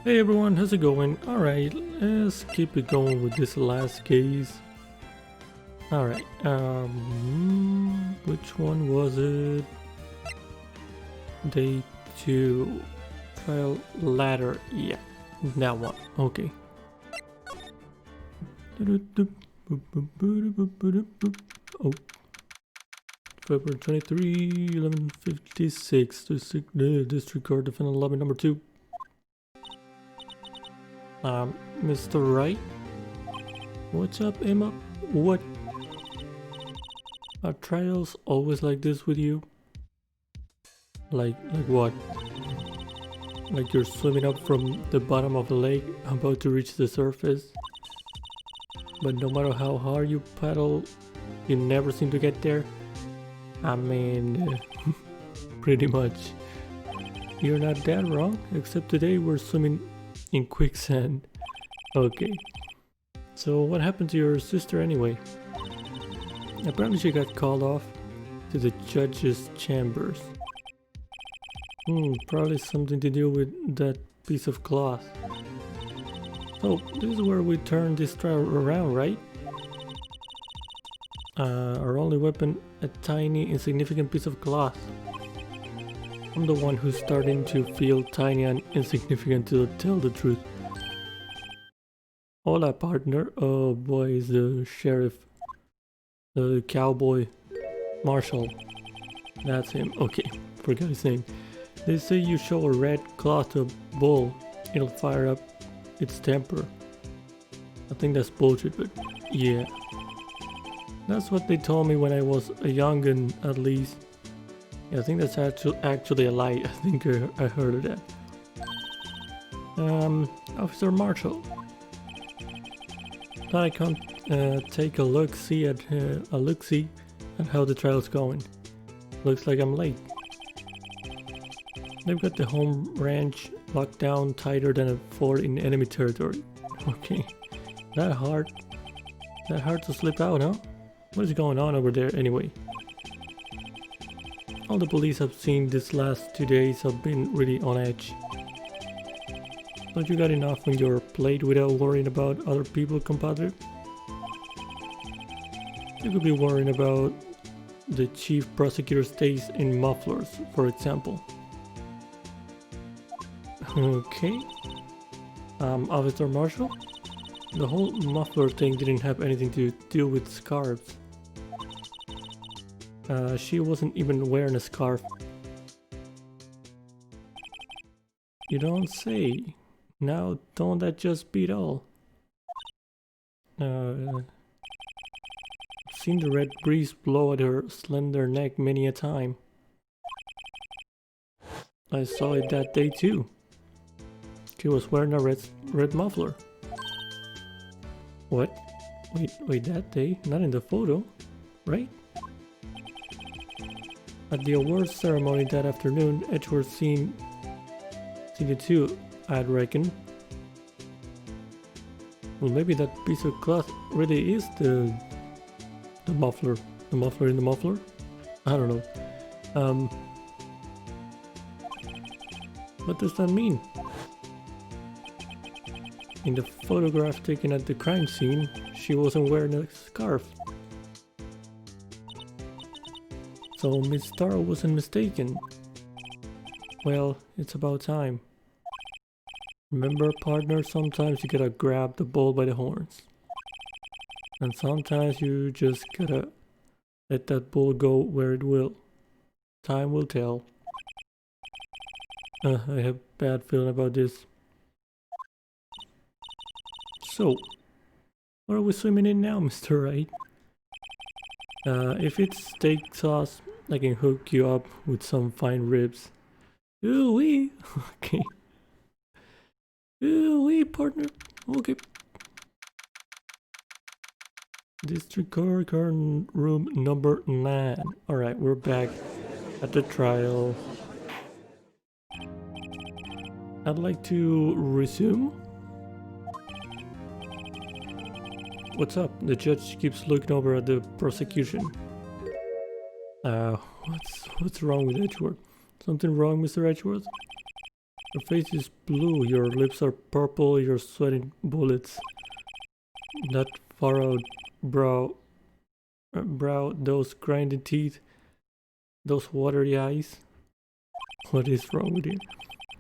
Hey everyone, how's it going? Alright, let's keep it going with this last case. Alright, which one was it? Day 2. Trial ladder, yeah, that one, okay. Oh. February 23, 1156, District Court, Defendant Lobby number 2. Mr. Wright? What's up, Emma? What? Are trials always like this with you? Like what? Like you're swimming up from the bottom of a lake, about to reach the surface? But no matter how hard you paddle, you never seem to get there? I mean, pretty much. You're not that wrong, except today we're swimming in quicksand. Okay. So what happened to your sister anyway? Apparently she got called off to the judge's chambers. Probably something to do with that piece of cloth. So this is where we turn this trial around, right? Our only weapon, a tiny insignificant piece of cloth. I'm the one who's starting to feel tiny and insignificant, to tell the truth. Hola, partner. Oh boy, is the sheriff. The cowboy. Marshal. That's him. Okay, forgot his name. They say you show a red cloth to a bull, it'll fire up its temper. I think that's bullshit, but yeah. That's what they told me when I was a young'un, at least. Yeah, I think that's actually a lie. I think I heard of that. Officer Marshall. Thought I can take a look-see at how the trial's going. Looks like I'm late. They've got the home ranch locked down tighter than a fort in enemy territory. Okay, that hard to slip out, huh? What is going on over there anyway? All the police I've seen these last 2 days have been really on edge. Don't you got enough on your plate without worrying about other people, compadre? You could be worrying about the chief prosecutor's days in mufflers, for example. Okay. Officer Marshall? The whole muffler thing didn't have anything to do with scarves. She wasn't even wearing a scarf. You don't say. Now, don't that just beat all? I've seen the red breeze blow at her slender neck many a time. I saw it that day too. She was wearing a red muffler. What? Wait, that day? Not in the photo, right? At the awards ceremony that afternoon, Edgeworth seen it too, I'd reckon. Well, maybe that piece of cloth really is the muffler. The muffler in the muffler? I don't know. What does that mean? In the photograph taken at the crime scene, she wasn't wearing a scarf. So Miss Starr wasn't mistaken. Well, it's about time. Remember, partner, sometimes you gotta grab the bull by the horns. And sometimes you just gotta let that bull go where it will. Time will tell. I have a bad feeling about this. So, what are we swimming in now, Mr. Wright? If it's steak sauce, I can hook you up with some fine ribs. Ooh-wee! Okay. Ooh-wee, partner. Okay. District Court room number 9. Alright, we're back at the trial. I'd like to resume. What's up? The judge keeps looking over at the prosecution. What's wrong with Edgeworth? Something wrong, Mr. Edgeworth? Your face is blue, your lips are purple, you're sweating bullets. That furrowed brow, those grinding teeth, those watery eyes. What is wrong with you?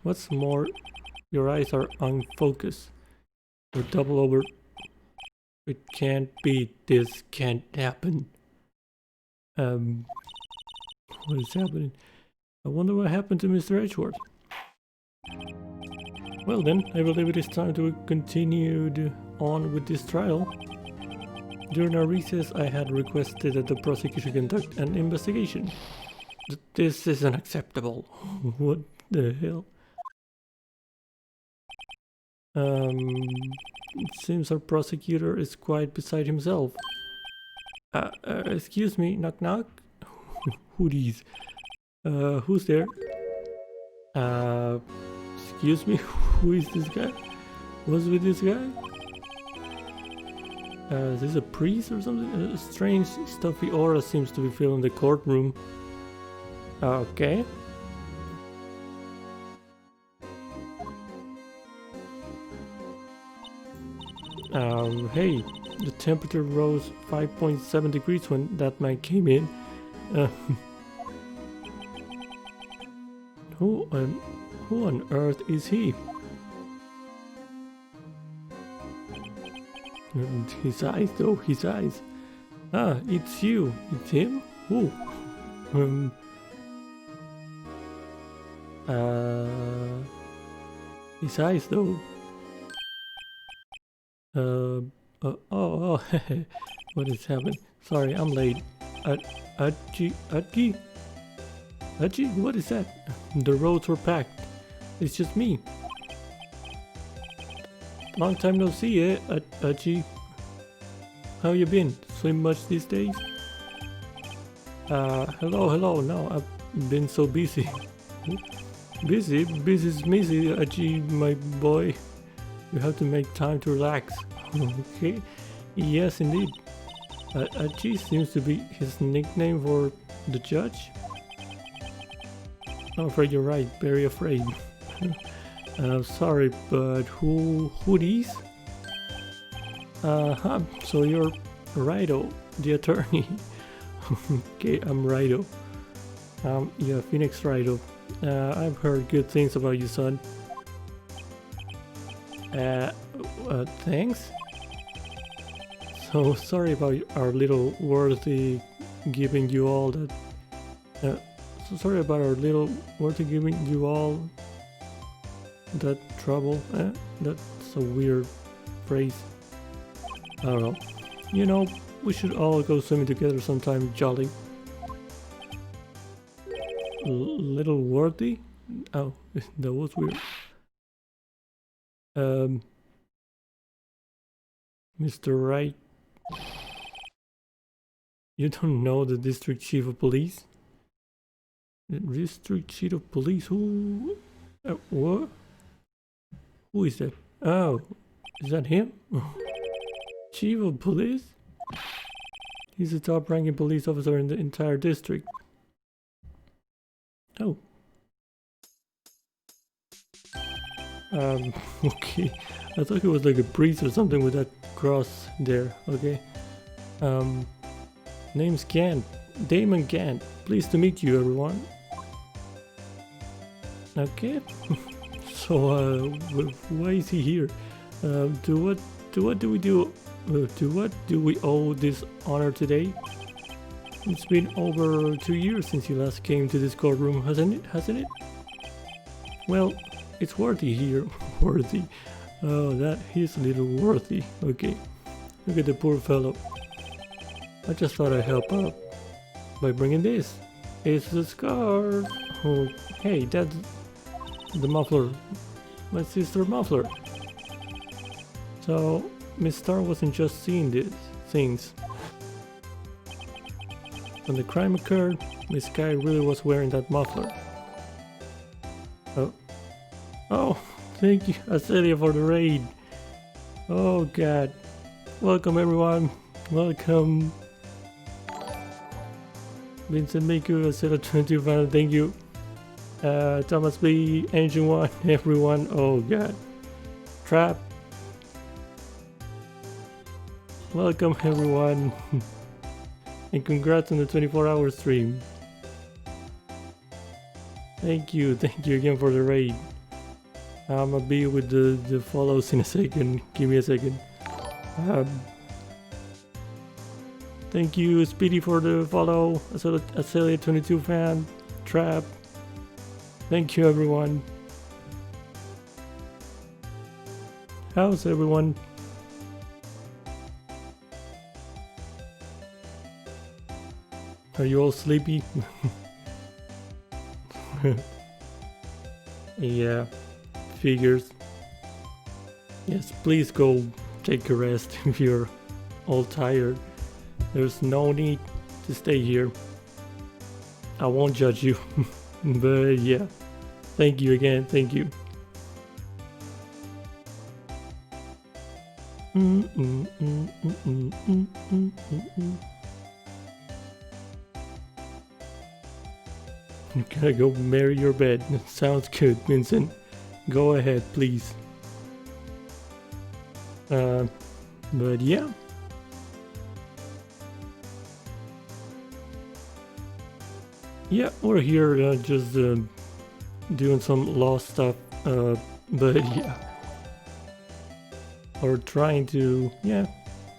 What's more, your eyes are unfocused. You're double over. It can't be. This can't happen. What is happening? I wonder what happened to Mr. Edgeworth. Well then, I believe it is time to continue on with this trial. During our recess, I had requested that the prosecution conduct an investigation. This is unacceptable. What the hell? It seems our prosecutor is quite beside himself. Excuse me, knock knock? Who these? Who's there? Excuse me, who is this guy? What's with this guy? Is this a priest or something? A strange, stuffy aura seems to be filling the courtroom. Okay. Hey, the temperature rose 5.7 degrees when that man came in. Who on earth is he? And his eyes though, his eyes. Ah, it's you. It's him? Who? His eyes though. Oh, what is happening? Sorry, I'm late. Aji, what is that? The roads were packed. It's just me. Long time no see, eh, Aji? How you been? Swim much these days? Hello. No, I've been so busy. Busy's busy, Aji, my boy. You have to make time to relax. Okay? Yes, indeed. Aji seems to be his nickname for the judge. I'm afraid you're right. Very afraid. Sorry, but who these? So you're Righto, the attorney. Okay, I'm Righto. Yeah, Phoenix Righto. I've heard good things about you, son. Thanks. So sorry about our little worthy giving you all that. So sorry about our little worthy giving you all that trouble. That's a weird phrase. I don't know. You know, we should all go swimming together sometime, jolly. Little worthy? Oh, that was weird. Mr. Wright, you don't know the district chief of police? The district chief of police? Who? What? Who is that? Oh, is that him? Chief of police? He's the top-ranking police officer in the entire district. Oh. Okay. I thought he was like a priest or something with that cross there. Okay. Name's Gant. Damon Gant. Pleased to meet you, everyone. Okay. So, why is he here? To what do we do? To what do we owe this honor today? It's been over 2 years since you last came to this courtroom, hasn't it? Well, it's Worthy here. Worthy. Oh, that he's a little worthy. Okay. Look at the poor fellow. I just thought I'd help out by bringing this. It's the scarf. Oh, hey, that's the muffler. My sister muffler. So, Miss Star wasn't just seeing these things. When the crime occurred, Miss Sky really was wearing that muffler. Oh, thank you, Acelia, for the raid. Oh god. Welcome everyone. Welcome. Vincent Miku, Acelia 25, thank you. Thomas B, Engine One, everyone. Oh god. Trap. Welcome everyone. And congrats on the 24-hour stream. Thank you again for the raid. I'm gonna be with the follows in a second. Give me a second. Thank you, Speedy, for the follow. Azalea 22 fan. Trap. Thank you, everyone. How's everyone? Are you all sleepy? Yeah, figures. Yes, please go take a rest if you're all tired. There's no need to stay here. I won't judge you. But yeah, thank you again, thank you. You gotta go marry your bed. Sounds good, Vincent. Go ahead, please. But yeah. Yeah, we're here just doing some law stuff, but yeah. Or trying to, yeah,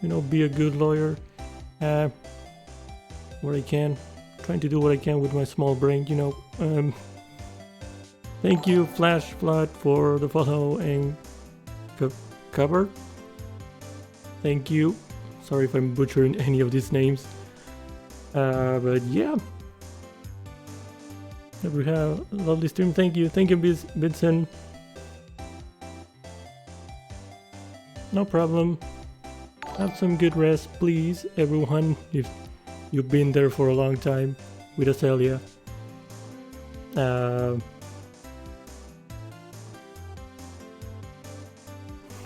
you know, be a good lawyer, where I can. Trying to do what I can with my small brain, you know. Thank you, Flash Flood, for the follow and cover. Thank you. Sorry if I'm butchering any of these names. But yeah. We have a lovely stream. Thank you, Vincent. No problem. Have some good rest, please, everyone. If you've been there for a long time with Azalea.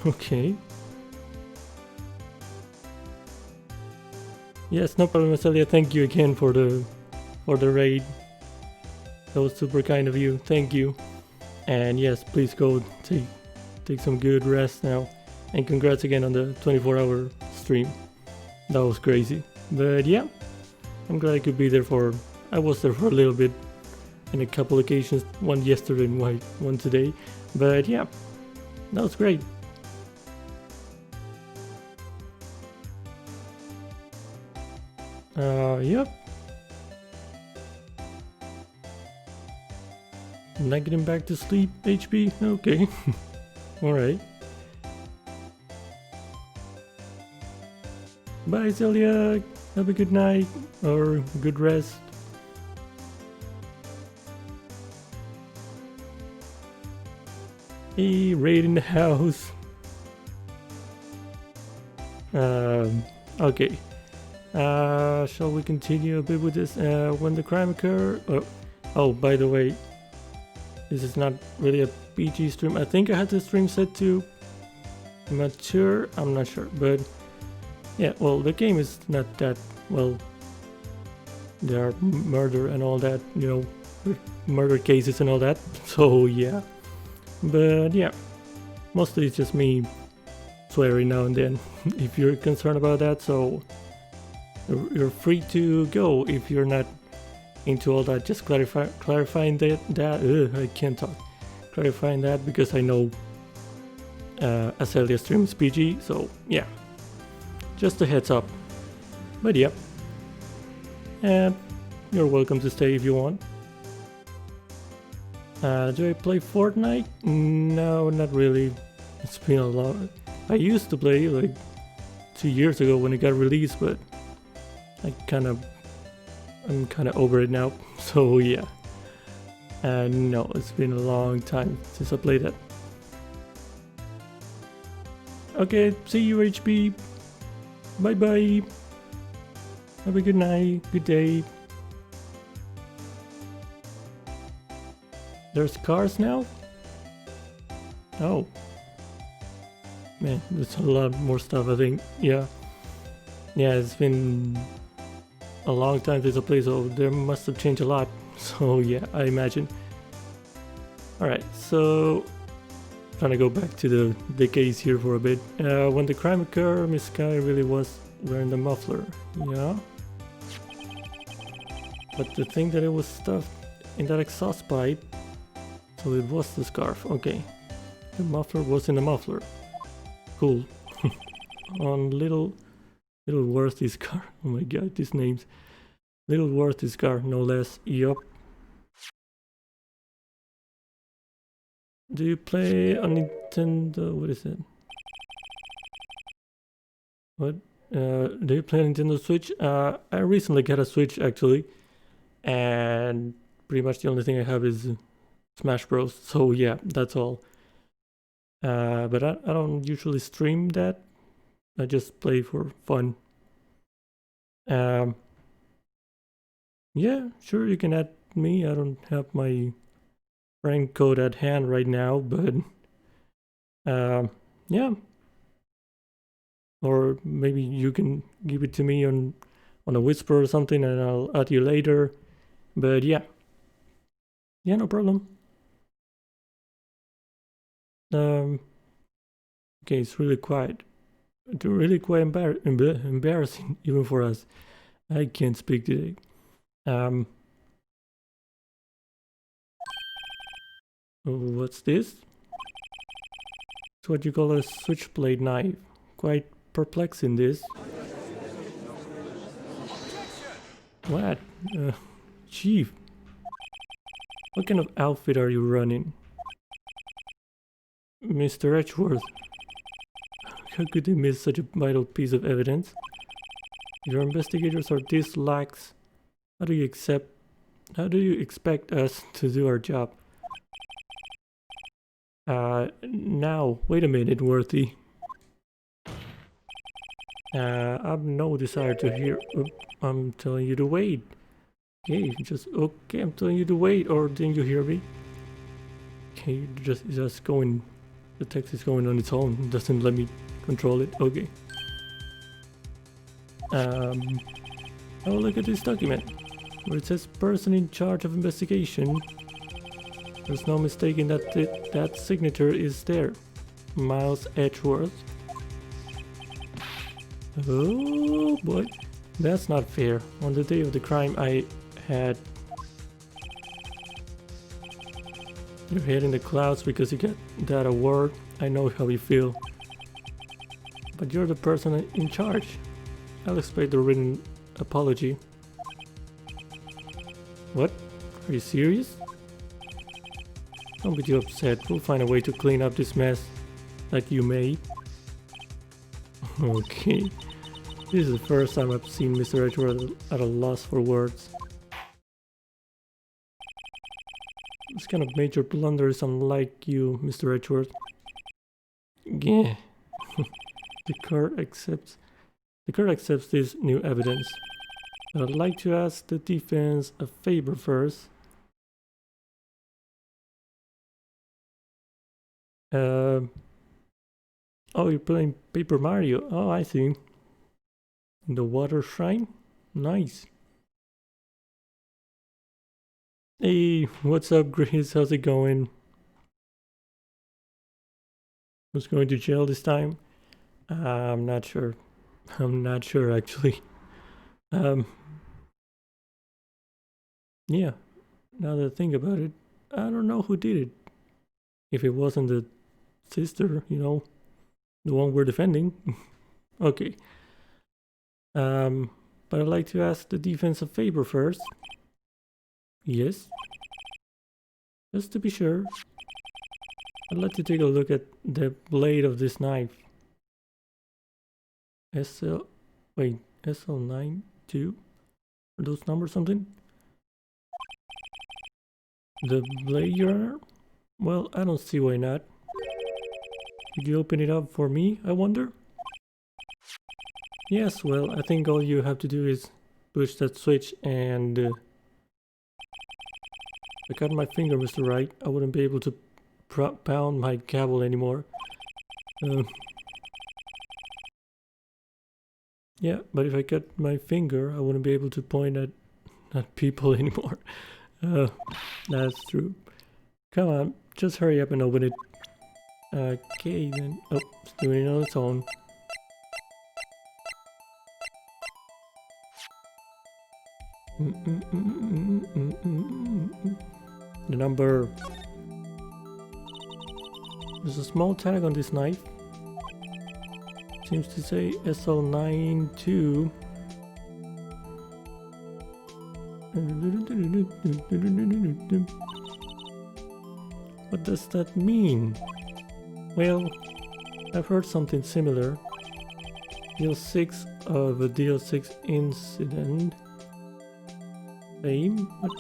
Okay. Yes, no problem, Azalea. Thank you again for the raid. That was super kind of you. Thank you. And yes, please go take some good rest now. And congrats again on the 24-hour stream. That was crazy. But yeah, I'm glad I could be there for... I was there for a little bit in a couple occasions. One yesterday and one today. But yeah, that was great. Yep. Not getting back to sleep, HP? Okay. Alright. Bye, Celia. Have a good night or good rest. Hey, raid in the house. Okay. Shall we continue a bit with this? When the crime occurred... Oh, by the way, this is not really a PG stream. I think I had the stream set to mature. I'm not sure, but yeah, well, the game is not that, well, there are murder and all that, you know, murder cases and all that, so yeah. But yeah, mostly it's just me swearing now and then, if you're concerned about that, so you're free to go if you're not into all that. Just clarifying that I can't talk. Clarifying that because I know Azalea streams PG, so yeah. Just a heads up. But yeah. You're welcome to stay if you want. Do I play Fortnite? No, not really. It's been a lot. I used to play like 2 years ago when it got released, but I'm kind of over it now, so yeah. No, it's been a long time since I played that. Okay, see you, HP. Bye bye. Have a good night, good day. There's cars now? Oh. Man, there's a lot more stuff, I think. Yeah. Yeah, it's been a long time since I played, so there must have changed a lot. So yeah, I imagine. Alright, so trying to go back to the case here for a bit. When the crime occurred, Miss Sky really was wearing the muffler. Yeah. But the thing that it was stuffed in that exhaust pipe, so it was the scarf. Okay. The muffler was in the muffler. Cool. On Little Worthy's car. Oh my god, these names. Little Worthy's car, no less. Yup. Do you play on Nintendo? What is it? What? Do you play on Nintendo Switch? I recently got a Switch actually, and pretty much the only thing I have is Smash Bros. So yeah, that's all. But I don't usually stream that. I just play for fun. Yeah, sure, you can add me. I don't have my friend code at hand right now, but yeah. Or maybe you can give it to me on a whisper or something, and I'll add you later. But yeah, no problem. Okay, it's really quiet. It's really quite embarrassing even for us. I can't speak today. What's this? It's what you call a switchblade knife. Quite perplexing, this. What? Chief, what kind of outfit are you running? Mr. Edgeworth, how could they miss such a vital piece of evidence? Your investigators are this lax. How do you expect us to do our job? Now, wait a minute, Worthy. I've no desire to hear. I'm telling you to wait. Okay, okay. I'm telling you to wait, or didn't you hear me? Okay, just going. The text is going on its own. It doesn't let me control it. Okay. Oh, look at this document where it says "person in charge of investigation." There's no mistaking that signature is there. Miles Edgeworth. Oh boy, that's not fair. On the day of the crime, I had your head in the clouds because you got that award. I know how you feel. But you're the person in charge. I'll expect a written apology. What? Are you serious? Don't be too upset. We'll find a way to clean up this mess that you made. Okay. This is the first time I've seen Mr. Edgeworth at a loss for words. This kind of major blunder is unlike you, Mr. Edgeworth. Yeah. The court accepts this new evidence. But I'd like to ask the defense a favor first. Oh, you're playing Paper Mario. Oh, I see. The water shrine? Nice. Hey, what's up, Grace? How's it going? Who's going to jail this time? I'm not sure. I'm not sure, actually. Yeah, now that I think about it, I don't know who did it. If it wasn't the sister, you know, the one we're defending. Okay. But I'd like to ask the defense a favor first. Yes? Just to be sure. I'd like to take a look at the blade of this knife. SL92? Are those numbers something? The blade, Your Honor? Well, I don't see why not. Could you open it up for me, I wonder? Yes, well, I think all you have to do is push that switch and... if I cut my finger, Mr. Wright, I wouldn't be able to pound my gavel anymore. Yeah, but if I cut my finger, I wouldn't be able to point at people anymore. That's true. Come on, just hurry up and open it. Okay then. Oh, it's doing it on its own. The number. There's a small tag on this knife. Seems to say SL92. What does that mean? Well, I've heard something similar. DL6 of a DL6 incident. Fame? What?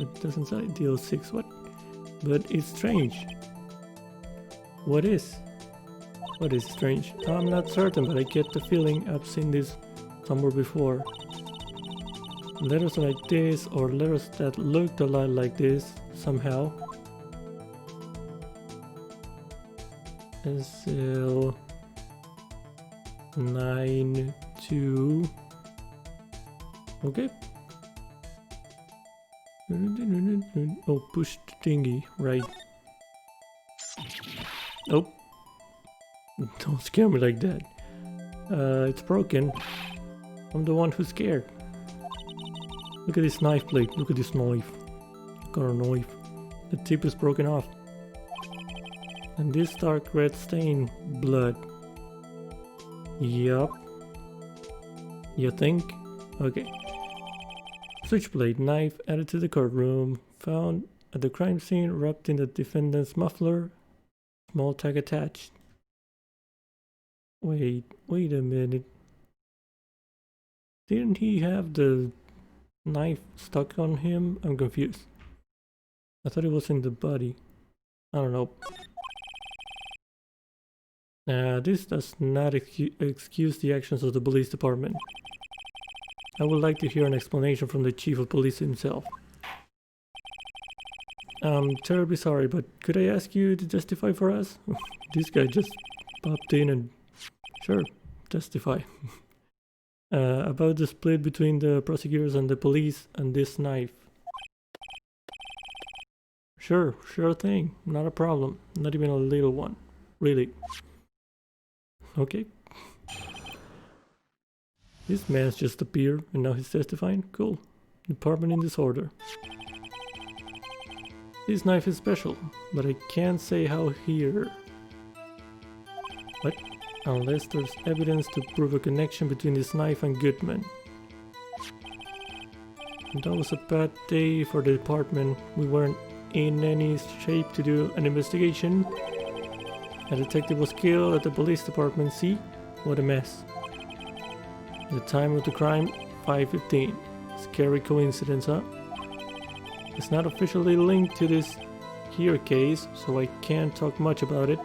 It doesn't say DL6, what? But it's strange. What is? What is strange? I'm not certain, but I get the feeling I've seen this somewhere before. Letters like this, or letters that looked a lot like this, somehow. SL92. Okay. Oh, push the thingy, right. Oh. Don't scare me like that. It's broken. I'm the one who's scared. Look at this knife blade. Look at this knife. Got a knife. The tip is broken off. And this dark red stain. Blood. Yup. You think? Okay. Switchblade knife added to the courtroom. Found at the crime scene, wrapped in the defendant's muffler. Small tag attached. Wait a minute. Didn't he have the knife stuck on him? I'm confused. I thought it was in the body. I don't know. This does not excuse the actions of the police department. I would like to hear an explanation from the chief of police himself. I'm terribly sorry, but could I ask you to testify for us? This guy just popped in and... Sure, testify. About the split between the prosecutors and the police and this knife. Sure thing, not a problem. Not even a little one. Really. Okay. This man's just appeared and now he's testifying? Cool. Department in disorder. This knife is special, but I can't say how here. What? Unless there's evidence to prove a connection between this knife and Goodman. That was a bad day for the department. We weren't in any shape to do an investigation. A detective was killed at the police department. See? What a mess. The time of the crime, 5:15. Scary coincidence, huh? It's not officially linked to this here case, so I can't talk much about it.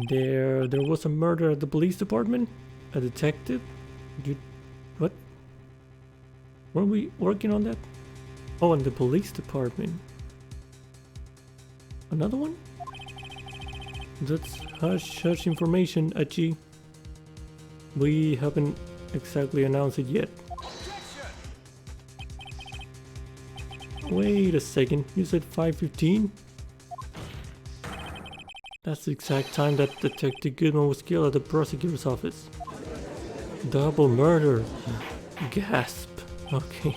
There was a murder at the police department? A detective? What? Weren't we working on that? Oh, in the police department. Another one? That's hush information, Achi. We haven't exactly announced it yet. Wait a second, you said 5:15? That's the exact time that Detective Goodman was killed at the prosecutor's office. Double murder. Gasp. Okay.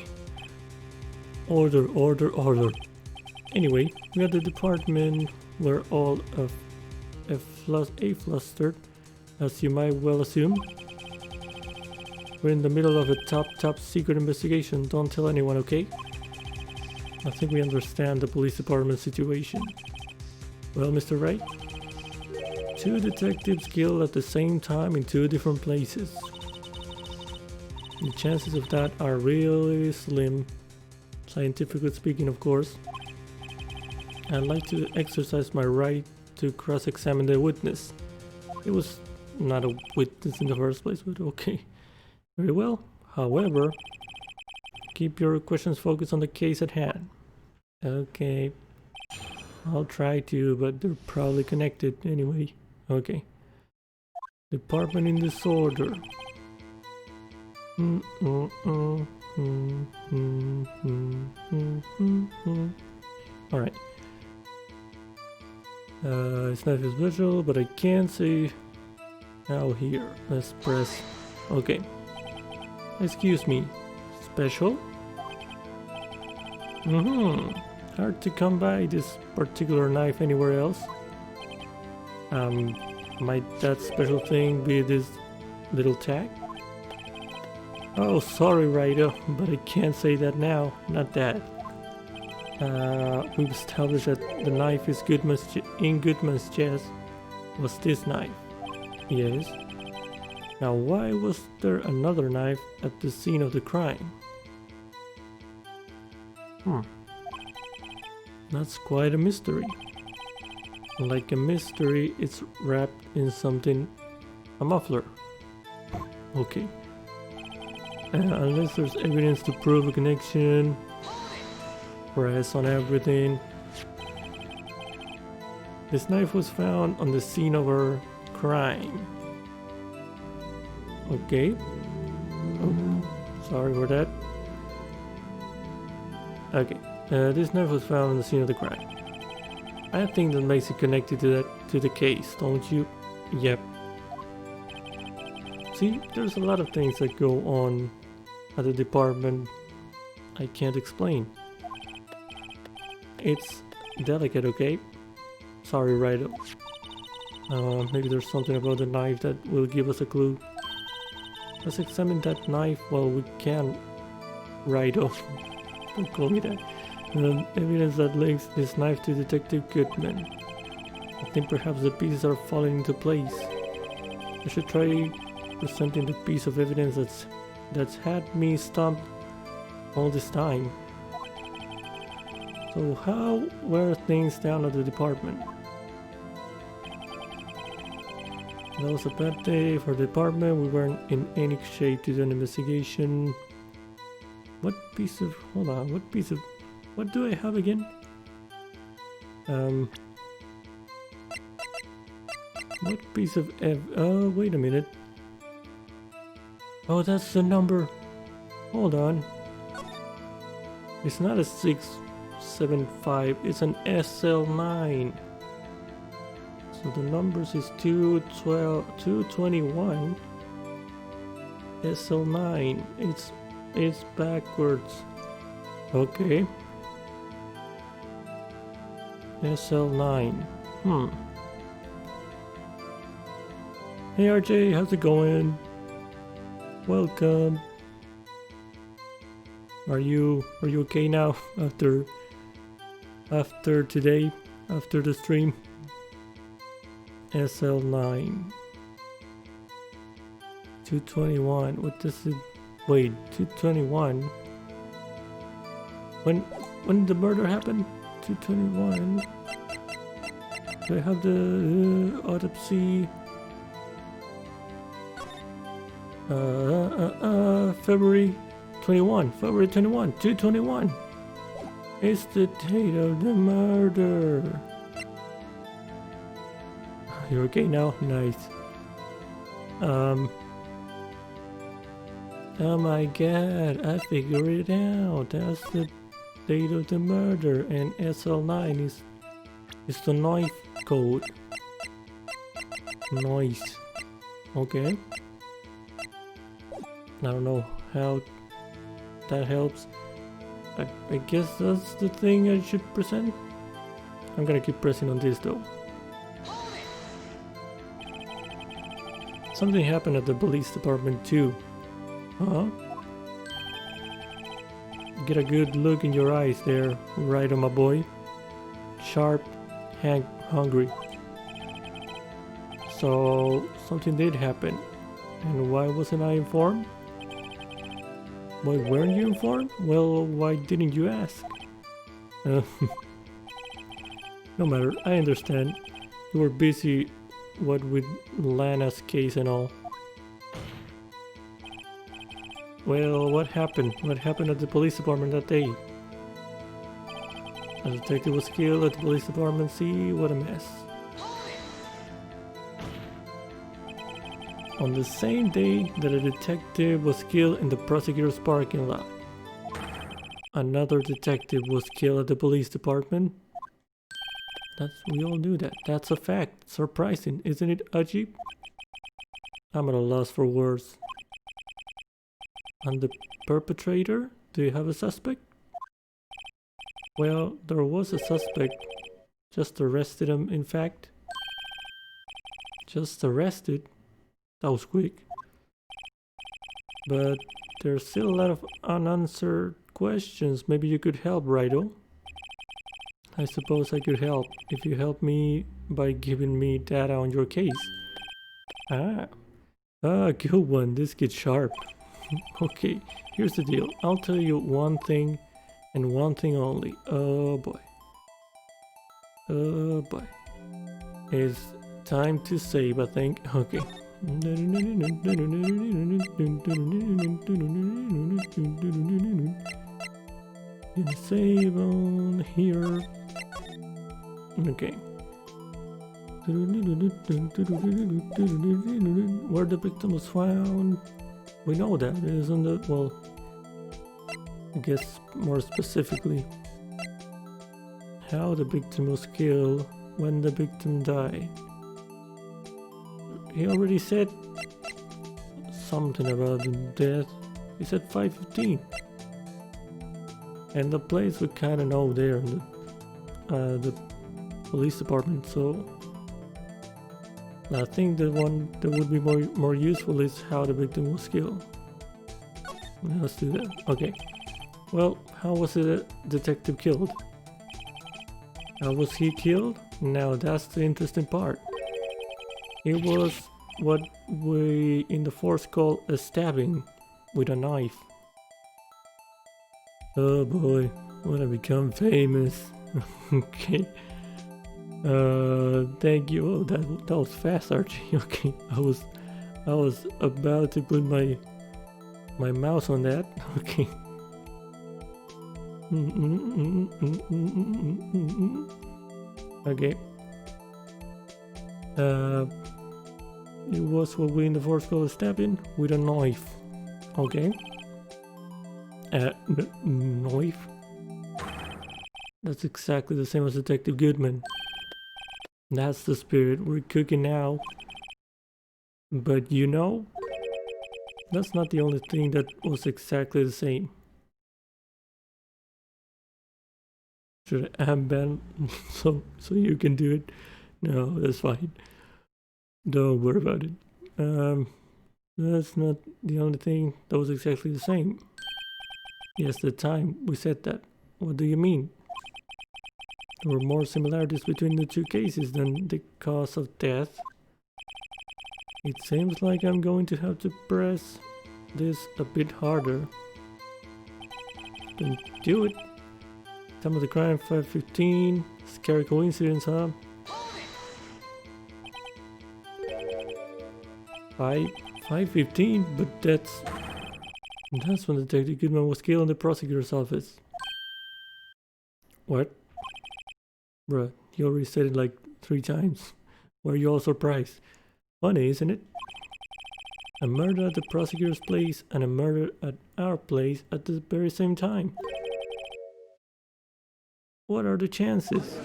Order. Anyway, we at the department were all flustered, as you might well assume. We're in the middle of a top secret investigation. Don't tell anyone, okay? I think we understand the police department situation. Well, Mr. Wright? 2 detectives killed at the same time in 2 different places. The chances of that are really slim, scientifically speaking, of course. I'd like to exercise my right to cross-examine the witness. It was not a witness in the first place, but okay. Very well. However, keep your questions focused on the case at hand. Okay. I'll try to, but they're probably connected anyway. Okay. Department in disorder. Alright. It's not visual, but I can see now here. Let's press. Okay. Excuse me. Special? Hard to come by this particular knife anywhere else. Might that special thing be this little tag? Oh, sorry, Wright, but I can't say that now. Not that. We've established that the knife is in Goodman's chest. Was this knife? Yes. Now, why was there another knife at the scene of the crime? That's quite a mystery. Like a mystery, it's wrapped in something. A muffler. Okay. Unless there's evidence to prove a connection. Press on everything. This knife was found on the scene of our crime. Okay. Oh, sorry for that. Okay. This knife was found on the scene of the crime. I think that makes it connected to the case, don't you? Yep. See, there's a lot of things that go on at the department I can't explain. It's delicate, okay? Sorry, Wright. Maybe there's something about the knife that will give us a clue. Let's examine that knife while we can. Wright. Don't call me that. Evidence that links this knife to Detective Goodman. I think perhaps the pieces are falling into place. I should try presenting the piece of evidence that's had me stumped all this time. So how were things down at the department? That was a bad day for the department. We weren't in any shape to do an investigation. What piece of... hold on, what piece of... what do I have again? What piece of oh, wait a minute. Oh, that's the number. Hold on. It's not a 675, it's an SL9. So the numbers is 221. SL9. It's backwards. Okay. SL9. Hey RJ, how's it going? Welcome. Are you okay now after today, after the stream? SL9 221. What does it? Wait, 221. When the murder happened? 221. Do I have the autopsy? February 21, 221. It's the date of the murder. You're okay now? Nice. Oh my god, I figured it out. That's the date of the murder, and SL9 is the knife code. Nice. Okay. I don't know how that helps. I guess that's the thing I should present. I'm gonna keep pressing on this though. Something happened at the police department too. Huh? Get a good look in your eyes there, right on my boy. Sharp, hungry. So something did happen. And why wasn't I informed? Why weren't you informed? Well, why didn't you ask? No matter, I understand. You were busy, what with Lana's case and all. Well, what happened? What happened at the police department that day? A detective was killed at the police department. See, what a mess. On the same day that a detective was killed in the prosecutor's parking lot. Another detective was killed at the police department. We all knew that. That's a fact. Surprising, isn't it, Ajib? I'm at a loss for words. And the perpetrator? Do you have a suspect? Well, there was a suspect. Just arrested him, in fact. Just arrested? That was quick. But there's still a lot of unanswered questions. Maybe you could help, Rido? I suppose I could help if you help me by giving me data on your case. Good one. This gets sharp. Okay, here's the deal. I'll tell you one thing and one thing only. Oh boy. Oh boy. It's time to save, I think. Okay. Gonna save on here. Okay. Where the victim was found. We know that. It is on the, well, I guess more specifically, how the victim was killed, when the victim died. He already said something about the death. He said 5:15. And the place we kinda know there in the police department, so I think the one that would be more useful is how the victim was killed. Let's do that. Okay. Well, how was the detective killed? How was he killed? Now that's the interesting part. It was what we in the force call a stabbing with a knife. Oh boy, when I become famous. Okay. Thank you. Oh, that was fast, Archie. Okay, I was about to put my mouse on that. Okay. Okay. It was what we in the force call stabbing with a knife. Okay. Knife. That's exactly the same as Detective Goodman. That's the spirit we're cooking now. But you know, that's not the only thing that was exactly the same. Should I unban so you can do it? No, that's fine. Don't worry about it. That's not the only thing that was exactly the same. Yes, the time we said that. What do you mean? There were more similarities between the two cases than the cause of death. It seems like I'm going to have to press this a bit harder. Then do it. Time of the crime 5:15. Scary coincidence, huh? 5:15, but that's when Detective Goodman was killed in the prosecutor's office. What? Bruh, you already said it like 3 times. Why are you all surprised? Funny, isn't it? A murder at the prosecutor's place and a murder at our place at the very same time. What are the chances?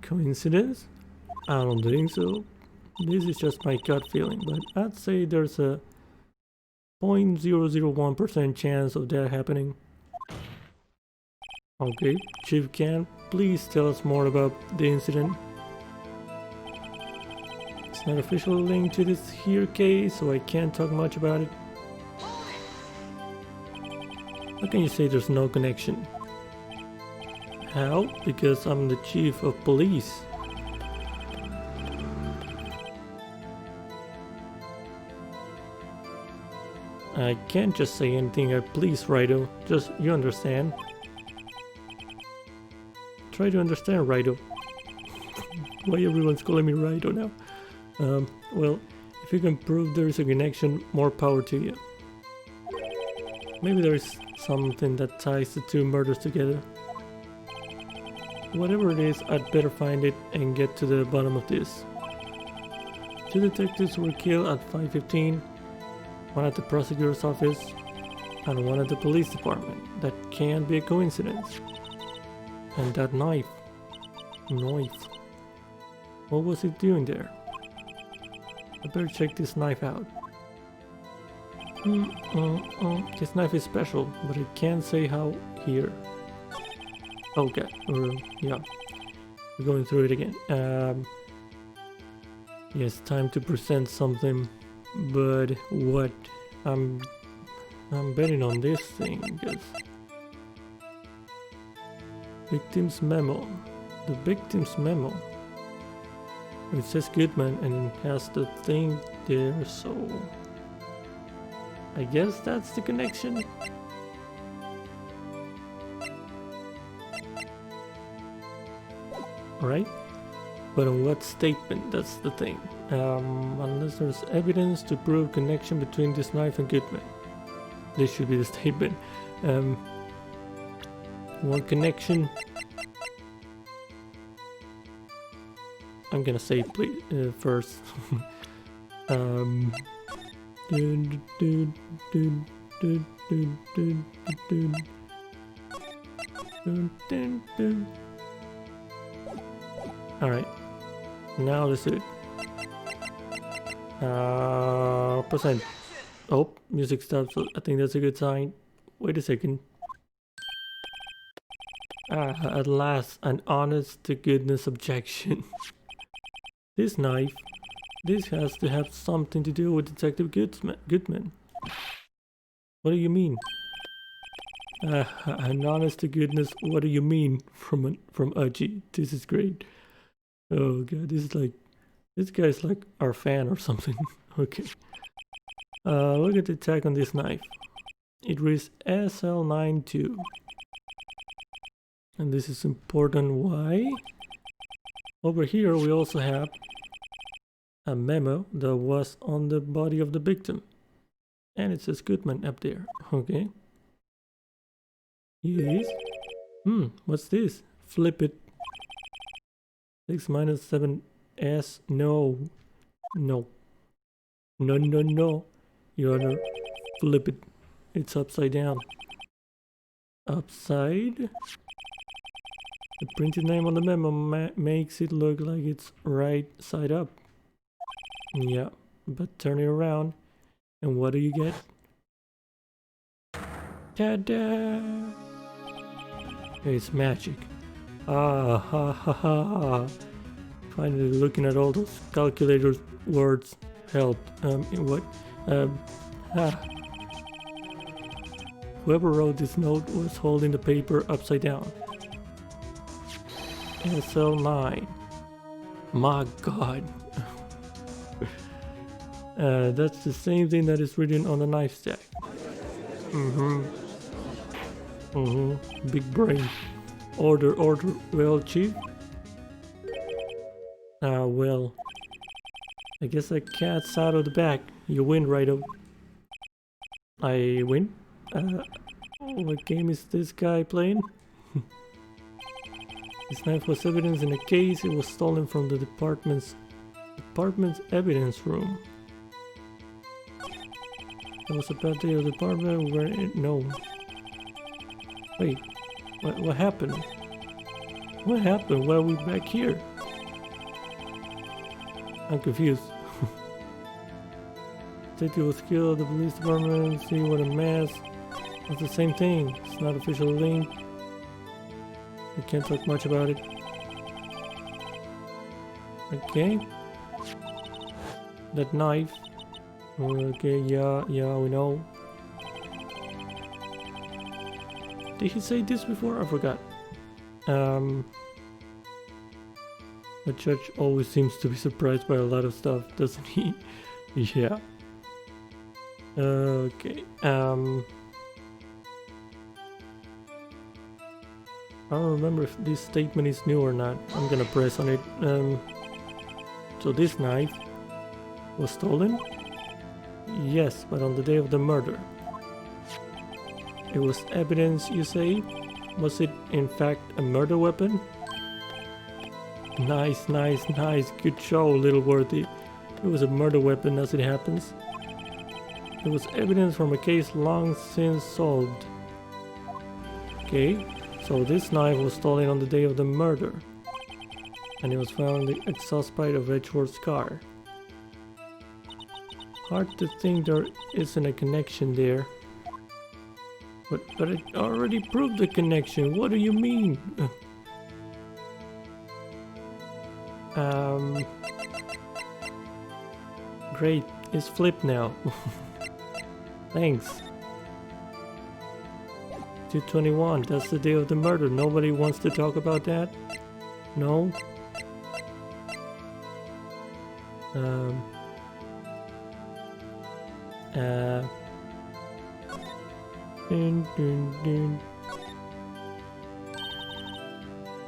Coincidence? I don't think so. This is just my gut feeling, but I'd say there's a 0.001% chance of that happening. Okay, Chief Can, please tell us more about the incident. It's not officially linked to this here case, so I can't talk much about it. How can you say there's no connection? How? Because I'm the chief of police. I can't just say anything I please, Rido. Just, you understand. Try to understand, Rido. Why everyone's calling me Rido now? Well, if you can prove there is a connection, more power to you. Maybe there is something that ties the 2 murders together. Whatever it is, I'd better find it and get to the bottom of this. 2 detectives were killed at 5:15. One at the prosecutor's office. and one at the police department. That can't be a coincidence. And that knife. What was it doing there? I better check this knife out. This knife is special, but I can't say how here. Okay, yeah. We're going through it again. Yes, time to present something. But what? I'm betting on this thing, because... Victim's memo. The victim's memo. It says Goodman and it has the thing there, so... I guess that's the connection. Right? But on what statement? That's the thing. Unless there's evidence to prove connection between this knife and Goodman. This should be the statement. One connection. I'm gonna say please first. Alright, now let's do it. Percent. Oh, music stops, so I think that's a good sign. Wait a second. At last, an honest to goodness objection. This knife, this has to have something to do with Detective Goodman. What do you mean? An honest to goodness, what do you mean from Uji? This is great. Oh god, this guy's like our fan or something. Okay. Look at the tag on this knife. It reads SL92. And this is important. Why? Over here we also have a memo that was on the body of the victim. And it says Goodman up there. Okay. Yes. What's this? Flip it. 6 minus 7s. No. No. No, no, no. You wanna flip it. It's upside down. Upside? The printed name on the memo makes it look like it's right side up. Yeah, but turn it around. And what do you get? Ta-da! It's magic. Ah, ha, ha, ha. Finally looking at all those calculator words helped. What? Whoever wrote this note was holding the paper upside down. SL9. My god. That's the same thing that is written on the knife stack. Big brain. Order. Well, chief? Well. I guess a cat's out of the bag. You win, Wright. I win? What game is this guy playing? This knife was evidence in a case. It was stolen from the department's evidence room. It was a bad day of the department where no. Wait, what happened? What happened? Why are we back here? I'm confused. Detective was killed at the police department. See what a mess. It's the same thing. It's not official link. We can't talk much about it. Okay. That knife. Okay, yeah, we know. Did he say this before? I forgot. The judge always seems to be surprised by a lot of stuff, doesn't he? Yeah. Okay. I don't remember if this statement is new or not. I'm gonna press on it. So this knife was stolen? Yes, but on the day of the murder. It was evidence, you say? Was it in fact a murder weapon? Nice. Good show, little worthy. It was a murder weapon as it happens. It was evidence from a case long since solved. Okay, so this knife was stolen on the day of the murder. And it was found in the exhaust pipe of Edgeworth's car. Hard to think there isn't a connection there. But it already proved the connection. What do you mean? Great, it's flipped now. Thanks. 221, that's the day of the murder. Nobody wants to talk about that? No? The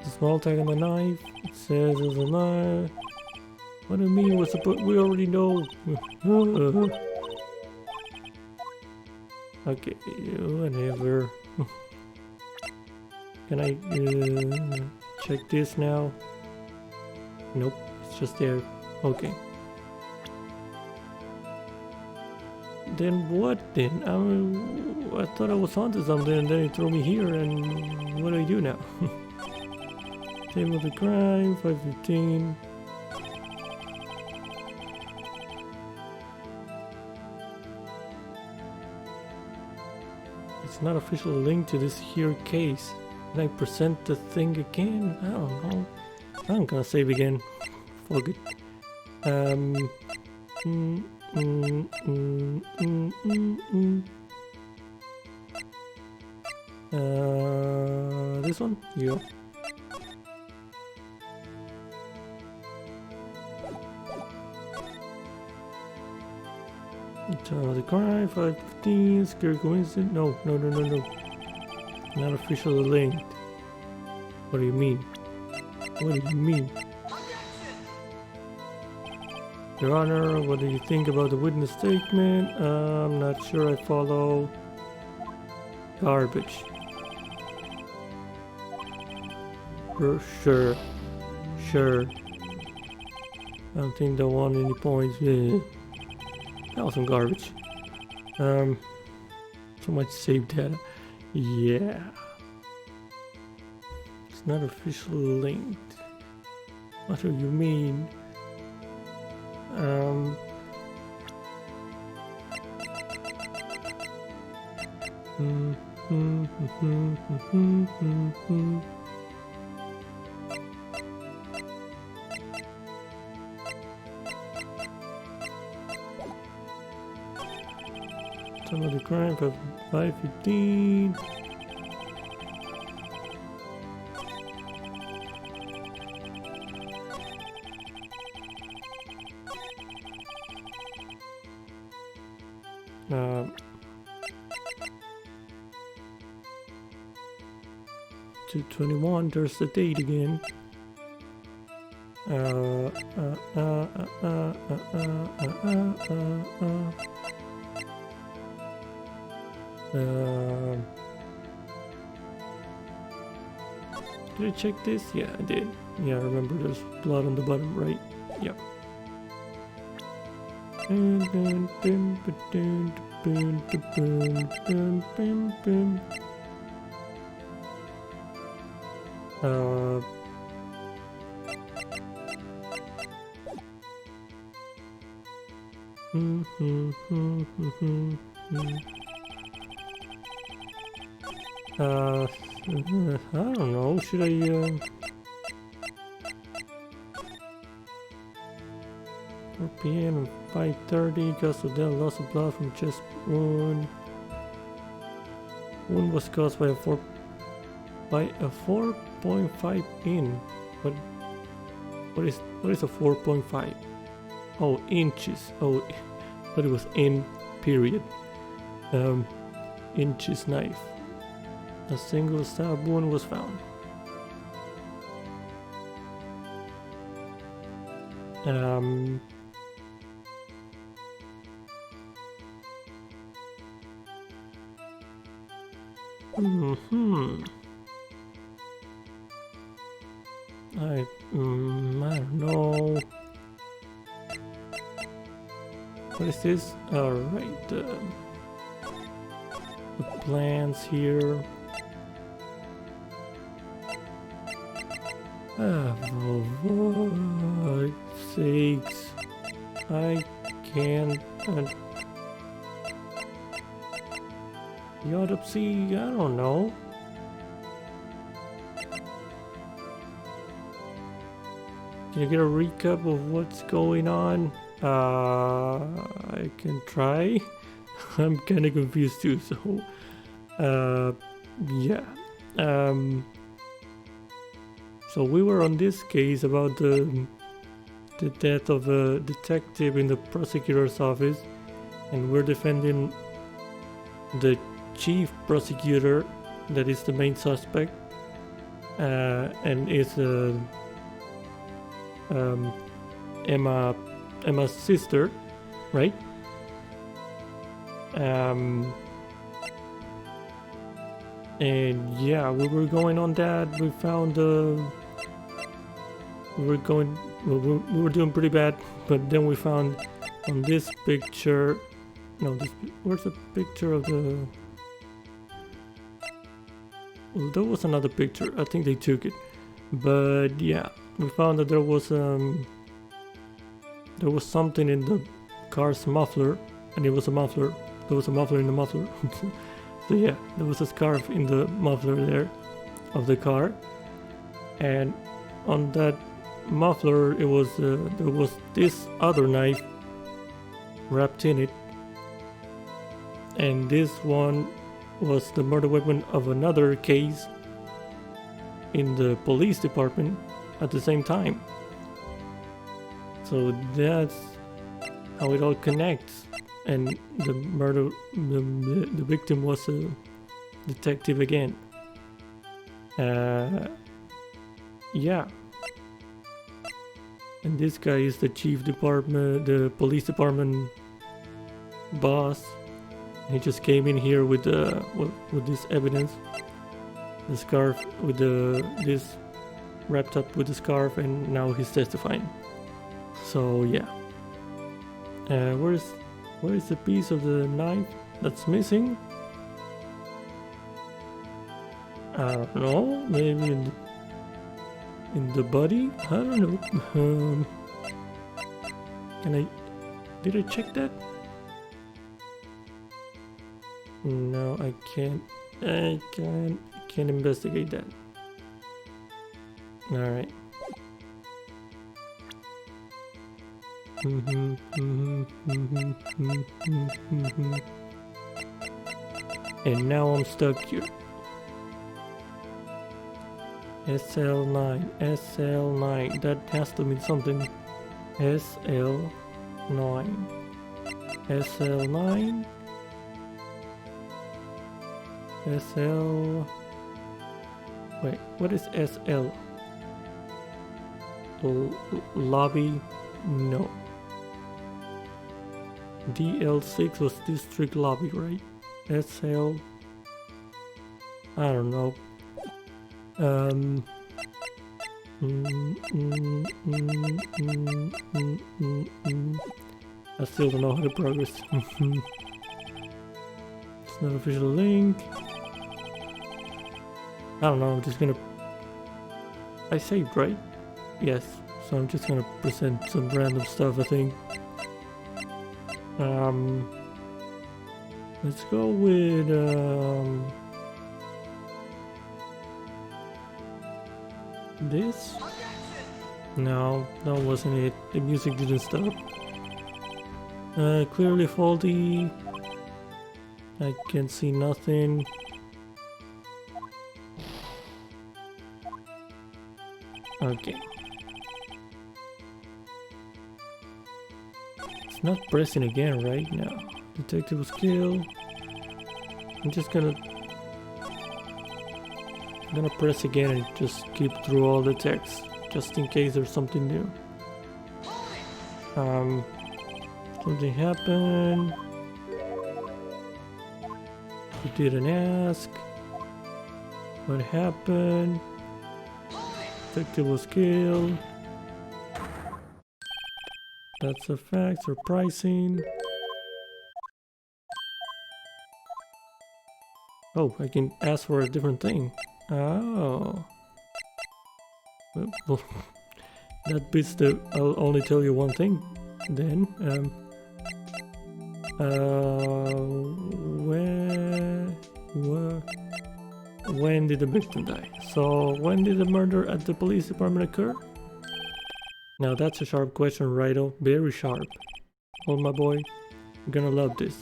small tag on the knife. It says there's a knife. What do you mean? We already know. Okay, whatever. Can I check this now? Nope, it's just there. Okay. Then what then? I thought I was onto something and then he threw me here, and what do I do now? Table of the crime, 515. It's not official link to this here case. Can I present the thing again? I don't know. I'm gonna save again. Fuck it. This one? Yeah. Time of the crime, 515, scary coincidence. No. Not officially linked. What do you mean? What do you mean? Your Honor, what do you think about the witness statement? I'm not sure I follow. Garbage. Sure. I don't think they won any points. Yeah. That was some garbage. So much saved data. Yeah. It's not officially linked. What do you mean? Time of the crime, 515. $221, there's the date again. Did I check this? Yeah, I did. Yeah, I remember there's blood on the bottom, right? Yep. I don't know, should I, 4 p.m. and 5:30, cause of death, loss of blood from chest wound. Wound was caused by a 4.5 in. What is a 4.5? Oh, inches. Oh, but it was in, period. Inches knife. A single stab wound was found. I don't know. What is this? Alright, the plans here. For sakes, I can't. The autopsy, I don't know. Can you get a recap of what's going on? I can try. I'm kind of confused too, so yeah. So we were on this case about the death of a detective in the prosecutor's office, and we're defending the chief prosecutor, that is the main suspect, and is Emma's sister, right? And yeah, we were going on that. We found we were doing pretty bad, but then we found on this picture. No, where's the picture of the? Well, there was another picture. I think they took it, but yeah, we found that there was something in the car's muffler, and it was a muffler. There was a muffler in the muffler. So yeah, there was a scarf in the muffler there of the car, and on that muffler there was this other knife wrapped in it, and this one was the murder weapon of another case in the police department at the same time. So that's how it all connects. And the victim was a detective again. Yeah. And this guy is the the police department boss. He just came in here with this evidence, the scarf with this wrapped up with the scarf, and now he's testifying. So yeah. Where is the piece of the knife that's missing? I don't know. Maybe in the body? I don't know. Did I check that? No, I can't. I can't investigate that. All right. And now I'm stuck here. SL9, that has to mean something. SL9, SL. Wait, what is SL? Lobby? No. DL6 was district lobby, right? SL. I don't know. I still don't know how to progress. It's not official link. I don't know, I'm just gonna... I saved, right? Yes. So I'm just gonna present some random stuff, I think. Let's go with this. No, that wasn't it. The music didn't stop. Clearly faulty. I can see nothing. Okay. It's not pressing again right now. Detective was killed. I'm gonna press again and just skip through all the text, just in case there's something new. Something happened. You didn't ask. What happened? Detective was killed. That's a fact. Surprising. Oh, I can ask for a different thing. Oh. Well, that beats the... I'll only tell you one thing then. When did the victim die? So, when did the murder at the police department occur? Now that's a sharp question, Righto. Very sharp. Oh, my boy. You're gonna love this.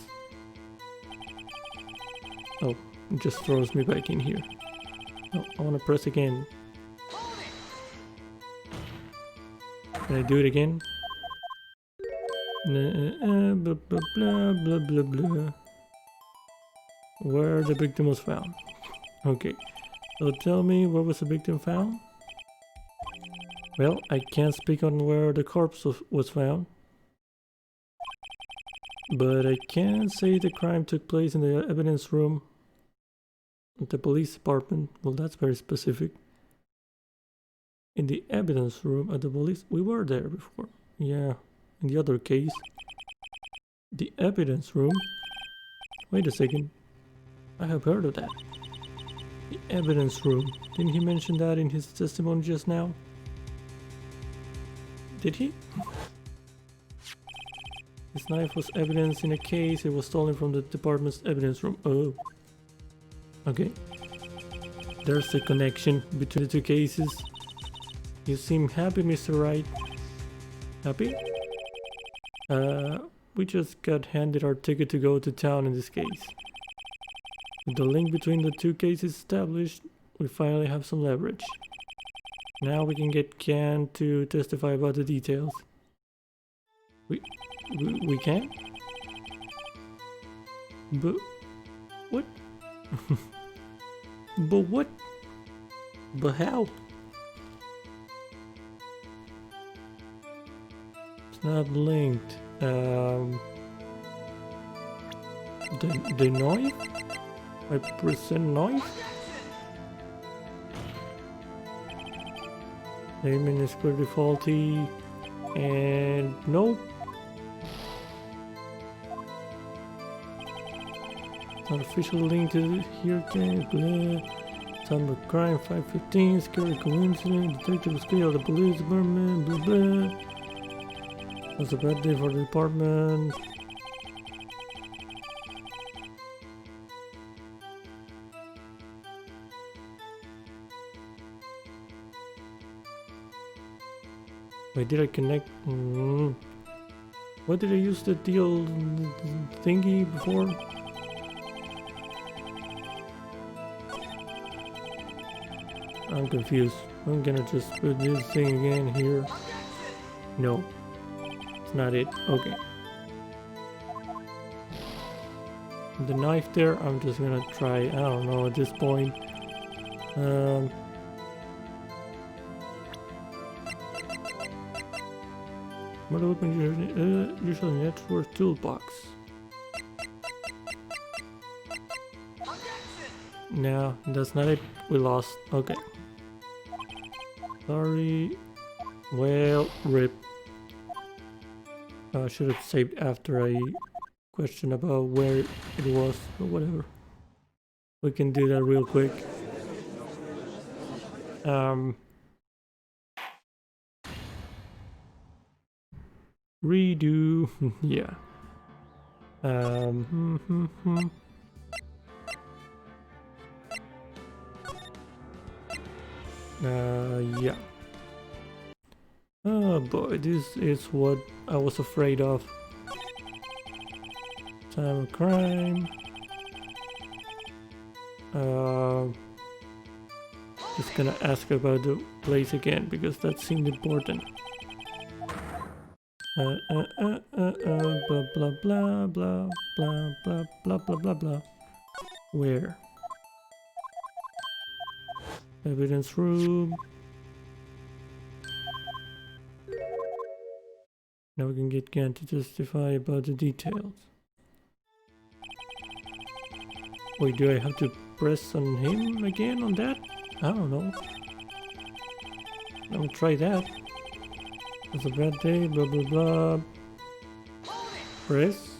Oh, it just throws me back in here. Oh, I wanna press again. Can I do it again? Blah, blah, blah, blah, blah, blah. Where the victim was found. Okay, so tell me, where was the victim found? Well, I can't speak on where the corpse was found. But I can say the crime took place in the evidence room at the police department. Well, that's very specific. In the evidence room at the police... We were there before. Yeah, in the other case. The evidence room? Wait a second. I have heard of that. The evidence room. Didn't he mention that in his testimony just now? Did he? This knife was evidence in a case. It was stolen from the department's evidence room. Oh. Okay. There's a connection between the two cases. You seem happy, Mr. Wright. Happy? We just got handed our ticket to go to town in this case. With the link between the two cases established, we finally have some leverage. Now we can get Ken to testify about the details. We can? But what? But what? But how? It's not linked. The knife? I present knife? Statement is clearly faulty. And nope. Not official link to here. Time of crime 5:15. Scary coincidence. Detective was killed at the police department. Blah blah. Was a bad day for the department. Wait, did I connect? What did I use the deal thingy before? I'm confused. I'm gonna just put this thing again here. No, it's not it. Okay. The knife there, I'm just gonna try. I don't know at this point. What open usually network toolbox? No, that's not it. We lost. Okay. Sorry. Well, rip. I should have saved after I questioned about where it was, but whatever. We can do that real quick. Redo. Yeah. Yeah. Oh boy, this is what I was afraid of. Time of crime. Just gonna ask about the place again because that seemed important. Blah blah blah blah blah blah blah blah blah blah. Where? Evidence room. Now we can get Gan to testify about the details. Wait, do I have to press on him again on that? I don't know. I'm gonna try that. It's a bad day, blah blah blah. Press.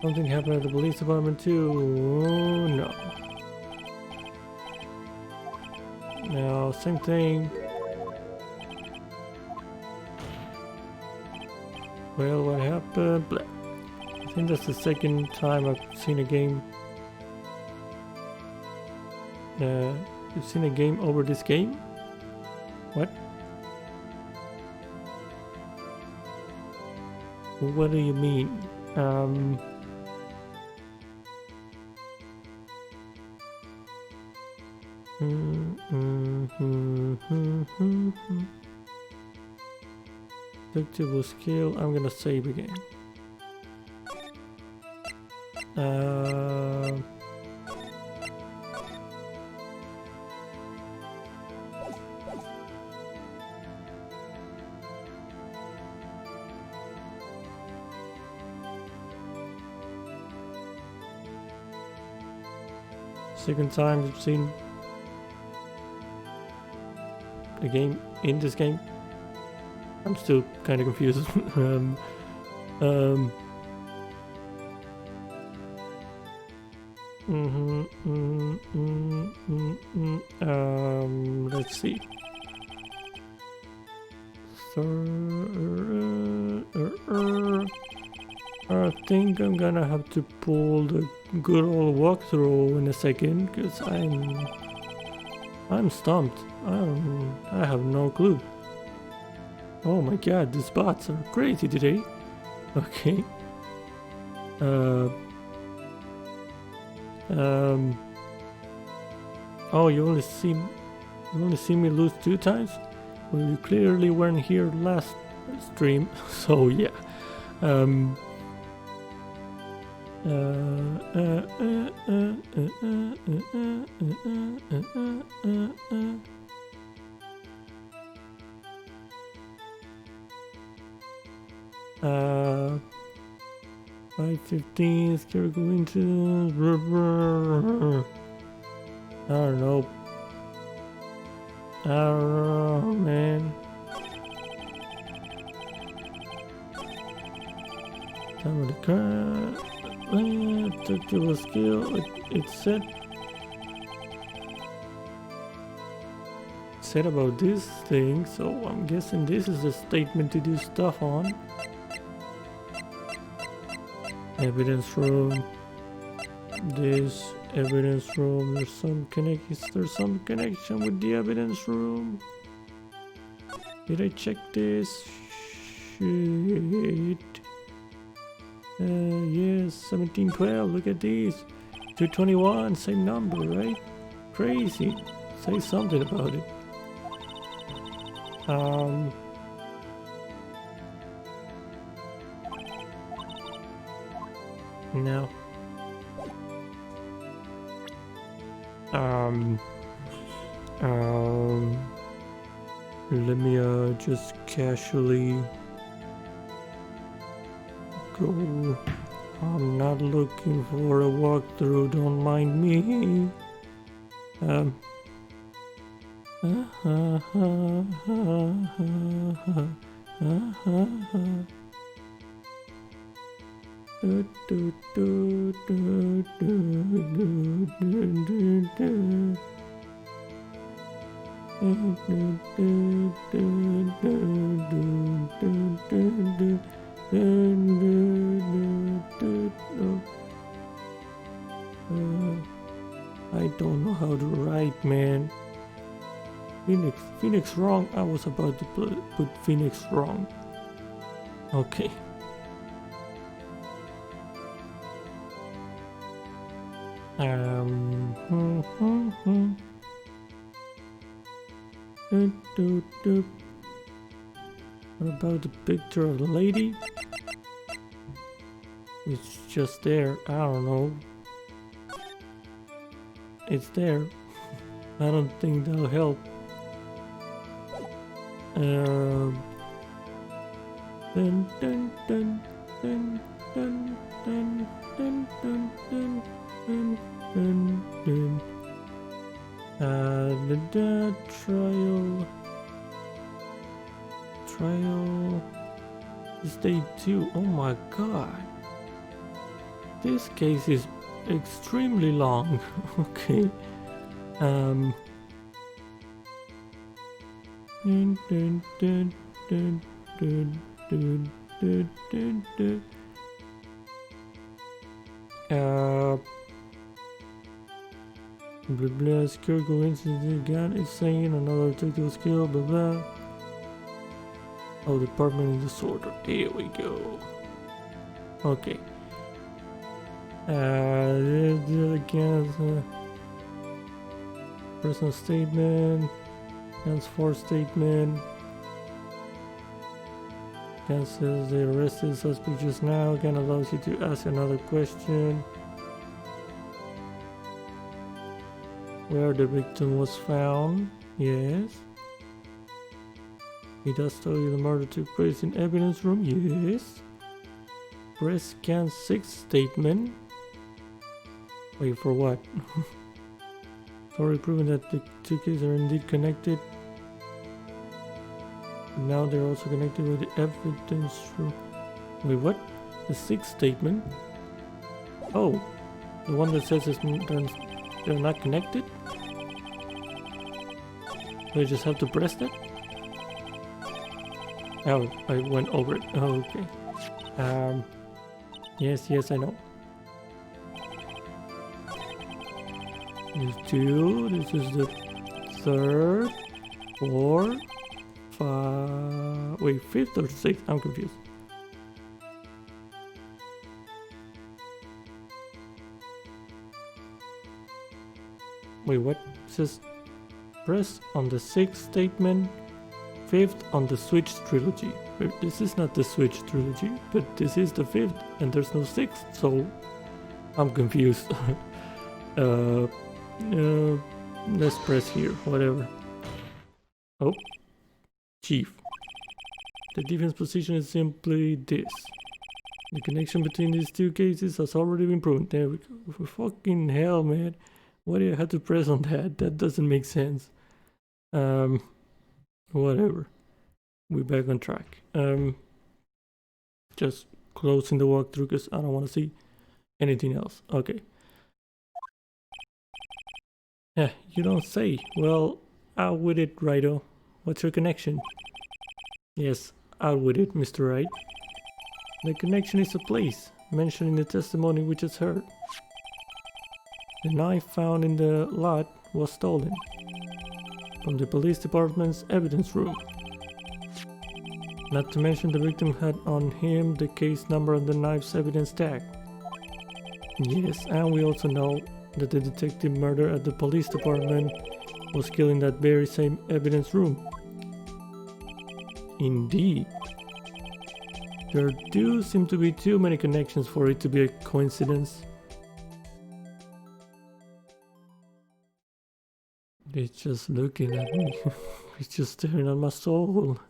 Something happened at the police department too. Oh, no. No, same thing. Well, what happened? Blah. I think that's the second time I've seen a game. You've seen a game over this game? What? What do you mean? Detectable skill. I'm gonna save again. Second time I've seen a game in this game. I'm still kind of confused. Let's see. I think I'm gonna have to pull the good old walkthrough in a second, because I'm stumped. I have no clue. Oh my god, these bots are crazy today. Okay. Oh, you only see me lose 2 times? Well, you clearly weren't here last stream, so yeah. Uh, 5:15, scary coincidence. I don't know. I don't know, man. Time of the car. Tactical skill. It said about this thing, so I'm guessing this is a statement to do stuff on. Evidence room. This evidence room. There's some connection with the evidence room. Did I check this? Shit. Yes, 1712. Look at these. 221. Same number, right? Crazy. Say something about it. No. Let me just casually go. I'm not looking for a walkthrough, don't mind me. I don't know how to write, man. Phoenix wrong. I was about to put Phoenix wrong. Okay. What about the picture of the lady? It's just there. I don't know. It's there. I don't think that'll help. Dun dun dun dun dun dun dun dun dun dun dun dun. The trial is day 2. Oh my god. This case is extremely long. Okay. Dun, dun, dun, dun, dun, dun, dun, dun, dun. Blah blah, skill coincidence again, it's saying another tactical skill, blah blah. Oh, department in disorder. Here we go. Okay. Again, personal statement, henceforth statement. Again says they arrested suspect just now. Again allows you to ask another question. Where the victim was found. Yes. He does tell you the murder took place in evidence room. Yes. Press scan 6 statement. Wait, for what? Sorry, proving that the two cases are indeed connected. Now they're also connected with the evidence room. Wait, what? The 6th statement? Oh, the one that says they're not connected? Do I just have to press that? Oh, I went over it. Oh, okay. Yes, I know. There's 2. This is the 3rd, 4th, 5. Wait, 5th or 6th? I'm confused. Wait, what? It says press on the 6th statement, 5th on the Switch trilogy. This is not the Switch trilogy, but this is the 5th and there's no 6th, so I'm confused. Let's press here, whatever. Oh, Chief. The defense position is simply this. The connection between these two cases has already been proven. There we go. For fucking hell, man. Why do I have to press on that? That doesn't make sense. Whatever. We're back on track. Just closing the walkthrough because I don't want to see anything else. Okay. Yeah, you don't say. Well, out with it, Righto. What's your connection? Yes, out with it, Mr. Wright. The connection is a place mentioned in the testimony we just heard. The knife found in the lot was stolen from the police department's evidence room. Not to mention the victim had on him the case number on the knife's evidence tag. Yes, and we also know that the detective murdered at the police department was killed in that very same evidence room. Indeed. There do seem to be too many connections for it to be a coincidence. He's just looking at me. He's just staring at my soul.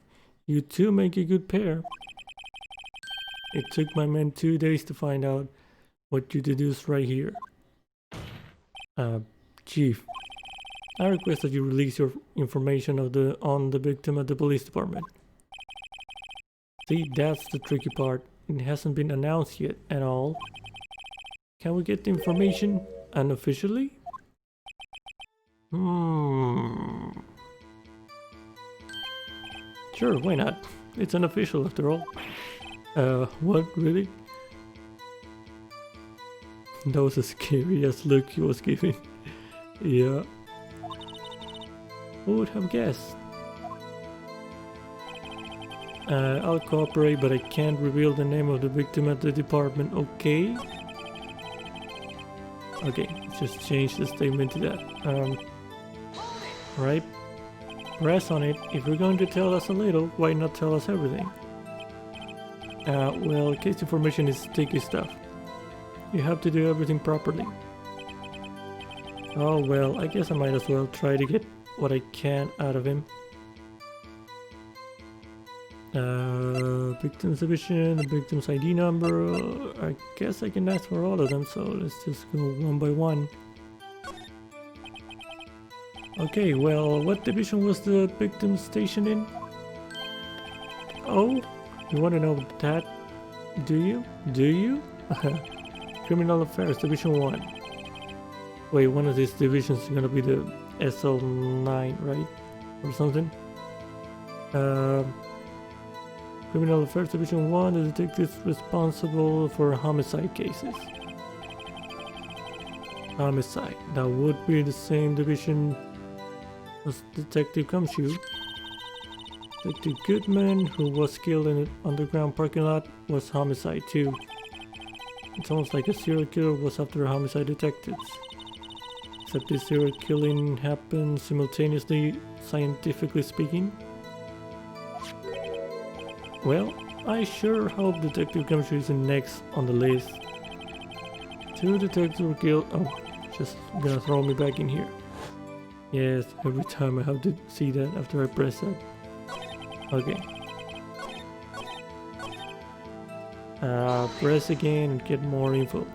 You two make a good pair. It took my men 2 days to find out what you deduced right here. Chief, I request that you release your information on the victim at the police department. See, that's the tricky part. It hasn't been announced yet at all. Can we get the information unofficially? Sure, why not? It's unofficial after all. What, really? That was a scary ass look he was giving. Yeah. Who would have guessed? I'll cooperate, but I can't reveal the name of the victim at the department, okay? Okay, let's just change the statement to that. Right? Press on it. If you're going to tell us a little, why not tell us everything? Well, case information is sticky stuff. You have to do everything properly. Oh well, I guess I might as well try to get what I can out of him. Victim's division, the victim's ID number. I guess I can ask for all of them, so let's just go one by one. Okay, well, what division was the victim stationed in? Oh, you want to know that? Do you? Do you? Criminal Affairs Division 1. Wait, one of these divisions is gonna be the SL9, right? Or something? Criminal Affairs Division 1, the detectives responsible for homicide cases. Homicide. That would be the same division as Detective Gumshoe. Detective Goodman, who was killed in an underground parking lot, was homicide too. It's almost like a serial killer was after homicide detectives. Except this serial killing happened simultaneously, scientifically speaking. Well, I sure hope Detective Gumshoe is next on the list. 2 detectives were killed. Oh, just gonna throw me back in here. Yes, every time I have to see that after I press that. Okay. Press again and get more info.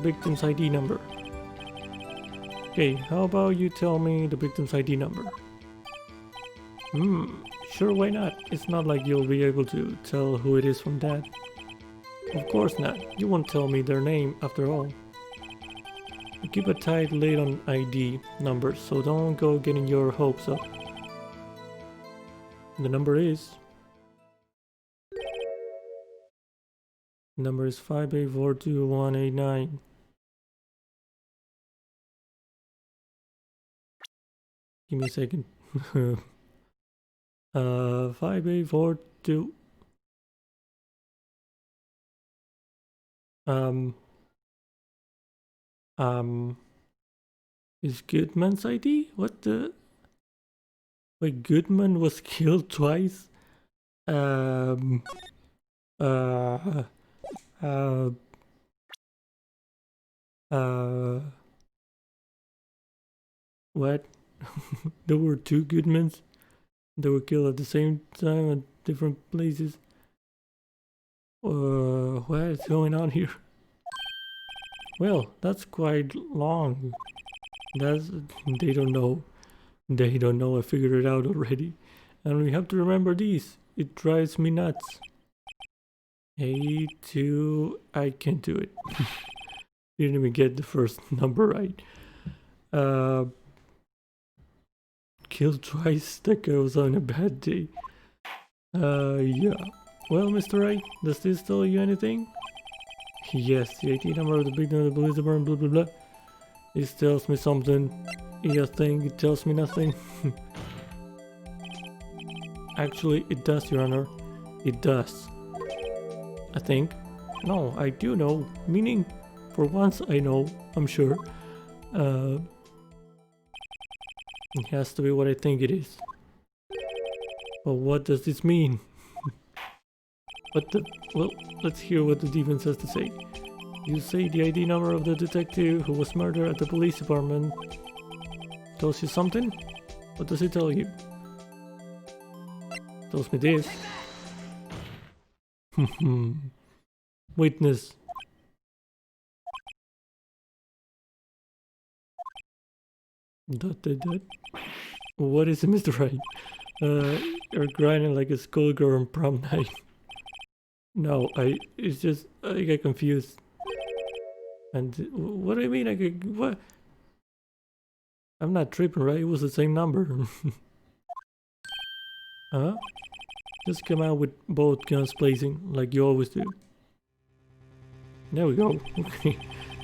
Victim's ID number. Okay, how about you tell me the victim's ID number? Sure, why not? It's not like you'll be able to tell who it is from that. Of course not. You won't tell me their name after all. You keep a tight lid on ID numbers, so don't go getting your hopes up. The number is... Number is 5842189. Give me a second. 5842. Is Goodman's ID? What the? Wait, Goodman was killed twice? Uh, uh, what? There were 2 Goodmans? They were killed at the same time at different places? What is going on here? Well, that's quite long. They don't know. They don't know. I figured it out already. And we have to remember these. It drives me nuts. A2. I can't do it. Didn't even get the first number right. Killed twice. That guy was on a bad day. Yeah. Well, Mr. Wright, does this tell you anything? Yes, the ID number of the victim of the police department, blah blah blah. This tells me something. You think it tells me nothing? Actually, it does, Your Honor. It does. I think. No, I do know. Meaning, for once I know, I'm sure. It has to be what I think it is. But what does this mean? Well, let's hear what the defense has to say. You say the ID number of the detective who was murdered at the police department tells you something? What does it tell you? Tells me this. Witness. Dot. What is it, Mr. Wright? You're grinding like a schoolgirl on prom night. No, it's just, I get confused. And what do you mean what? I'm not tripping, right? It was the same number. Huh? Just come out with both guns blazing, like you always do. There we go. Okay.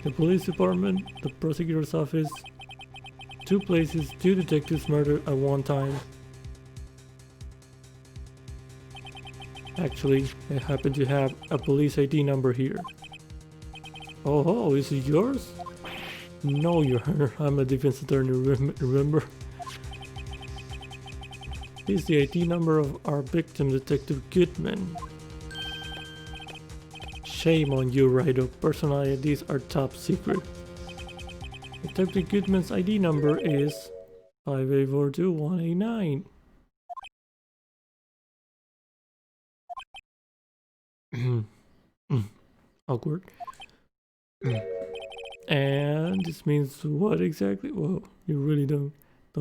The police department, the prosecutor's office, 2 places, 2 detectives murdered at one time. Actually, I happen to have a police ID number here. Oh, is it yours? No, Your Honor, I'm a defense attorney, remember? This is the ID number of our victim, Detective Goodman. Shame on you, Wright. Personal IDs are top secret. Detective Goodman's ID number is 5842189. Awkward. And this means what exactly? Whoa, you really don't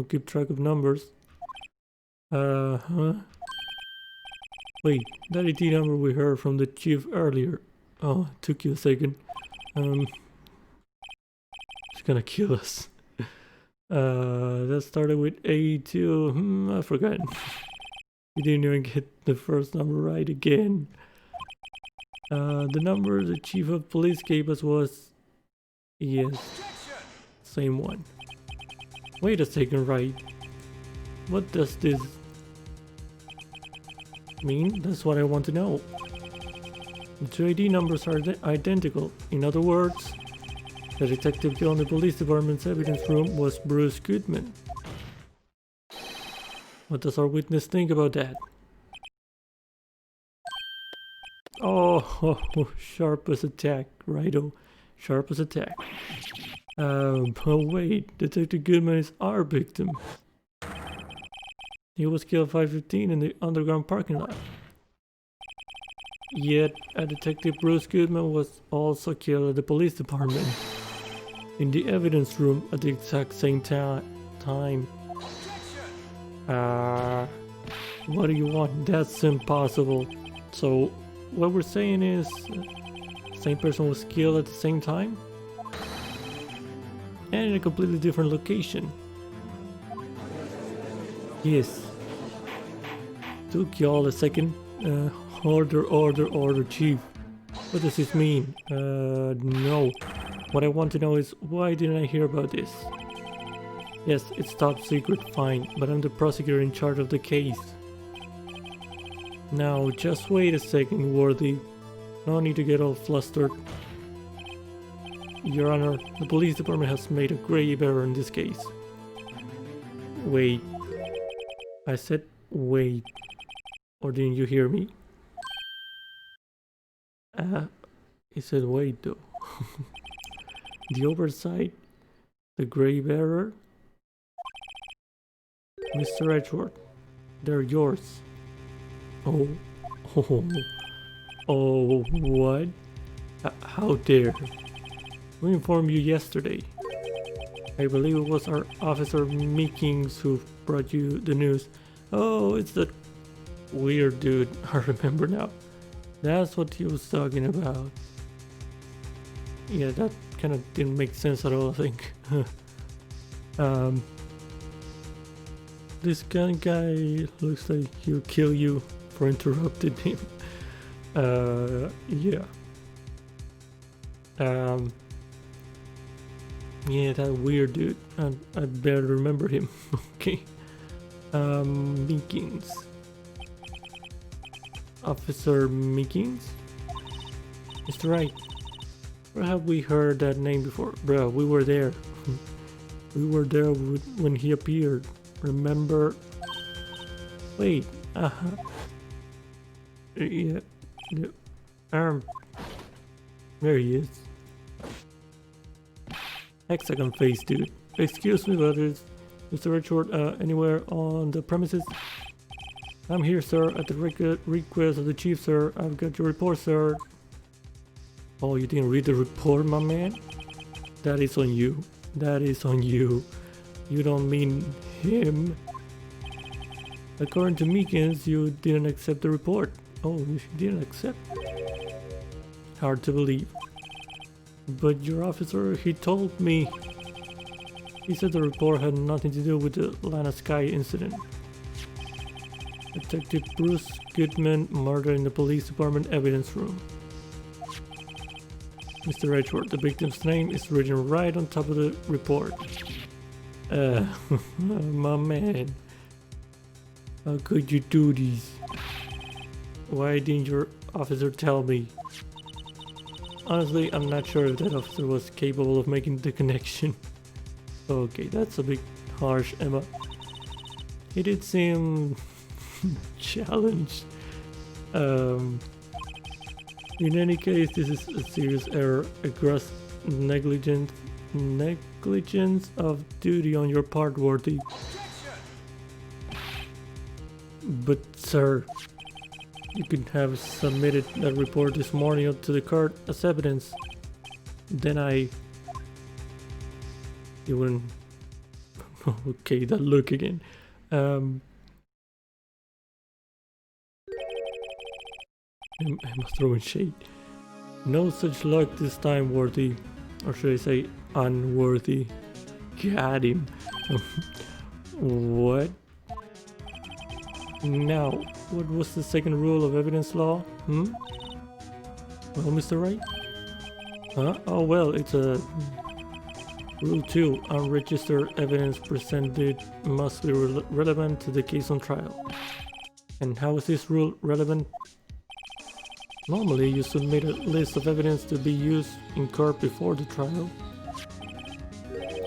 keep track of numbers. Wait, that ID number we heard from the chief earlier. Oh, it took you a second. It's gonna kill us. That started with 82. I forgot. You didn't even get the first number right again. The number the chief of police gave us was... Yes, same one. Wait a second, Wright. What does this mean? That's what I want to know. The two ID numbers are identical. In other words, the detective killed in the police department's evidence room was Bruce Goodman. What does our witness think about that? Oh, sharp as a tack, righto. Sharp as a tack. But wait, Detective Goodman is our victim. He was killed 5:15 in the underground parking lot. Yet, a Detective Bruce Goodman was also killed at the police department. In the evidence room at the exact same time. What do you want? That's impossible. So, what we're saying is, the same person was killed at the same time? And in a completely different location. Yes. Took y'all a second. Order, chief. What does this mean? No. What I want to know is, why didn't I hear about this? Yes, it's top secret, fine, but I'm the prosecutor in charge of the case. Now, just wait a second, Worthy. No need to get all flustered. Your Honor, the police department has made a grave error in this case. Wait. I said wait. Or didn't you hear me? He said wait though. The oversight? The grave error? Mr. Edgeworth, they're yours. Oh, what? How dare? We informed you yesterday. I believe it was our officer Meekings who brought you the news. Oh, it's that weird dude. I remember now. That's what he was talking about. Yeah, that kind of didn't make sense at all, I think. This kind of guy looks like he'll kill you for interrupting him. Yeah. Yeah, that weird dude. I better remember him. Okay. Meekings. Officer Meekings? Mr. Wright. Where have we heard that name before? Bro, we were there. We were there when he appeared. Remember? Wait. Yeah. There he is. Hexagon face, dude. Excuse me, but is Mr. Richard anywhere on the premises? I'm here, sir, at the request of the chief, sir. I've got your report, sir. Oh, you didn't read the report, my man? That is on you. That is on you. You don't mean him. According to Meekins, you didn't accept the report. Oh, you didn't accept? Hard to believe. But your officer, he told me. He said the report had nothing to do with the Lana Sky incident. Detective Bruce Goodman murder in the police department evidence room. Mr. Edgeworth, the victim's name is written right on top of the report. My man. How could you do this? Why didn't your officer tell me? Honestly, I'm not sure if that officer was capable of making the connection. Okay, that's a bit harsh, Emma. He did seem challenged. In any case, this is a serious error, a gross negligence of duty on your part, Worthy. But sir, you could have submitted that report this morning to the court as evidence. Then you wouldn't. Okay, that look again. Emma throwing shade. No such luck this time, worthy. Or should I say unworthy? Got him. What? Now, what was the second rule of evidence law? Well, Mr. Wright? Huh? Oh, well, it's a... Rule 2. Unregistered evidence presented must be relevant to the case on trial. And how is this rule relevant? Normally, you submit a list of evidence to be used in court before the trial.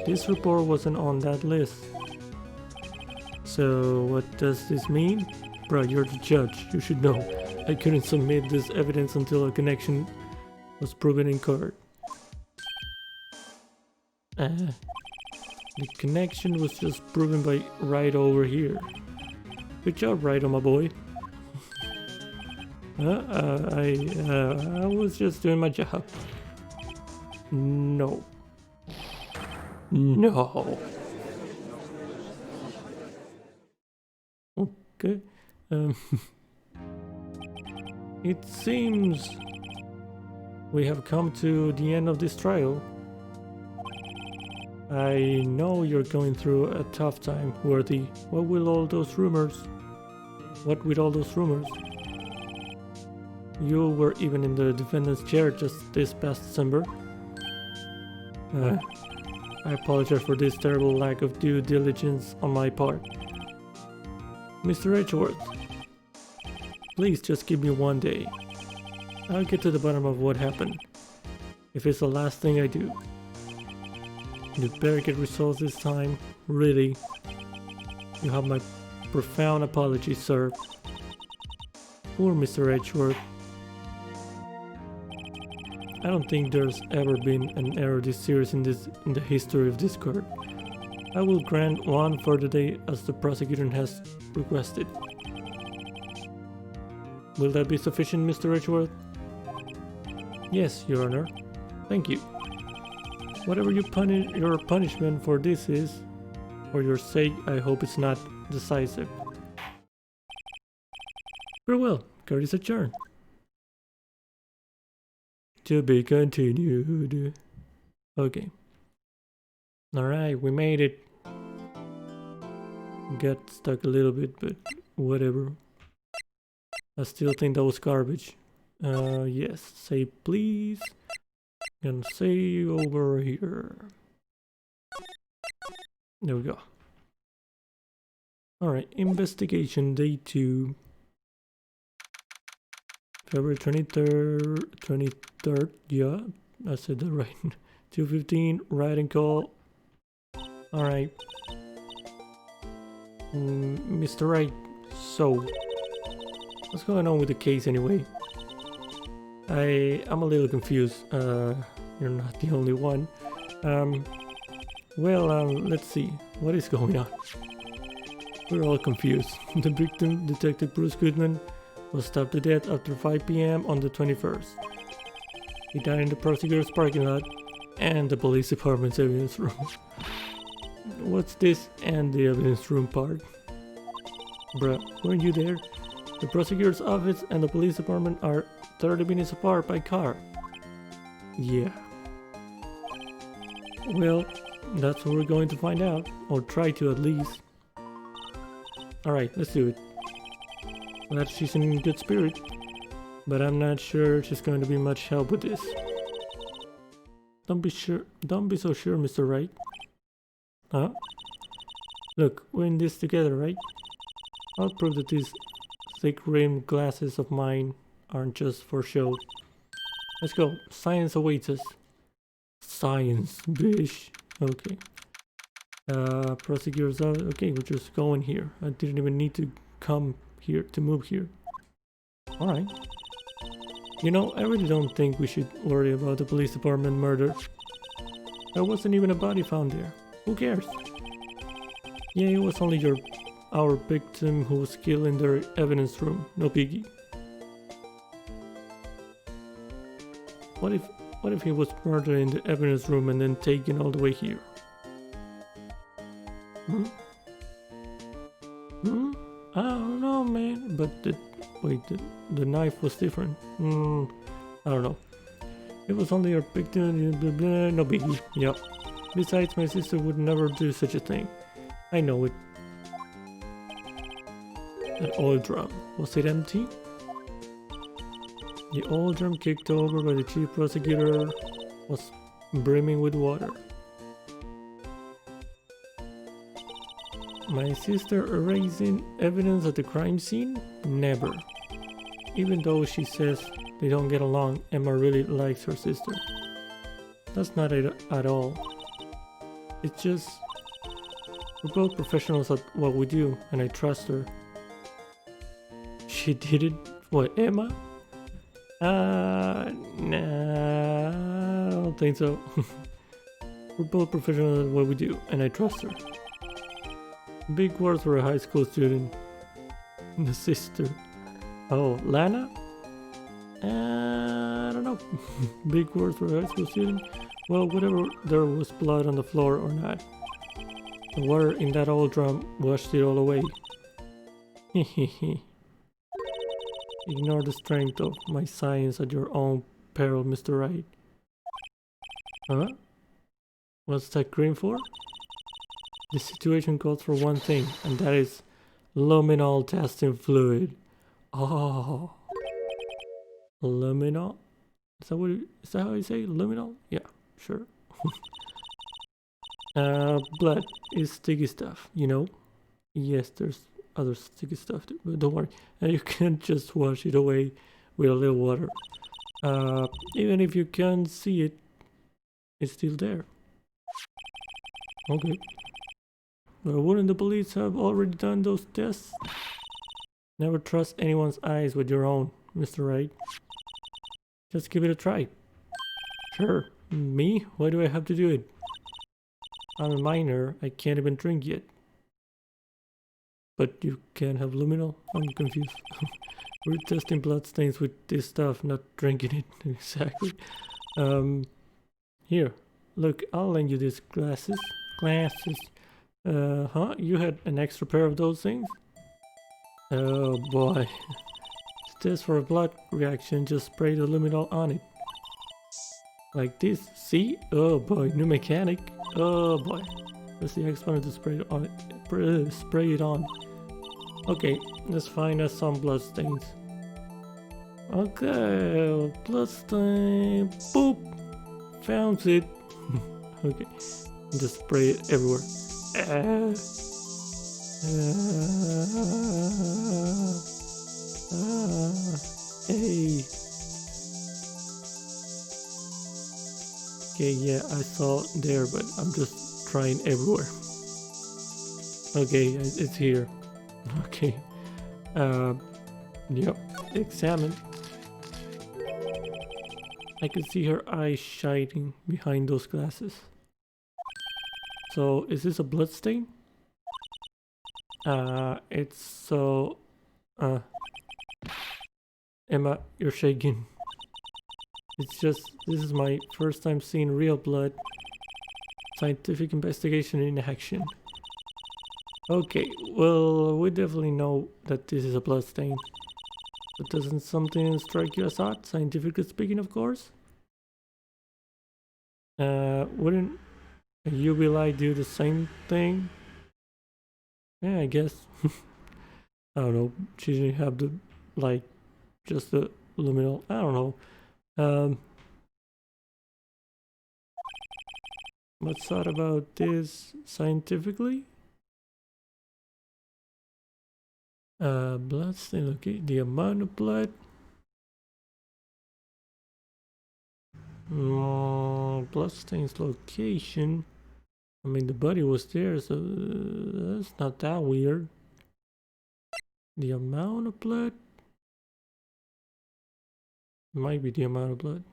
This report wasn't on that list. So, what does this mean? Bro, you're the judge. You should know. I couldn't submit this evidence until a connection was proven in court. The connection was just proven by Wright over here. Good job, Wright, my boy. I was just doing my job. No. No. Okay. It seems we have come to the end of this trial. I know you're going through a tough time, Worthy. What with all those rumors? What with all those rumors? You were even in the defendant's chair just this past December. I apologize for this terrible lack of due diligence on my part. Mr. Edgeworth, please just give me one day. I'll get to the bottom of what happened, if it's the last thing I do. You better get results this time, really. You have my profound apology, sir. Poor Mr. Edgeworth. I don't think there's ever been an error this serious in the history of this court. I will grant one further day as the prosecutor has requested. Will that be sufficient, Mr. Edgeworth? Yes, Your Honor. Thank you. Whatever your punishment for this is, for your sake, I hope it's not decisive. Farewell. Court is adjourned. To be continued. Okay. Alright, we made it. Got stuck a little bit, but whatever. I still think that was garbage. Yes, save please. And save over here. There we go. Alright, investigation day 2. February 23rd, yeah, I said that right. 2:15, writing call. Alright. Mr. Wright, so what's going on with the case anyway? I'm a little confused. You're not the only one. Let's see. What is going on? We're all confused. The victim, Detective Bruce Goodman, was stabbed to death after 5 p.m. on the 21st. He died in the prosecutor's parking lot and the police department's evidence room. What's this and the evidence room part? Bruh, weren't you there? The prosecutor's office and the police department are 30 minutes apart by car. Yeah. Well, that's what we're going to find out, or try to at least. Alright, let's do it. Glad she's in good spirit, but I'm not sure she's going to be much help with this. Don't be so sure, Mr. Wright. Huh? Look, we're in this together, right? I'll prove that these thick-rimmed glasses of mine aren't just for show. Let's go. Science awaits us. Science, bish. Okay. Prosecutors out. Okay, we're just going here. I didn't even need to come here to move here. Alright. You know, I really don't think we should worry about the police department murder. There wasn't even a body found there. Who cares? Yeah, it was only our victim who was killed in their evidence room. No biggie. What if he was murdered in the evidence room and then taken all the way here? I don't know, man. But Wait, the knife was different. I don't know. It was only your victim, blah, blah, no biggie. Yep. Besides, my sister would never do such a thing. I know it. That oil drum. Was it empty? The oil drum kicked over by the chief prosecutor was brimming with water. My sister erasing evidence at the crime scene? Never. Even though she says they don't get along, Emma really likes her sister. That's not it at all. It's just we're both professionals at what we do, and I trust her. She did it? What, Emma? Nah, I don't think so. We're both professionals at what we do, and I trust her. Big words for a high school student. The sister. Oh, Lana? I don't know. Big words for a high school student? Well, whatever, there was blood on the floor or not. The water in that old drum washed it all away. Hehehe. Ignore the strength of my science at your own peril, Mr. Wright. Huh? What's that green for? The situation calls for one thing, and that is luminol testing fluid. Oh. Luminol? Is that how you say luminol? Yeah, sure. Blood is sticky stuff, you know? Yes, there's other sticky stuff too, but don't worry. You can't just wash it away with a little water. Even if you can't see it, it's still there. Okay. But wouldn't the police have already done those tests? Never trust anyone's eyes with your own, Mr. Wright. Just give it a try. Sure. Me? Why do I have to do it? I'm a minor. I can't even drink yet. But you can't have luminol? I'm confused. We're testing bloodstains with this stuff, not drinking it. Exactly. Here. Look, I'll lend you these glasses. Glasses. Huh? You had an extra pair of those things? Oh boy. To test for a blood reaction, just spray the luminol on it. Like this. See? Oh boy, new mechanic. Oh boy. Press the X button to spray it on it. Spray it on. Okay, let's find us some blood stains. Okay, blood stain. Boop! Found it. Okay, just spray it everywhere. Hey. Okay, yeah, I saw it there, but I'm just trying everywhere. Okay, it's here. Okay. Yep. Examine. I can see her eyes shining behind those glasses. So, is this a blood stain? It's so... Emma, you're shaking. It's just, this is my first time seeing real blood. Scientific investigation in action. Okay, well, we definitely know that this is a blood stain. But doesn't something strike you as odd, scientifically speaking, of course? Wouldn't a UV light do the same thing? Yeah, I guess. I don't know. She didn't have the light, just the luminol. I don't know. What's thought about this scientifically? Blood stain, okay, the amount of blood. Blood stains location. I mean, the body was there, so that's not that weird. The amount of blood? Might be the amount of blood.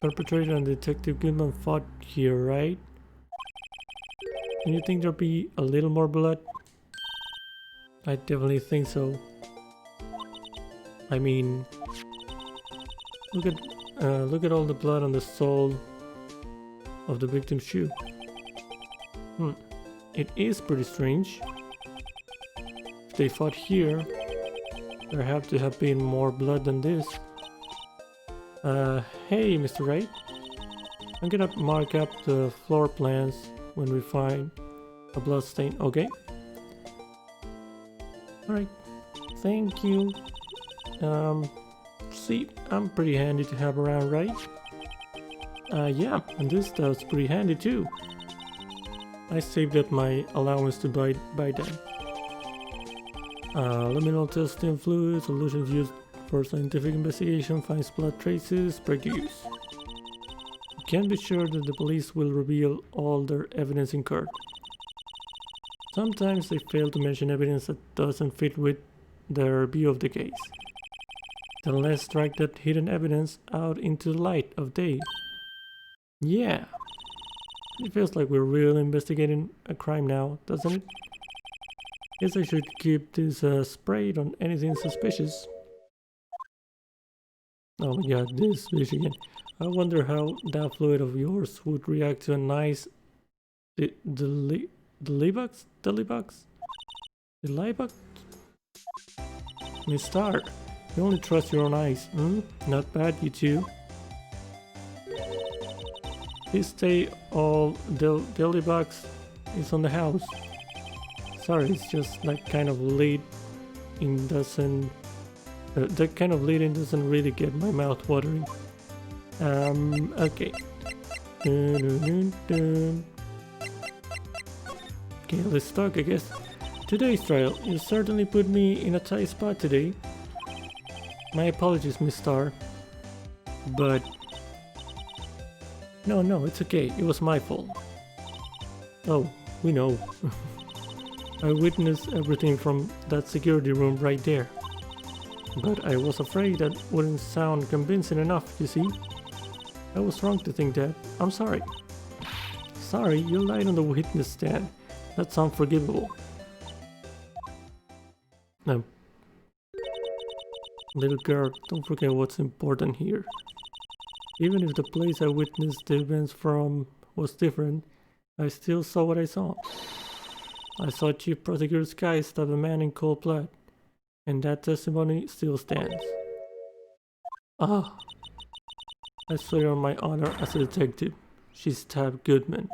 Perpetrator and Detective Goodman fought here, right? And you think there'll be a little more blood? I definitely think so. I mean, look at all the blood on the sole of the victim's shoe. It is pretty strange. If they fought here, There have to have been more blood than this. Hey, Mr. Wright. I'm gonna mark up the floor plans when we find a blood stain, okay? Alright, thank you. See, I'm pretty handy to have around, right? Yeah, and this stuff's pretty handy too. I saved up my allowance to buy them. Luminol testing fluid, solutions used for scientific investigation, finds blood traces, produce. You can be sure that the police will reveal all their evidence in court. Sometimes they fail to mention evidence that doesn't fit with their view of the case. Then let's drag that hidden evidence out into the light of day. Yeah. It feels like we're really investigating a crime now, doesn't it? Guess I should keep this sprayed on anything suspicious. Oh my god, this fish again. I wonder how that fluid of yours would react to a nice... Delibugs? Miss Star, you only trust your own eyes. Not bad, you two. Please stay all Delibugs is on the house. Sorry, it's just that kind of lead in doesn't... that kind of leading doesn't really get my mouth watering. Okay. Okay, let's talk, I guess. Today's trial, you certainly put me in a tight spot today. My apologies, Miss Star. But... No, it's okay. It was my fault. Oh, we know. I witnessed everything from that security room right there. But I was afraid that wouldn't sound convincing enough, you see? I was wrong to think that. I'm sorry. Sorry, you lied on the witness stand. That's unforgivable. No. Little girl, don't forget what's important here. Even if the place I witnessed the events from was different, I still saw what I saw. I saw Chief Prosecutor Sky stab a man in cold blood, and that testimony still stands. Ah, I swear on my honor as a detective, she stabbed Goodman.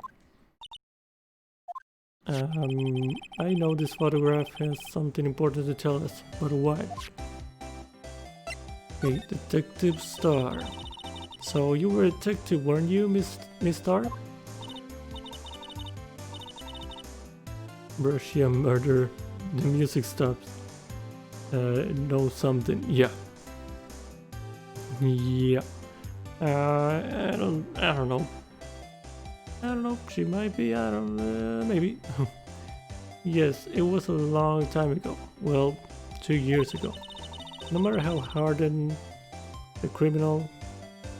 I know this photograph has something important to tell us, but what? Okay, Detective Star. So you were a detective, weren't you, Miss Star? Russia murder. The music stops. Know something. Yeah. Yeah. I don't know. I don't know. She might be. I don't. Maybe. Yes, it was a long time ago. Well, 2 years ago. No matter how hardened the criminal,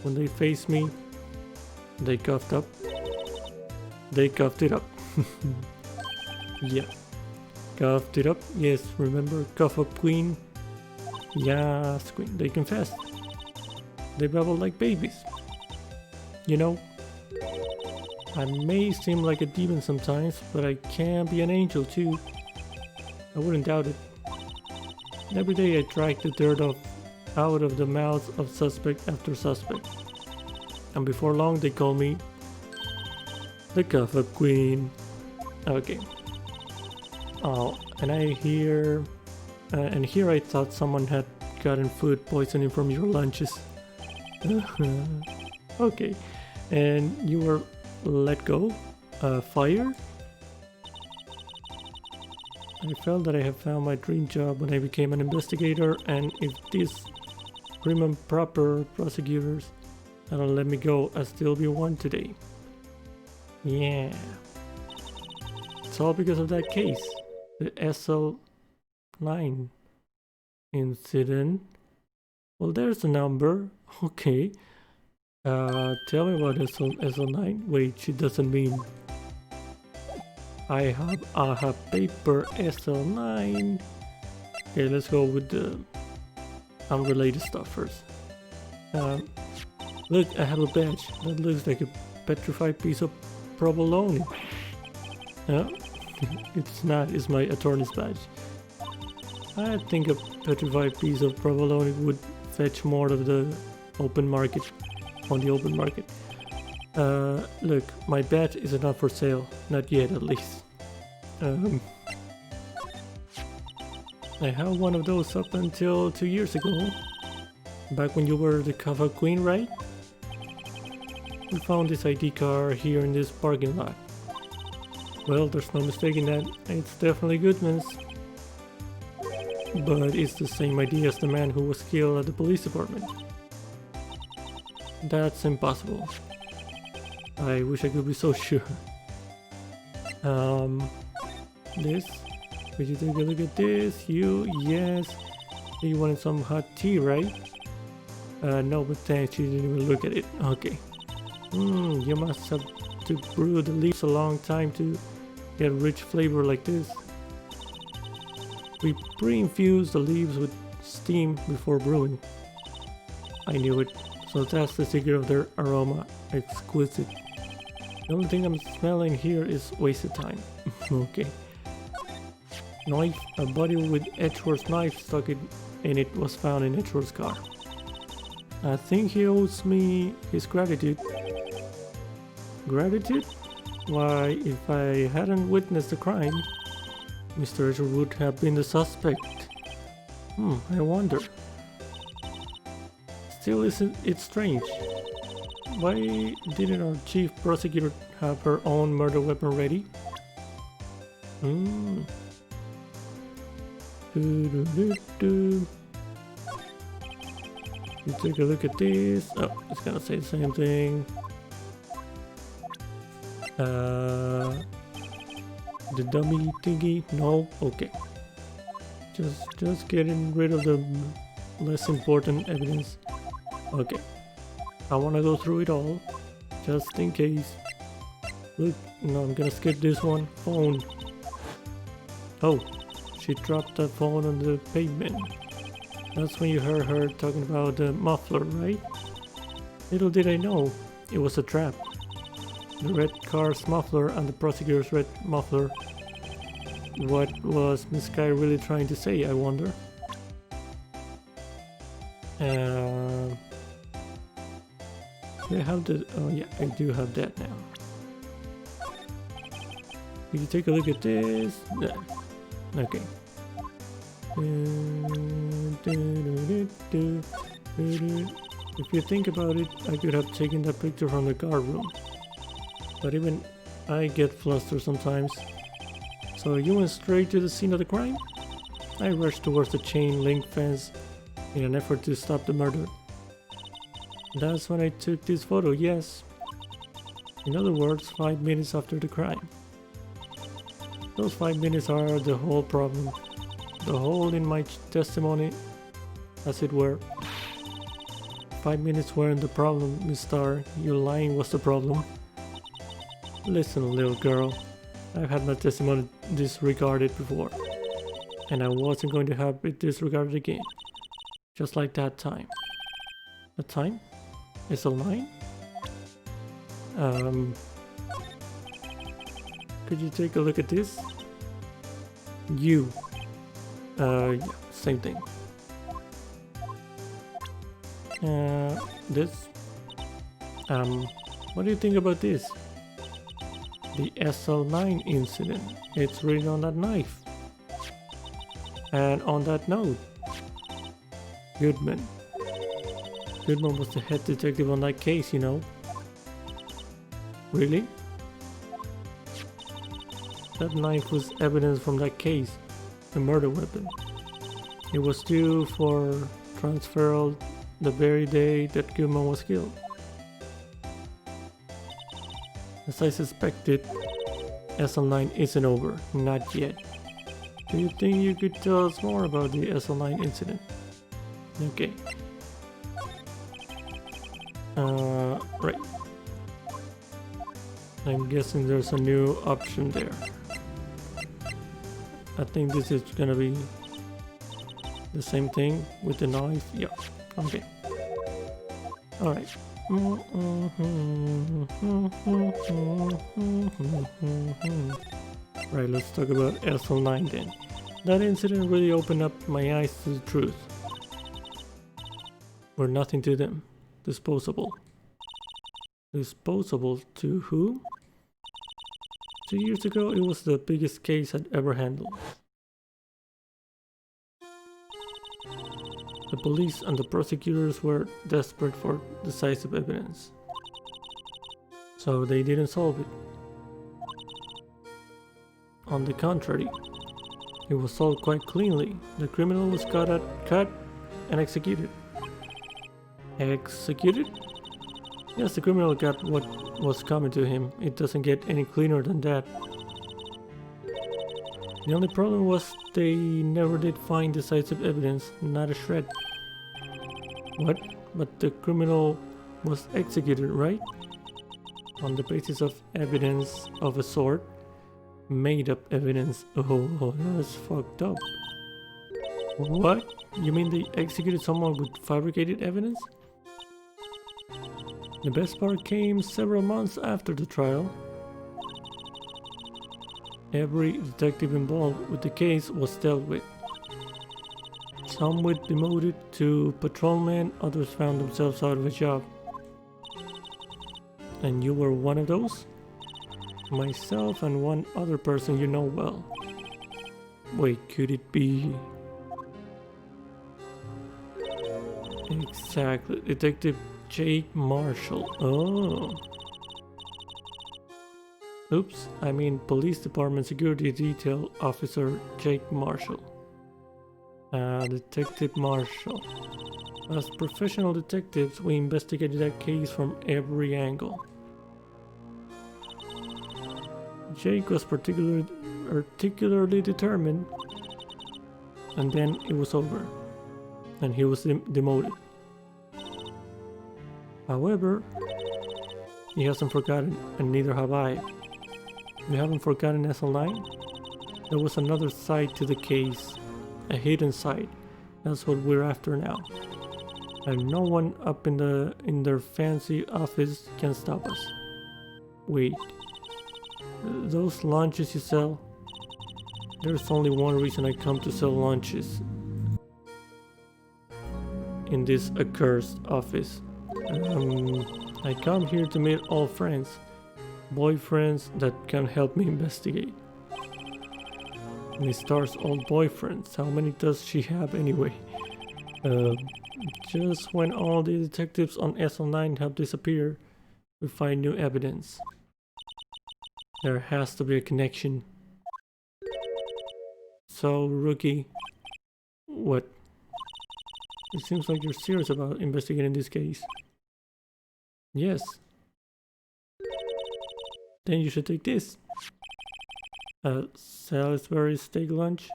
when they faced me, they coughed up. They coughed it up. Yeah. Coughed it up. Yes, remember Cough Up Queen? Yes, Queen. They confessed. They babble like babies. You know, I may seem like a demon sometimes, but I can be an angel too. I wouldn't doubt it. Every day I drag the dirt out of the mouths of suspect after suspect. And before long they call me the Cough Up Queen. Okay. Oh, and here I thought someone had gotten food poisoning from your lunches. Okay, and you were let go? Fired? I felt that I had found my dream job when I became an investigator, and if these prim and proper prosecutors hadn't let me go, I'd still be one today. Yeah. It's all because of that case. The SL9 incident. Well, there's the number. Okay. Tell me about SL9. Wait, she doesn't mean... I have paper SL9. Okay, let's go with the unrelated stuff first. Look, I have a badge. That looks like a petrified piece of provolone. It's not. It's my attorney's badge. I think a petrified piece of provolone would fetch more of the open market, on the open market. Look, my bet is not for sale, not yet at least. I had one of those up until 2 years ago, back when you were the Kava Queen, right? We found this ID card here in this parking lot. Well, there's no mistaking that, it's definitely Goodman's. But it's the same ID as the man who was killed at the police department. That's impossible. I wish I could be so sure. This. Could you take a look at this? Yes. You wanted some hot tea, right? No, but thanks, you didn't even look at it. Okay. You must have to brew the leaves a long time to get rich flavor like this. We pre-infuse the leaves with steam before brewing. I knew it. So that's the secret of their aroma. Exquisite. The only thing I'm smelling here is wasted time. Okay. Knife. A body with Edgeworth's knife stuck in it was found in Edgeworth's car. I think he owes me his gratitude. Gratitude? Why, if I hadn't witnessed the crime, Mr. Edgeworth would have been the suspect. I wonder. Still, isn't it strange? Why didn't our chief prosecutor have her own murder weapon ready? You take a look at this. Oh, it's gonna say the same thing. The dummy thingy? No? Okay. Just getting rid of the less important evidence. Okay. I wanna go through it all, just in case. Look, no, I'm gonna skip this one. Phone. Oh, she dropped that phone on the pavement. That's when you heard her talking about the muffler, right? Little did I know, it was a trap. The red car's muffler and the prosecutor's red muffler. What was Miss Guy really trying to say, I wonder? Do I have the... Oh yeah, I do have that now. You can take a look at this. Yeah. Okay. If you think about it, I could have taken that picture from the guard room. But even I get flustered sometimes. So you went straight to the scene of the crime? I rushed towards the chain link fence in an effort to stop the murder. That's when I took this photo, yes. In other words, 5 minutes after the crime. Those 5 minutes are the whole problem. The hole in my testimony, as it were. 5 minutes weren't the problem, Miss Starr. Your lying was the problem. Listen, little girl. I've had my testimony disregarded before. And I wasn't going to have it disregarded again. Just like that time. That time? It's a line? Could you take a look at this? You. Yeah, same thing. This. What do you think about this? The SL9 incident. It's written on that knife. And on that note, Goodman. Goodman was the head detective on that case, you know. Really? That knife was evidence from that case, the murder weapon. It was due for transferal the very day that Goodman was killed. As I suspected, SL9 isn't over, not yet. Do you think you could tell us more about the SL9 incident? Okay. Right. I'm guessing there's a new option there. I think this is gonna be the same thing with the knife. Yeah. Okay. Alright. Right, let's talk about SL9 then. That incident really opened up my eyes to the truth. We're nothing to them. Disposable. Disposable to who? 2 years ago, it was the biggest case I'd ever handled. The police and the prosecutors were desperate for decisive evidence. So they didn't solve it. On the contrary, it was solved quite cleanly. The criminal was caught and executed. Executed? Yes, the criminal got what was coming to him. It doesn't get any cleaner than that. The only problem was they never did find decisive evidence, not a shred. What? But the criminal was executed, right? On the basis of evidence of a sort. Made up evidence. Oh, that's fucked up. What? You mean they executed someone with fabricated evidence? The best part came several months after the trial. Every detective involved with the case was dealt with. Some were demoted to patrolmen, others found themselves out of a job. And you were one of those? Myself and one other person you know well. Wait, could it be... Exactly, Detective Jake Marshall. Oh. Oops, I mean Police Department Security Detail Officer Jake Marshall. Detective Marshall. As professional detectives, we investigated that case from every angle. Jake was particularly determined, and then it was over, and he was demoted. However, he hasn't forgotten, and neither have I. You haven't forgotten SL9? There was another side to the case, a hidden side. That's what we're after now. And no one up in their fancy office can stop us. Wait. Those lunches you sell? There's only one reason I come to sell lunches in this accursed office. I come here to meet old friends, boyfriends that can help me investigate. Miss Star's old boyfriends, how many does she have anyway? Just when all the detectives on SL9 have disappeared, we find new evidence. There has to be a connection. So, rookie, what? It seems like you're serious about investigating this case. Yes. Then you should take this. Salisbury steak lunch.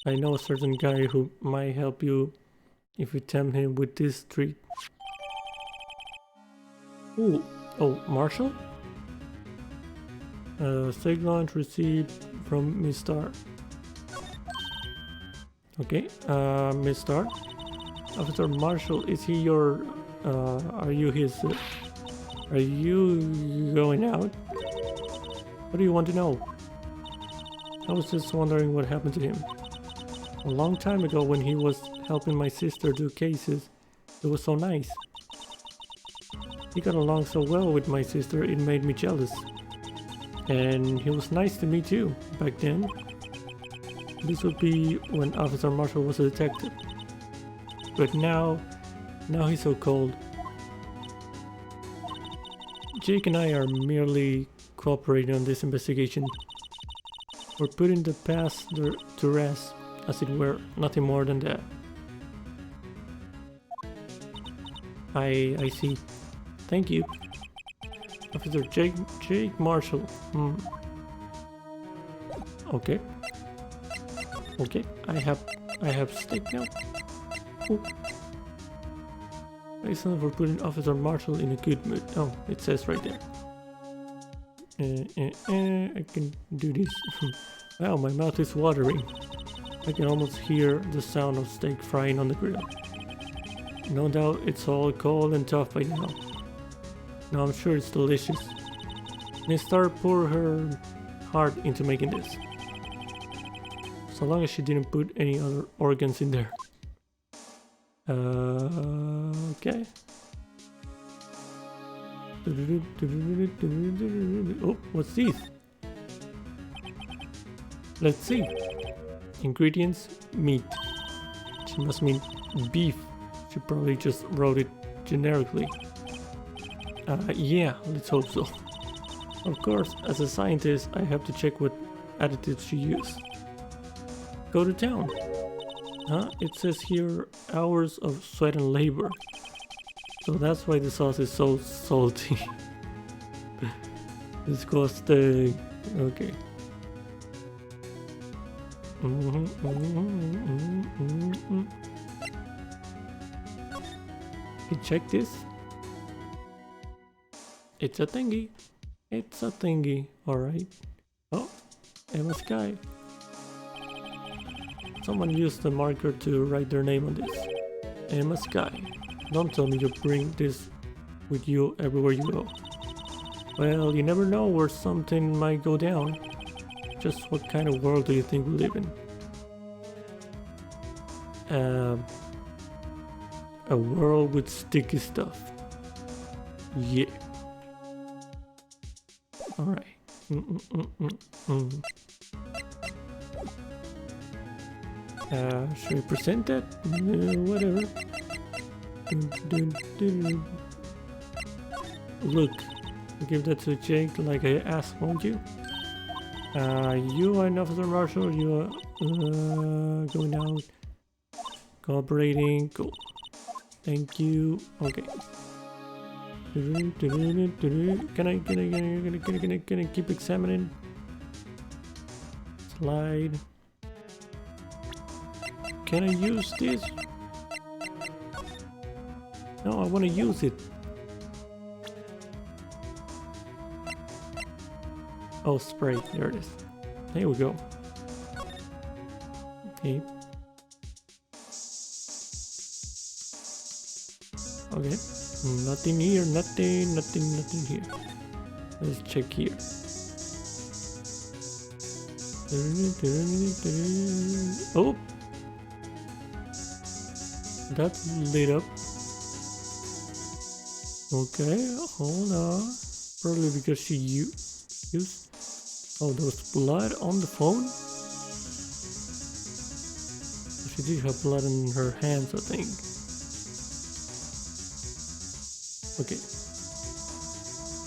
I know a certain guy who might help you if you tempt him with this treat. Ooh. Oh, Marshall? Steak lunch received from Miss Star. Okay, Miss Star? Officer Marshall, is he your... are you his... are you going out? What do you want to know? I was just wondering what happened to him. A long time ago when he was helping my sister do cases, it was so nice. He got along so well with my sister, it made me jealous. And he was nice to me too, back then. This would be when Officer Marshall was a detective. But now he's so cold. Jake and I are merely cooperating on this investigation. We're putting the past to rest, as it were, nothing more than that. I see. Thank you. Officer Jake Marshall. Okay. Okay, I have steak now. Ooh. Excellent for putting Officer Marshall in a good mood. Oh, it says right there. I can do this. Wow, my mouth is watering. I can almost hear the sound of steak frying on the grill. No doubt it's all cold and tough by now. Now I'm sure it's delicious. Miss Star poured her heart into making this. So long as she didn't put any other organs in there. Okay. Oh, what's this? Let's see. Ingredients, meat. She must mean beef. She probably just wrote it generically. Yeah, let's hope so. Of course, as a scientist, I have to check what additives she used. Go to town. Huh? It says here hours of sweat and labor. So that's why the sauce is so salty. Disgusting. Okay. You check this. It's a thingy. It's a thingy. Alright. Oh, Emma Sky. Someone used the marker to write their name on this. Emma Sky. Don't tell me you bring this with you everywhere you go. Well, you never know where something might go down. Just what kind of world do you think we live in? A world with sticky stuff. Yeah. Alright. Should I present that? Whatever. Look, give that to Jake like I asked, won't you? You are an officer marshal, you are going out, cooperating, cool. Thank you. Okay. Can I keep examining? Slide. Can I use this? No, I want to use it. Oh, spray. There it is. There we go. Okay. Okay. Nothing here. Nothing here. Let's check here. Oh! That's lit up. Okay, hold on. Probably because she used... Oh, there was blood on the phone? She did have blood in her hands, I think. Okay.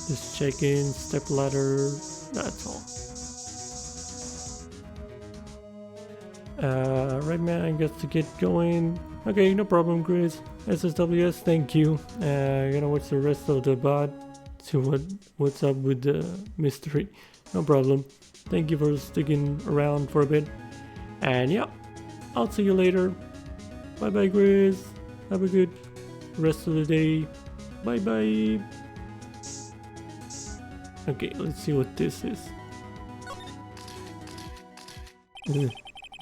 Just check in, step ladder, that's all. Right man, I guess to get going. Okay, no problem, Chris. SSWS, thank you. Gonna watch the rest of the bot, see what's up with the mystery. No problem. Thank you for sticking around for a bit. And yeah, I'll see you later. Bye bye, Chris. Have a good rest of the day. Bye bye. Okay, let's see what this is.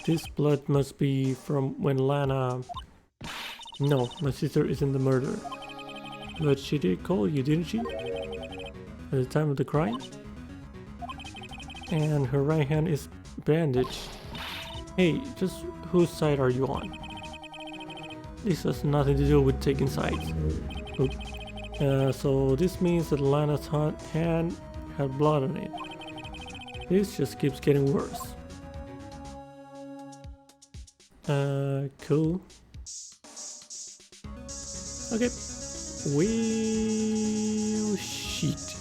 This blood must be from when Lana... No, my sister isn't the murderer. But she did call you, didn't she? At the time of the crime? And her right hand is bandaged. Hey, just whose side are you on? This has nothing to do with taking sides. So this means that Lana's hand had blood on it. This just keeps getting worse. Cool. Okay. Well, shit.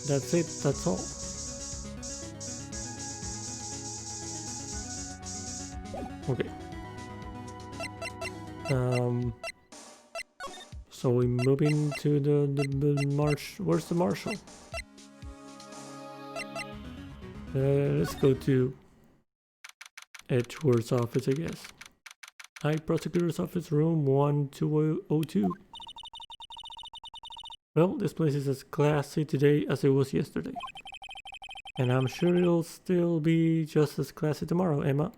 That's it, that's all. Okay. So we move into the marsh. Where's the marshal? Let's go to Edgeworth's office, I guess. Hi, prosecutor's office, room 1202. Well, this place is as classy today as it was yesterday. And I'm sure it'll still be just as classy tomorrow, Emma.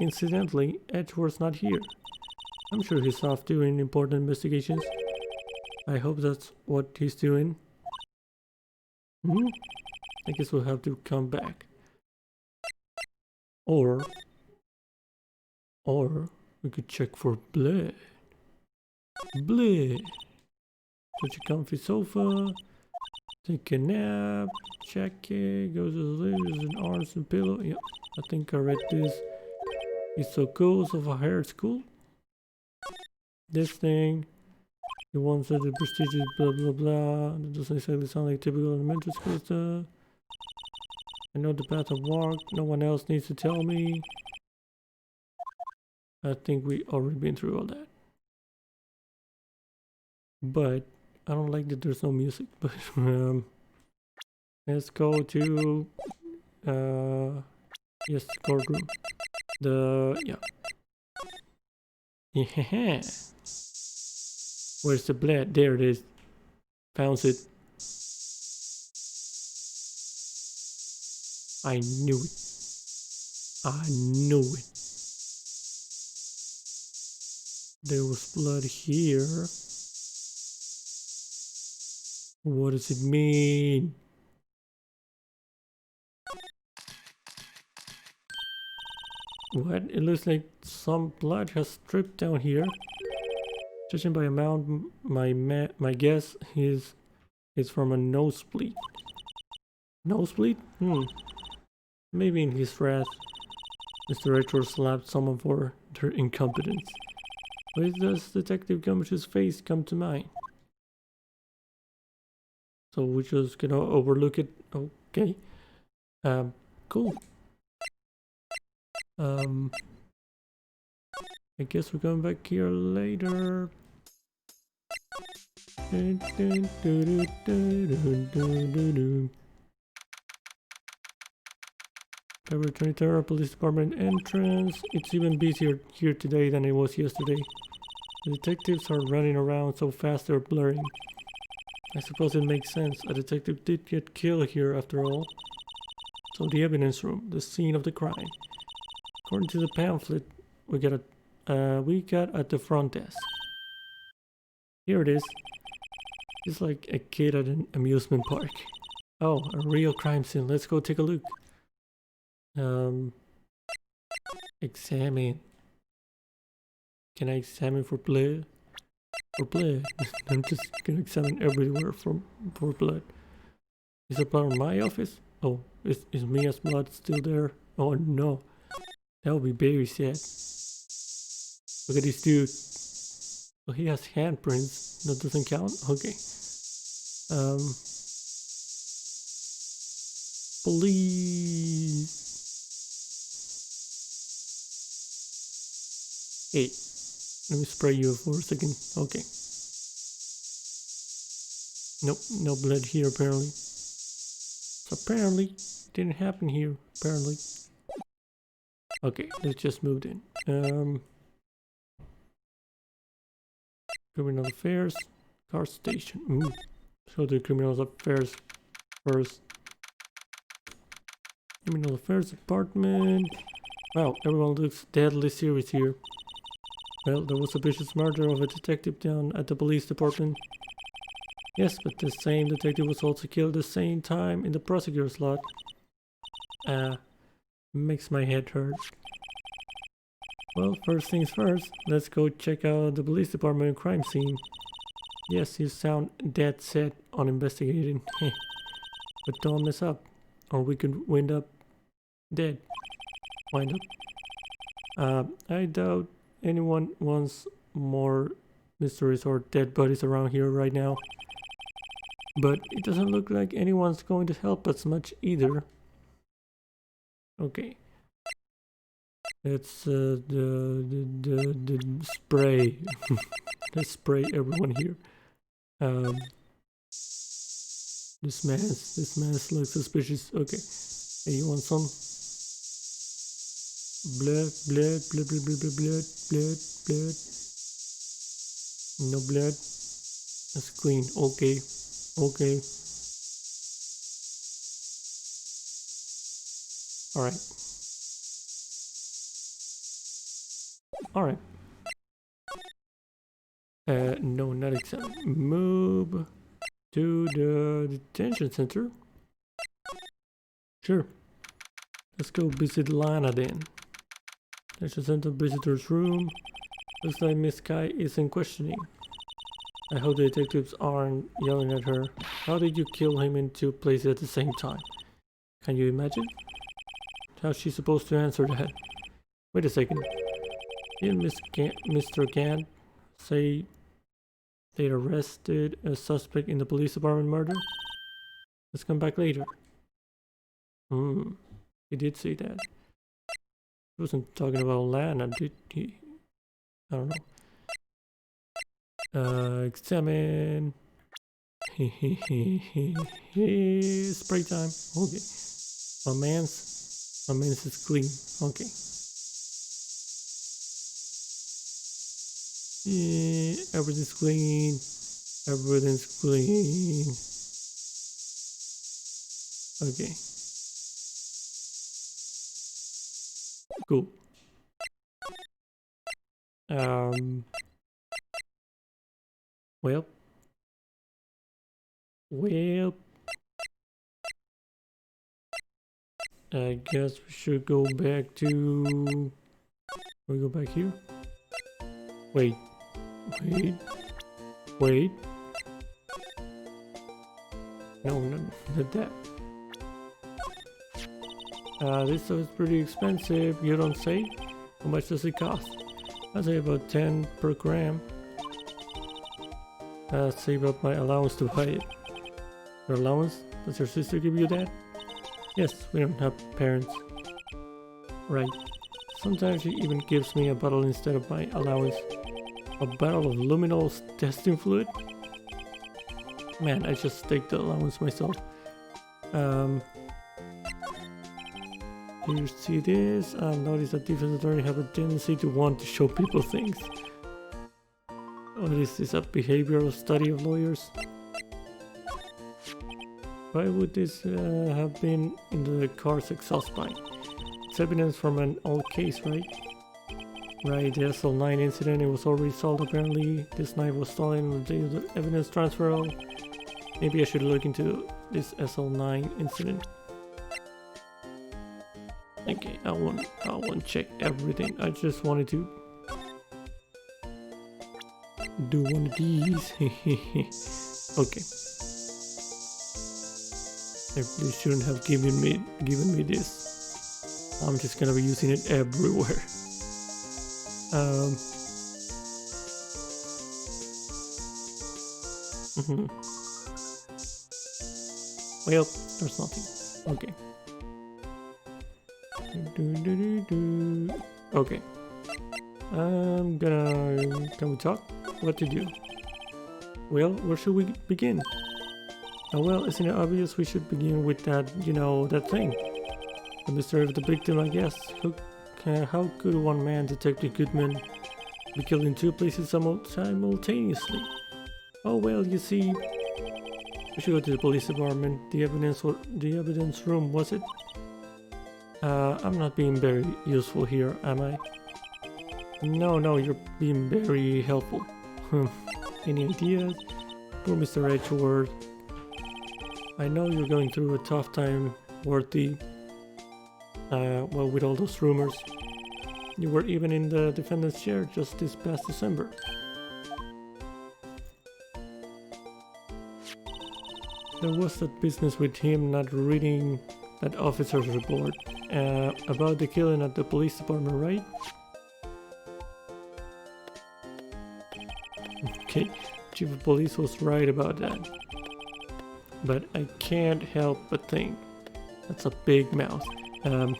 Incidentally, Edgeworth's not here. I'm sure he's off doing important investigations. I hope that's what he's doing. I guess we'll have to come back. Or we could check for blood. Blood. Touch a comfy sofa. Take a nap. Check it. Go to the sleep. An arms and pillow. Yeah, I think I read this. It's so cool. So for hair, it's cool. This thing. He wants the prestigious blah blah blah. That doesn't exactly sound like typical elementary school stuff. I know the path of walk. No one else needs to tell me. I think we already been through all that. But I don't like that there's no music. But let's go to yes, courtroom. Yeah. Where's the blood? There it is. Found it. I knew it. I knew it. There was blood here. What does it mean? What? It looks like some blood has dripped down here. Judging by amount, my guess is from a nosebleed. Nosebleed? Maybe in his wrath, Mr. Retro slapped someone for their incompetence. Why does Detective Gummish's face come to mind? So we're just gonna overlook it. Okay. Cool. I guess we're going back here later. February 23rd, police department entrance. It's even busier here today than it was yesterday. The detectives are running around so fast they're blurring. I suppose it makes sense. A detective did get killed here after all. So the evidence room, the scene of the crime. According to the pamphlet we got at the front desk. Here it is. It's like a kid at an amusement park. Oh, a real crime scene. Let's go take a look. Examine. Can I examine for blood? For blood? I'm just gonna examine everywhere for blood. Is there blood in my office? Oh, is Mia's blood still there? Oh no. That would be very sad. Look at this dude. Oh, he has handprints. That doesn't count? Okay. Please. Hey, let me spray you for a second. Okay. Nope, no blood here apparently. So apparently, it didn't happen here, apparently. Okay, let's just move in. Criminal affairs, car station. Ooh. So the criminal affairs first. Criminal affairs department. Wow, everyone looks deadly serious here. Well, there was a vicious murder of a detective down at the police department. Yes, but the same detective was also killed at the same time in the prosecutor's lot. Makes my head hurt. Well, first things first, let's go check out the police department crime scene. Yes, you sound dead set on investigating. But don't mess up, or we could wind up dead. Wind up. I doubt anyone wants more mysteries or dead bodies around here right now. But it doesn't look like anyone's going to help us much either. Okay. It's the spray. Let's spray everyone here. This mask looks suspicious. Okay. Hey, you want some? Blood. No blood. That's clean. Okay. Alright. No, not exam. Move to the detention center. Sure. Let's go visit Lana then. Let's just enter visitor's room. Looks like Miss Kai isn't questioning. I hope the detectives aren't yelling at her. How did you kill him in two places at the same time? Can you imagine? How's she supposed to answer that? Wait a second. Didn't Mr. Gant say they arrested a suspect in the police department murder? Let's come back later. He did say that. He wasn't talking about Lana, did he? I don't know. Examine. Spray time. Okay. My man's is clean. Okay. Yeah, everything's clean. Everything's clean. Okay. Cool. Well, I guess we should go back to... We go back here? Wait. No, not that. This stuff is pretty expensive, you don't say? How much does it cost? I'd say about 10 per gram. Save up my allowance to buy it. Your allowance? Does your sister give you that? Yes, we don't have parents. Right. Sometimes she even gives me a bottle instead of my allowance. A bottle of luminol testing fluid? Man, I just take the allowance myself. You see this? I noticed that defense attorneys have a tendency to want to show people things. What is this, a behavioral study of lawyers? Why would this have been in the car's exhaust pipe? It's evidence from an old case, right? Right, the SL9 incident, it was already solved apparently. This knife was stolen on the day of the evidence transfer. Maybe I should look into this SL9 incident. Okay, I won't check everything. I just wanted to do one of these. Okay. I really shouldn't have given me this. I'm just gonna be using it everywhere. Well, there's nothing. Okay. Okay. Can we talk? What to do? Well, where should we begin? Oh, well, isn't it obvious we should begin with that, you know, that thing? The mystery of the victim, I guess. How could one man, Detective Goodman, be killed in two places simultaneously? Oh, well, you see, we should go to the police department. The evidence room, was it? I'm not being very useful here, am I? No, you're being very helpful. Any ideas? Poor Mr. Edgeworth. I know you're going through a tough time, Worthy. Well, with all those rumors. You were even in the defendant's chair just this past December. There was that business with him not reading that officer's report about the killing at the police department, right? Okay, Chief of Police was right about that. But I can't help but think that's a big mouth.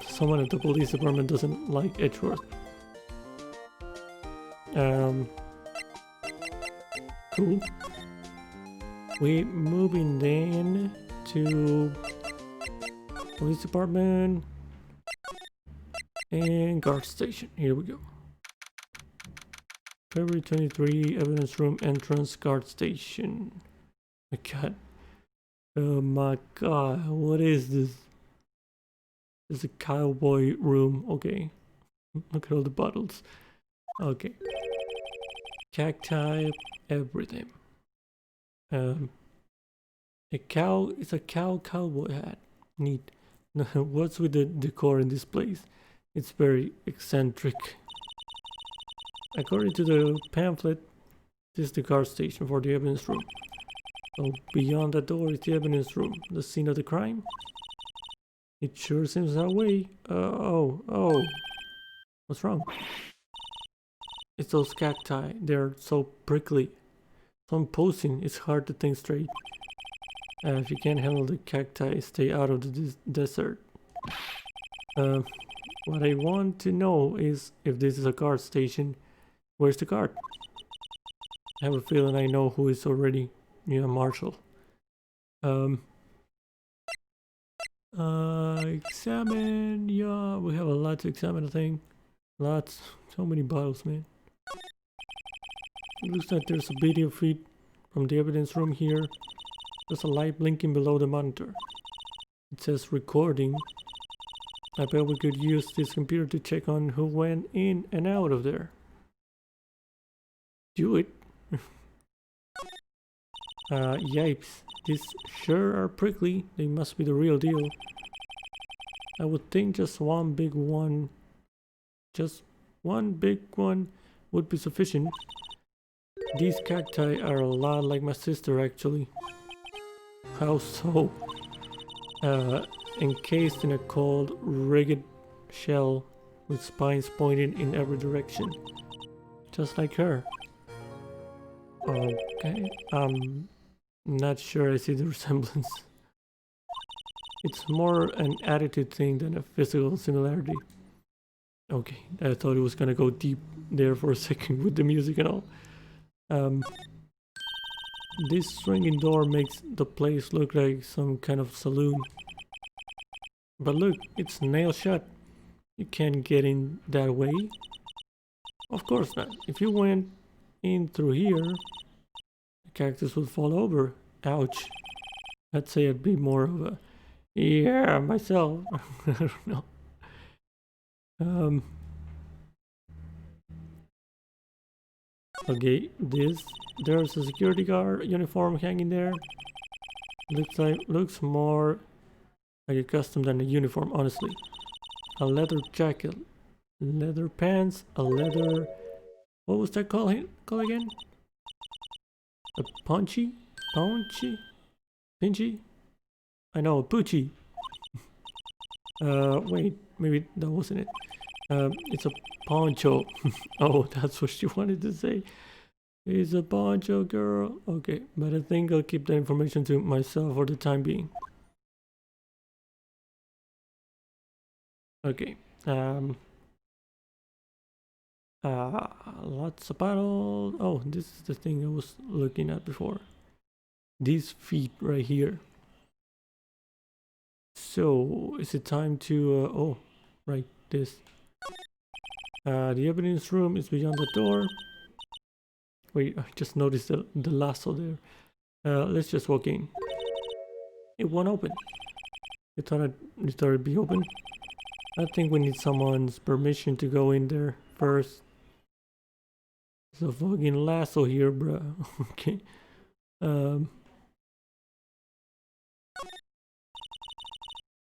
Someone at the police department doesn't like Edgeworth. Cool. We moving then to police department and guard station. Here we go. February 23, evidence room entrance guard station. My God. Oh my God, what is this? It's a cowboy room. Okay. Look at all the bottles. Okay. Cacti, everything. A cow, it's a cowboy hat. Neat. What's with the decor in this place? It's very eccentric. According to the pamphlet, this is the guard station for the evidence room. Oh, beyond that door is the evidence room, the scene of the crime. It sure seems that way. Oh. What's wrong? It's those cacti. They're so prickly. So imposing, it's hard to think straight. If you can't handle the cacti, stay out of the desert. What I want to know is if this is a guard station, where's the guard? I have a feeling I know who is already near Marshall. Examine. Yeah, we have a lot to examine, I think. Lots. So many bottles, man. It looks like there's a video feed from the evidence room here. There's a light blinking below the monitor. It says recording. I bet we could use this computer to check on who went in and out of there. Do it. Yipes. These sure are prickly. They must be the real deal. I would think just one big one would be sufficient. These cacti are a lot like my sister, actually. How so? Encased in a cold, rigid shell with spines pointing in every direction. Just like her. Okay, I'm not sure I see the resemblance. It's more an attitude thing than a physical similarity. Okay, I thought it was gonna go deep there for a second with the music and all. This swinging door makes the place look like some kind of saloon. But look, it's nailed shut. You can't get in that way. Of course not. If you went in through here, the cactus would fall over. Ouch. I'd say I'd be more of a yeah myself. I don't know. Okay, there's a security guard uniform hanging there. Looks more like a costume than a uniform, honestly. A leather jacket, leather pants, a leather, what was that called again? A pinchy? I know, a poochie. Wait, maybe that wasn't it. It's a poncho. Oh, that's what she wanted to say. It's a poncho, girl. Okay, but I think I'll keep the information to myself for the time being. Okay. Lots of bottles. Oh, this is the thing I was looking at before. These feet right here. So, is it time to, oh, right, this. The evidence room is beyond the door. Wait, I just noticed the lasso there. Let's just walk in. It won't open. You thought it'd be open? I think we need someone's permission to go in there first. There's a fucking lasso here, bruh. Okay.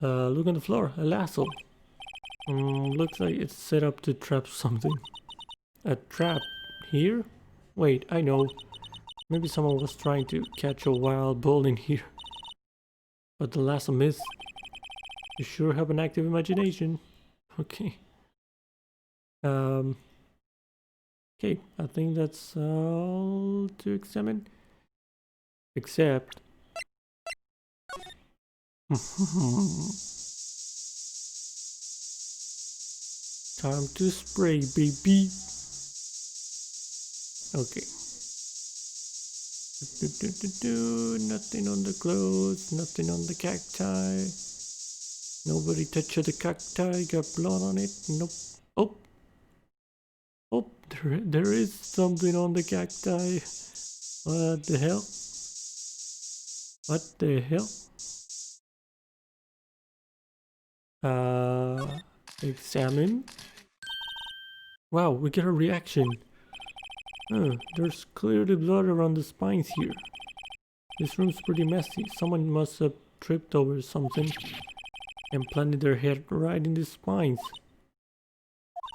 Look on the floor. A lasso. Looks like it's set up to trap something. A trap here? Wait, I know. Maybe someone was trying to catch a wild bull in here. But the lasso missed. You sure have an active imagination. Okay. Okay, I think that's all to examine. Except... Time to spray, baby. Okay. Nothing on the clothes, nothing on the cacti. Nobody touched the cacti, got blood on it. Nope. Oh, there is something on the cacti. What the hell? What the hell? Examine. Wow, we get a reaction. There's clearly blood around the spines here. This room's pretty messy. Someone must have tripped over something. and planted their head right in the spines.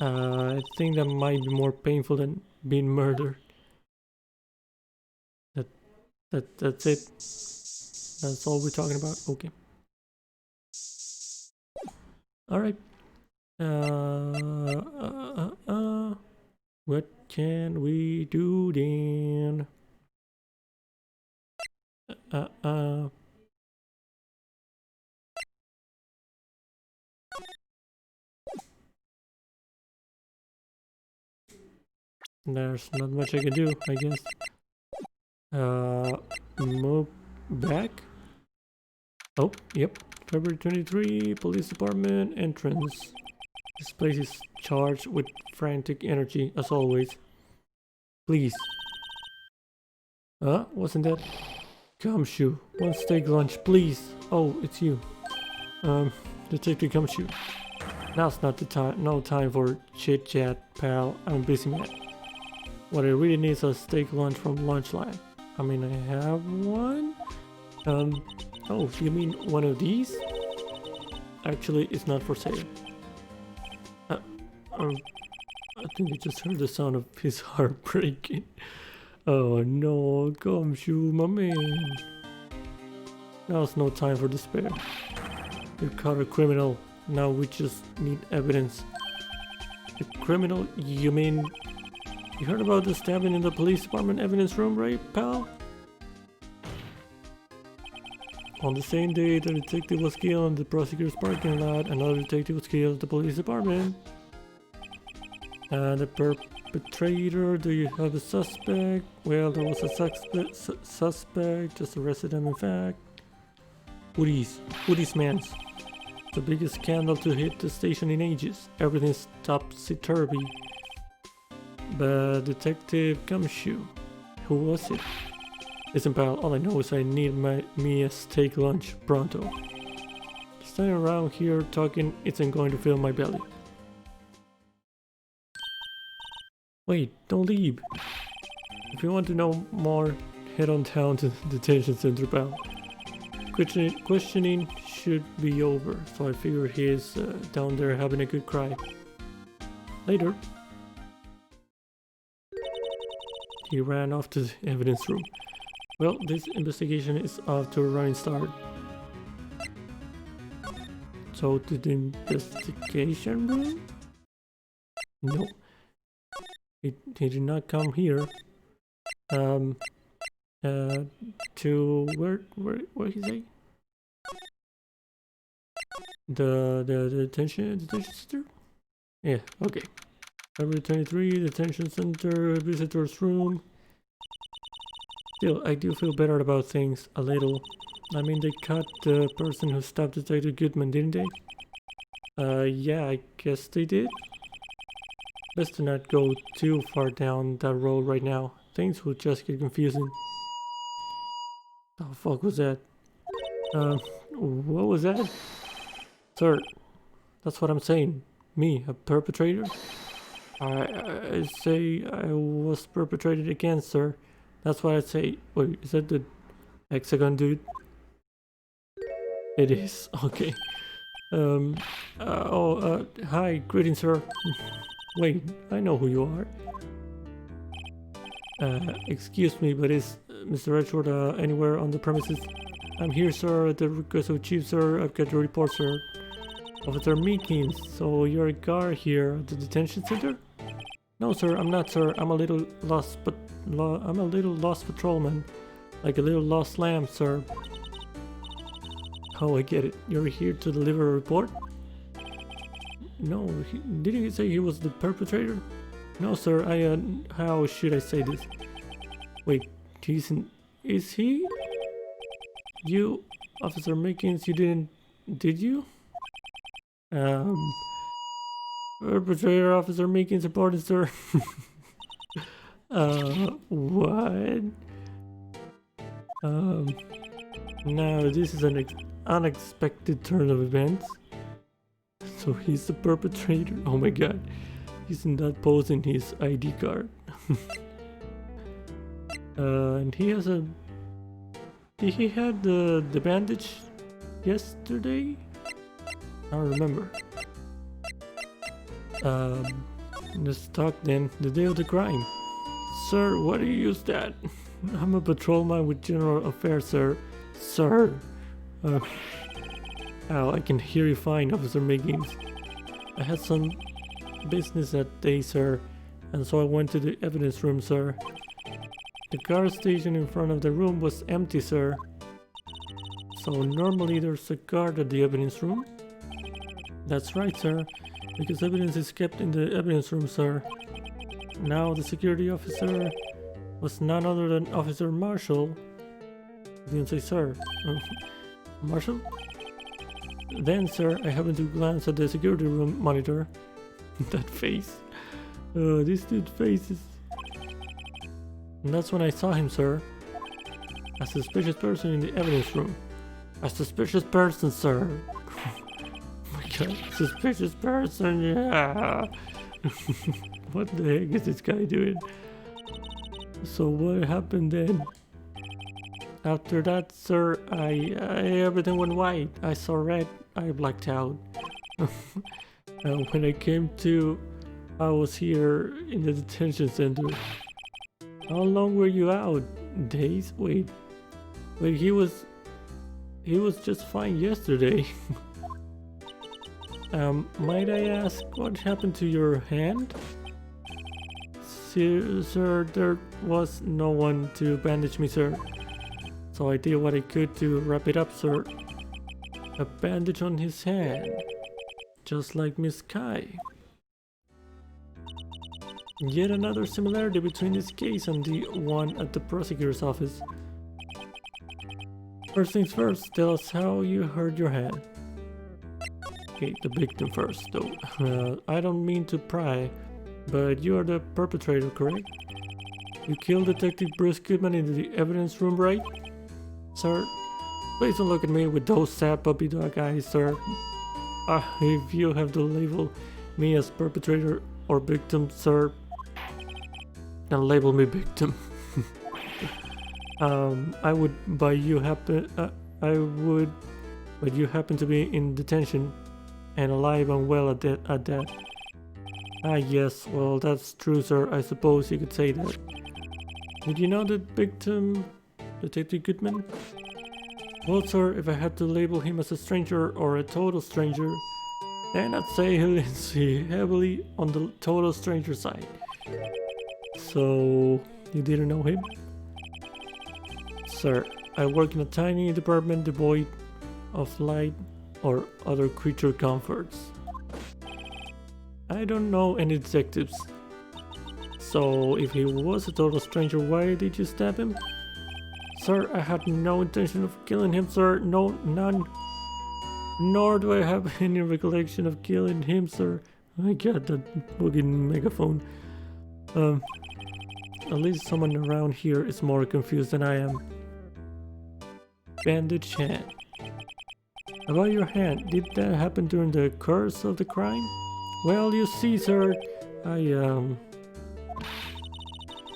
I think that might be more painful than being murdered. That's it. That's all we're talking about. Okay. All right. What can we do then? There's not much I can do, I guess. Move back. Oh, yep. February 23, police department entrance. This place is charged with frantic energy, as always. Please. Wasn't that? Gumshoe, one steak lunch, please. Oh, it's you. Detective Gumshoe. Now's not the time. No time for chit chat, pal. I'm a busy man. What I really need is a steak lunch from Lunch Line. I mean, I have one. Oh, you mean one of these? Actually, it's not for sale. I think I just heard the sound of his heart breaking. Oh no, Gumshoe, my man. Now's no time for despair. You caught a criminal. Now we just need evidence. The criminal? You mean... You heard about the stabbing in the police department evidence room, right, pal? On the same day the detective was killed in the prosecutor's parking lot, another detective was killed at the police department. And the perpetrator, do you have a suspect? Well, there was a suspect, just arrested him in fact. Woody's man's. The biggest scandal to hit the station in ages. Everything's topsy-turvy. But Detective Gumshoe, who was it? Listen pal, all I know is I need me a steak lunch pronto. Standing around here talking isn't going to fill my belly. Wait, don't leave. If you want to know more, head on down to the detention center, pal. Questioning should be over, so I figure he's down there having a good cry. Later. He ran off to the evidence room. Well, this investigation is off to a running start. So to the investigation room? No. He did not come here. To where he say? The detention center? Yeah, okay. February 23, detention center, visitor's room. Still, I do feel better about things, a little. I mean, they caught the person who stabbed Detective Goodman, didn't they? Yeah, I guess they did. Best to not go too far down that road right now. Things will just get confusing. The fuck was that? What was that? Sir, that's what I'm saying. Me, a perpetrator? I say I was perpetrated against, sir. That's what I say. Wait, is that the hexagon dude? It is. Okay. Hi, greetings, sir. Wait, I know who you are. Excuse me, but is Mr. Edgeworth anywhere on the premises? I'm here, sir, at the request of Chief, sir. I've got your report, sir. Officer Meekins, so you're a guard here at the detention center? No, sir, I'm not, sir. I'm a little lost, but I'm a little lost patrolman, like a little lost lamb, sir. Oh, I get it. You're here to deliver a report? No, didn't he say he was the perpetrator? No, sir. How should I say this? Wait, is he? You, Officer Meekins, you didn't, did you? Perpetrator Officer Meekins reported, sir. What? No, this is an unexpected turn of events. So he's the perpetrator. Oh my god. He's not posing his ID card. And he has a... Did he have the bandage yesterday? I remember. Let's talk then. The day of the crime. Sir, why do you use that? I'm a patrolman with general affairs, sir. Sir. Oh, I can hear you fine, Officer Miggins. I had some business that day, sir, and so I went to the evidence room, sir. The car station in front of the room was empty, sir. So normally there's a guard at the evidence room? That's right, sir, because evidence is kept in the evidence room, sir. Now the security officer was none other than Officer Marshall. I didn't say sir. Marshall? Then, sir, I happened to glance at the security room monitor. That face. This dude's face is... And that's when I saw him, sir. A suspicious person in the evidence room. A suspicious person, sir. Oh my god, suspicious person, yeah. What the heck is this guy doing? So what happened then? After that, sir, everything went white. I saw red. I blacked out. When I came to, I was here in the detention center. How long were you out? Days? Wait, he was just fine yesterday. Might I ask what happened to your hand? Sir, there was no one to bandage me, sir. So I did what I could to wrap it up, sir. A bandage on his hand. Just like Miss Kai. Yet another similarity between this case and the one at the prosecutor's office. First things first, tell us how you hurt your hand. Okay, the victim first, though. I don't mean to pry, but you are the perpetrator, correct? You killed Detective Bruce Goodman in the evidence room, right? Sir, please don't look at me with those sad puppy dog eyes, sir. If you have to label me as perpetrator or victim, sir, then label me victim. I would, but you happen to be in detention and alive and well at that. Ah, yes, well, that's true, sir. I suppose you could say that. Did you know the victim, Detective Goodman? Well, sir, if I had to label him as a stranger or a total stranger, then I'd say he's heavily on the total stranger side. So, you didn't know him? Sir, I work in a tiny department devoid of light or other creature comforts. I don't know any detectives. So, if he was a total stranger, why did you stab him? Sir, I had no intention of killing him, sir. No, none. Nor do I have any recollection of killing him, sir. I got that fucking megaphone. At least someone around here is more confused than I am. Bandage hand. About your hand, did that happen during the course of the crime? Well, you see, sir, don't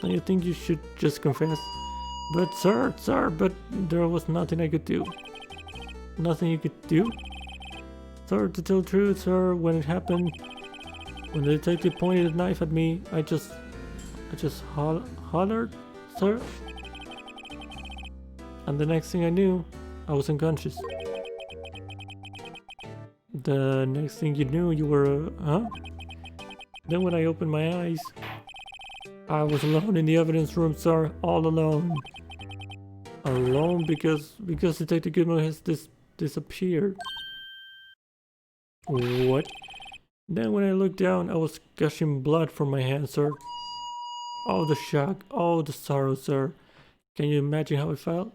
you think you should just confess? But sir, but there was nothing I could do. Nothing you could do? Sir, to tell the truth, sir, when it happened, when the detective pointed a knife at me, I just hollered, sir. And the next thing I knew, I was unconscious. The next thing you knew, you were, huh? Then when I opened my eyes, I was alone in the evidence room, sir, all alone. Alone because Detective Goodman has disappeared. What? Then when I looked down, I was gushing blood from my hand, sir. Oh, the shock, oh, the sorrow, sir. Can you imagine how I felt?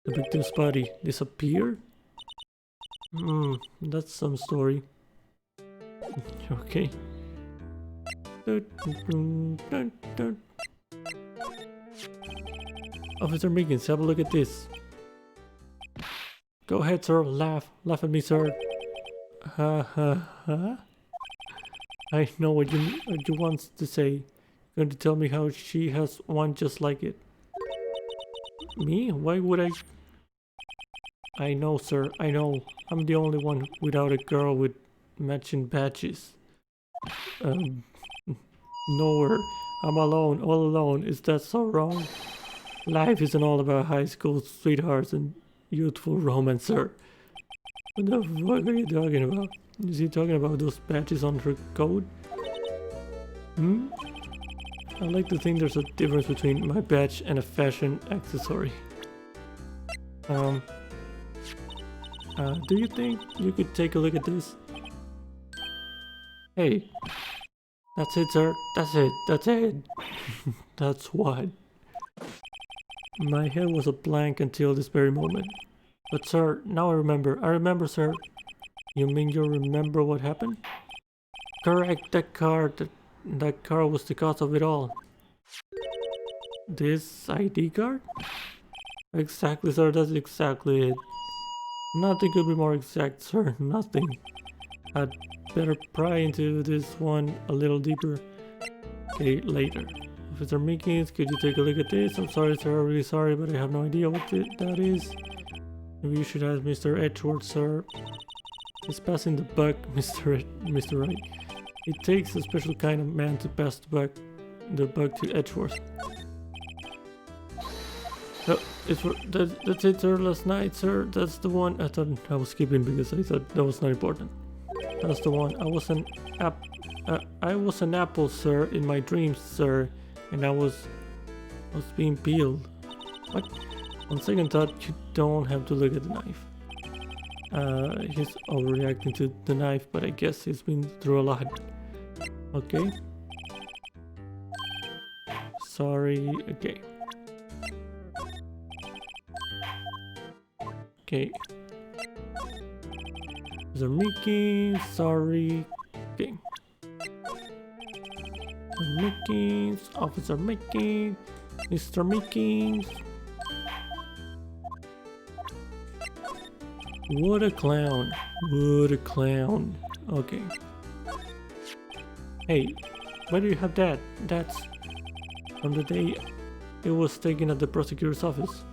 The victim's body disappeared? That's some story. Okay. Officer Miggins, have a look at this. Go ahead, sir. Laugh at me, sir. Ha ha ha. I know what you want to say. You're going to tell me how she has one just like it. Me? Why would I? I know, sir, I know. I'm the only one without a girl with matching badges. Um, Nowhere. I'm alone, all alone. Is that so wrong? Life isn't all about high school sweethearts and youthful romance, sir. What the fuck are you talking about? Is he talking about those badges on her coat? Hmm? I like to think there's a difference between my badge and a fashion accessory. Do you think you could take a look at this? Hey, that's it, sir. That's it. That's it. That's what. My head was a blank until this very moment. But sir, now I remember. I remember, sir. You mean you remember what happened? Correct, that car was the cause of it all. This ID card? Exactly, sir, that's exactly it. Nothing could be more exact, sir, nothing. I'd better pry into this one a little deeper. Okay, later. Officer Meekins, could you take a look at this? I'm sorry, sir, I'm really sorry, but I have no idea what that is. Maybe you should ask Mr. Edgeworth, sir. He's passing the buck, Mr. Wright. It takes a special kind of man to pass the buck to Edgeworth. Oh, that's it, sir. Last night, sir. That's the one. I thought I was skipping because I thought that was not important. That's the one. I was an apple, sir, in my dreams, sir, and I was being peeled. What? On second thought, you don't have to look at the knife. He's overreacting to the knife, but I guess he's been through a lot. Okay. Sorry. Okay. Okay. Officer Mickey, sorry. Okay. Mickey's, Officer Mickey, Mr. Mickey's. What a clown. What a clown. Okay. Hey, why do you have that? That's from the day it was taken at the prosecutor's office.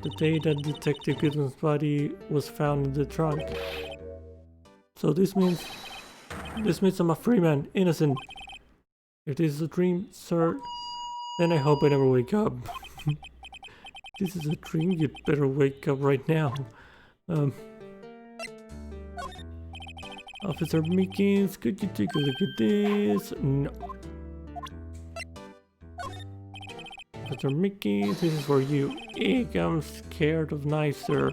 The day that Detective Goodman's body was found in the trunk. So this means I'm a free man, innocent. If this is a dream, sir, then I hope I never wake up. This is a dream, you'd better wake up right now. Officer Meekins, could you take a look at this? No. Officer Meekins, this is for you. Eek, I'm scared of knives, sir.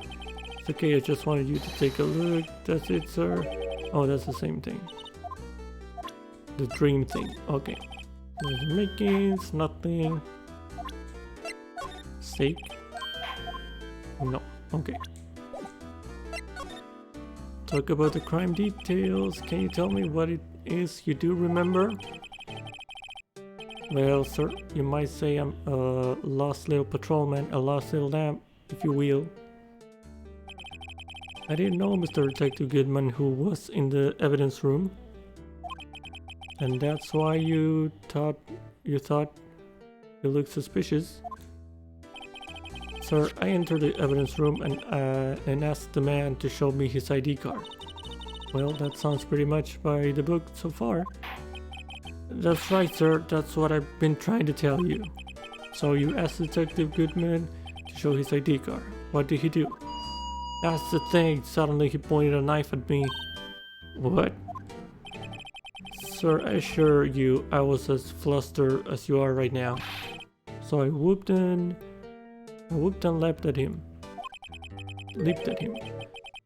It's okay, I just wanted you to take a look. That's it, sir. Oh, that's the same thing. The dream thing. Okay. Officer Meekins, nothing. Steak? No. Okay. Talk about the crime details. Can you tell me what it is you do remember? Well, sir, you might say I'm a lost little patrolman, a lost little lamb, if you will. I didn't know Mr. Detective Goodman who was in the evidence room. And that's why you thought you looked suspicious. Sir, I entered the evidence room and asked the man to show me his ID card. Well, that sounds pretty much by the book so far. That's right, sir. That's what I've been trying to tell you. So you asked Detective Goodman to show his ID card. What did he do? That's the thing. Suddenly he pointed a knife at me. What? Sir, I assure you I was as flustered as you are right now. So I whooped and leapt at him.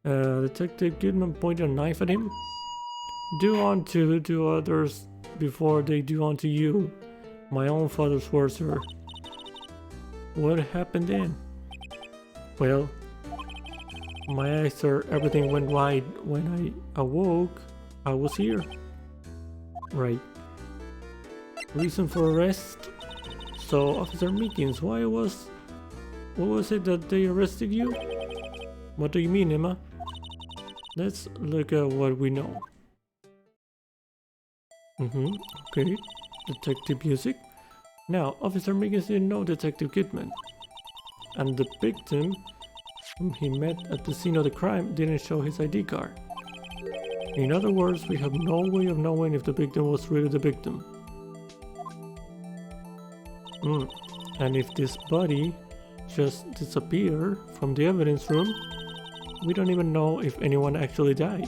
Detective Goodman pointed a knife at him. Do unto others before they do unto you. My own father's words, sir. What happened then? Well, my eyes, sir, everything went wide. When I awoke, I was here. Right. Reason for arrest? So, Officer Meekins, what was it that they arrested you? What do you mean, Emma? Let's look at what we know. Okay. Detective music. Now, Officer Meekins didn't know Detective Goodman. And the victim, whom he met at the scene of the crime, didn't show his ID card. In other words, we have no way of knowing if the victim was really the victim. And if this body just disappeared from the evidence room, we don't even know if anyone actually died.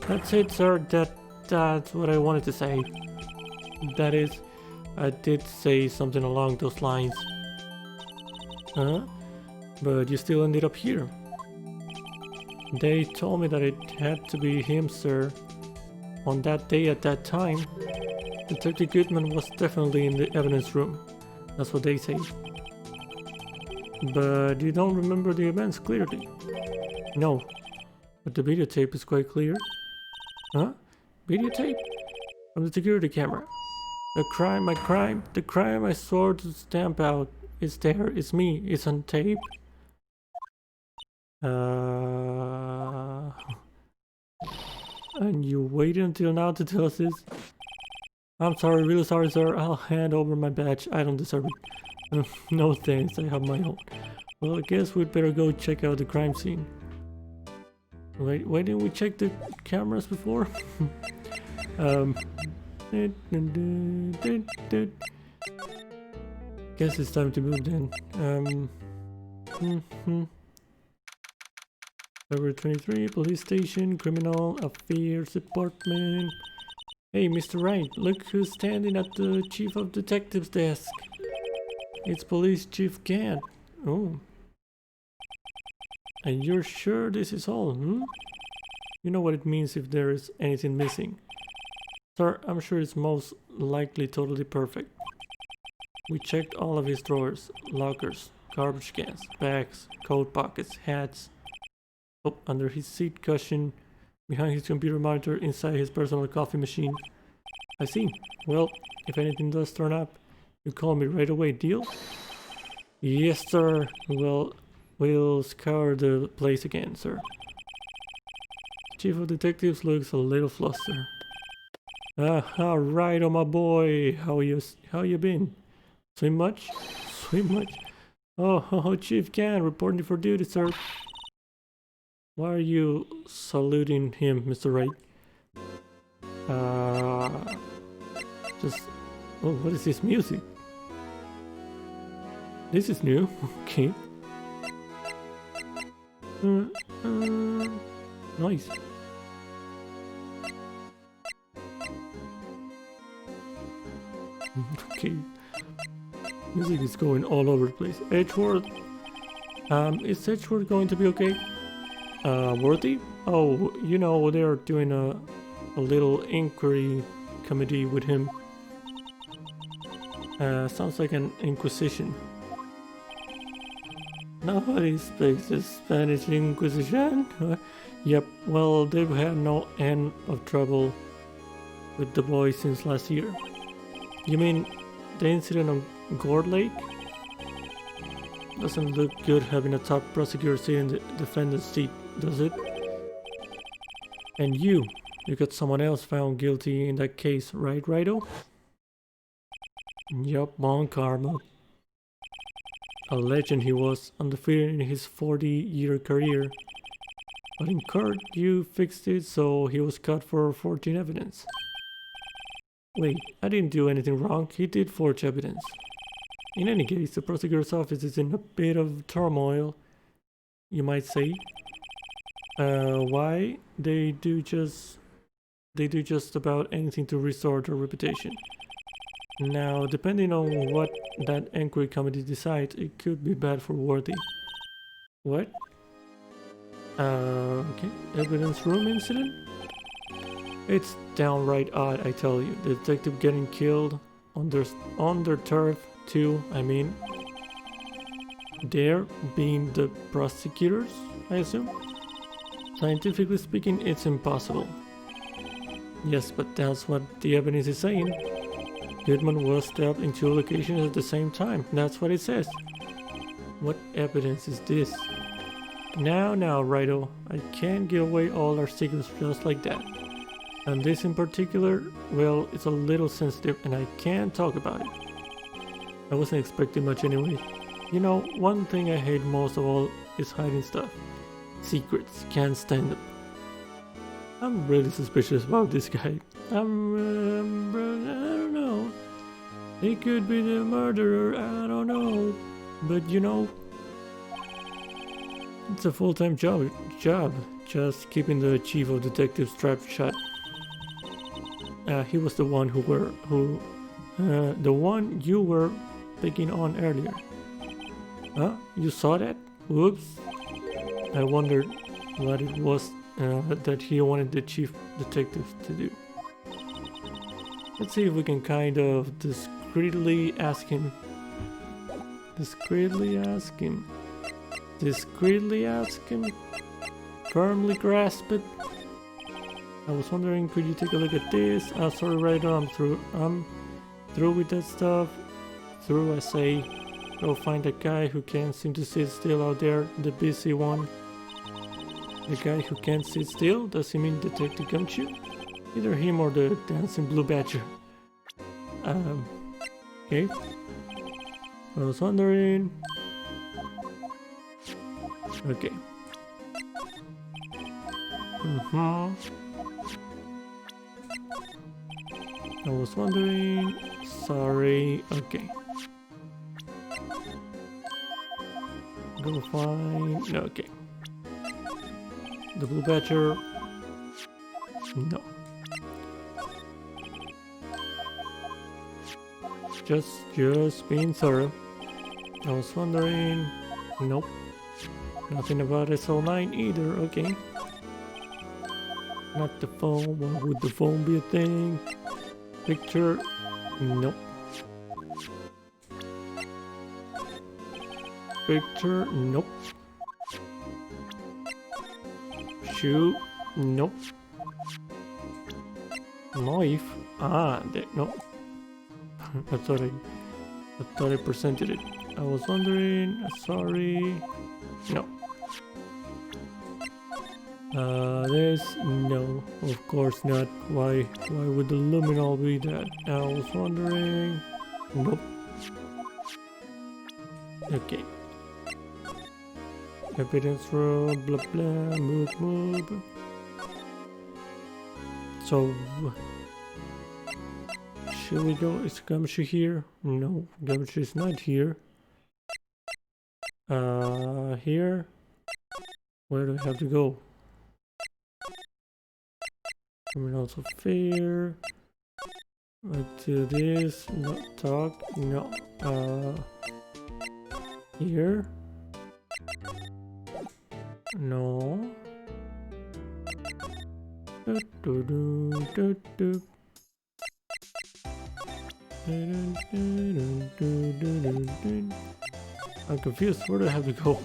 That's it, sir. That's what I wanted to say. That is, I did say something along those lines. Huh? But you still ended up here. They told me that it had to be him, sir. On that day at that time, Detective Goodman was definitely in the evidence room. That's what they say. But you don't remember the events clearly. No, but the videotape is quite clear. Huh? Videotape? From the security camera. The crime I swore to stamp out is there, it's me, it's on tape. And you waited until now to tell us this? I'm sorry, really sorry, sir. I'll hand over my badge. I don't deserve it. No thanks, I have my own. Well, I guess we'd better go check out the crime scene. Wait, why didn't we check the cameras before? Guess it's time to move then. February 23, police station, criminal affairs department. Hey, Mr. Wright, look who's standing at the chief of detectives desk. It's Police Chief Gant. Oh. And you're sure this is all, You know what it means if there is anything missing. Sir, I'm sure it's most likely totally perfect. We checked all of his drawers, lockers, garbage cans, bags, coat pockets, hats. Oh, under his seat cushion, behind his computer monitor, inside his personal coffee machine. I see. Well, if anything does turn up, you call me right away, deal? Yes, sir. Well, we'll scour the place again, sir. Chief of Detectives looks a little flustered. All right, oh my boy. How you been? Swim much? Swim much? Oh, Chief Gant, reporting for duty, sir. Why are you saluting him, Mr. Wright? Oh, what is this music? This is new. Okay. Nice. Okay. Music is going all over the place. Edgeworth. Is Edgeworth going to be okay? Worthy? Oh, you know, they're doing a little inquiry committee with him. Sounds like an inquisition. Nobody speaks the Spanish Inquisition. Yep, well, they've had no end of trouble with the boys since last year. You mean the incident on Gourd Lake? Doesn't look good having a top prosecutor sitting in the defendant's seat, does it? And you got someone else found guilty in that case, right, Righto? Yup, bon karma. A legend he was, undefeated in his 40-year career. But in court, you fixed it so he was cut for forging evidence. Wait, I didn't do anything wrong, he did forge evidence. In any case, the prosecutor's office is in a bit of turmoil, you might say. Why? They do just about anything to restore their reputation. Now, depending on what that inquiry committee decides, it could be bad for Worthy. What? Okay. Evidence room incident? It's downright odd, I tell you. The detective getting killed on their turf, too, I mean. They're being the prosecutors, I assume? Scientifically speaking, it's impossible. Yes, but that's what the evidence is saying. Goodman was stabbed in 2 locations at the same time. That's what it says. What evidence is this? Now, Righto. I can't give away all our secrets just like that. And this in particular, well, it's a little sensitive and I can't talk about it. I wasn't expecting much anyway. You know, one thing I hate most of all is hiding stuff. Secrets, can't stand them. I'm really suspicious about this guy. I don't know. He could be the murderer, I don't know. But you know, it's a full-time job, just keeping the chief of detectives trap shut. He was the one the one you were picking on earlier. Huh? You saw that? Whoops. I wondered what it was that he wanted the chief detective to do. Let's see if we can kind of discreetly ask him. Discreetly ask him. Firmly grasp it. I was wondering, could you take a look at this? Sorry, Ryder, I'm through with that stuff. Through, I say. Go find that guy who can't seem to sit still out there, the busy one. The guy who can't sit still? Does he mean Detective Gumshoe? Either him or the dancing blue badger. Okay. I was wondering. Okay. I was wondering. Sorry. Okay. Go find. Okay. The blue badger. No. Just being thorough. I was wondering. Nope. Nothing about SO9 either. Okay. Not the phone. Why would the phone be a thing? Picture. Nope. Picture. Nope. Shoe. Nope. Knife. Ah, no. I thought I presented it. I was wondering. Sorry. No. This. No. Of course not. Why would the luminol be that? I was wondering. Nope. Okay. Evidence room, blah blah, move. So, should we go? Is Gumshoe here? No, Gumshoe is not here. Here? Where do I have to go? Criminals affair. Back to this, not talk, no. Here? No. I'm confused. Where do I have to go?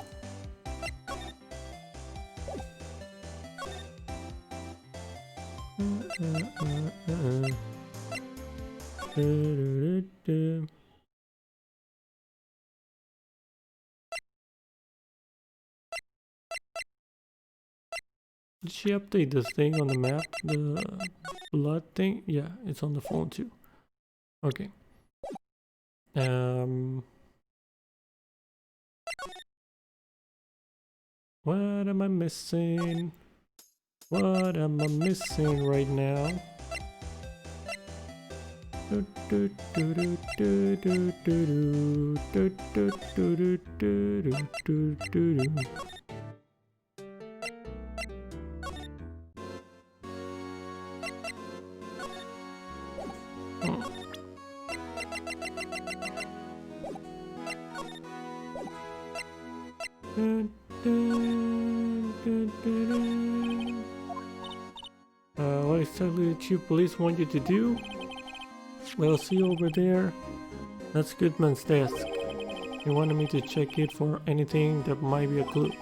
Did she update this thing on the map? The blood thing? Yeah, it's on the phone too. Okay. What am I missing? What am I missing right now? What exactly did Chief Police want you to do? Well, see over there? That's Goodman's desk. He wanted me to check it for anything that might be a clue.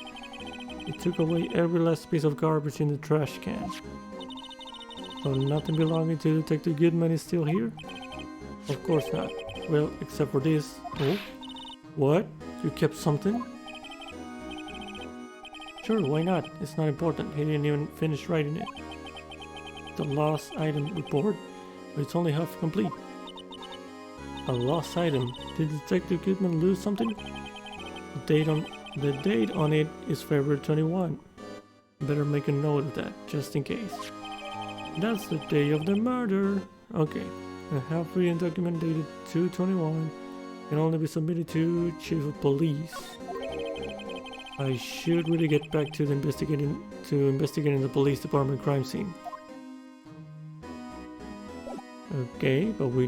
He took away every last piece of garbage in the trash can. So nothing belonging to Detective Goodman is still here? Of course not. Well, except for this. Oh? What? You kept something? Sure, why not? It's not important. He didn't even finish writing it. The lost item report, but it's only half complete. A lost item? Did Detective Goodman lose something? The date on it is February 21. Better make a note of that, just in case. That's the day of the murder. Okay. A half-written document dated 2/21 can only be submitted to Chief of Police. I should really get back to investigating the police department crime scene. Okay, but we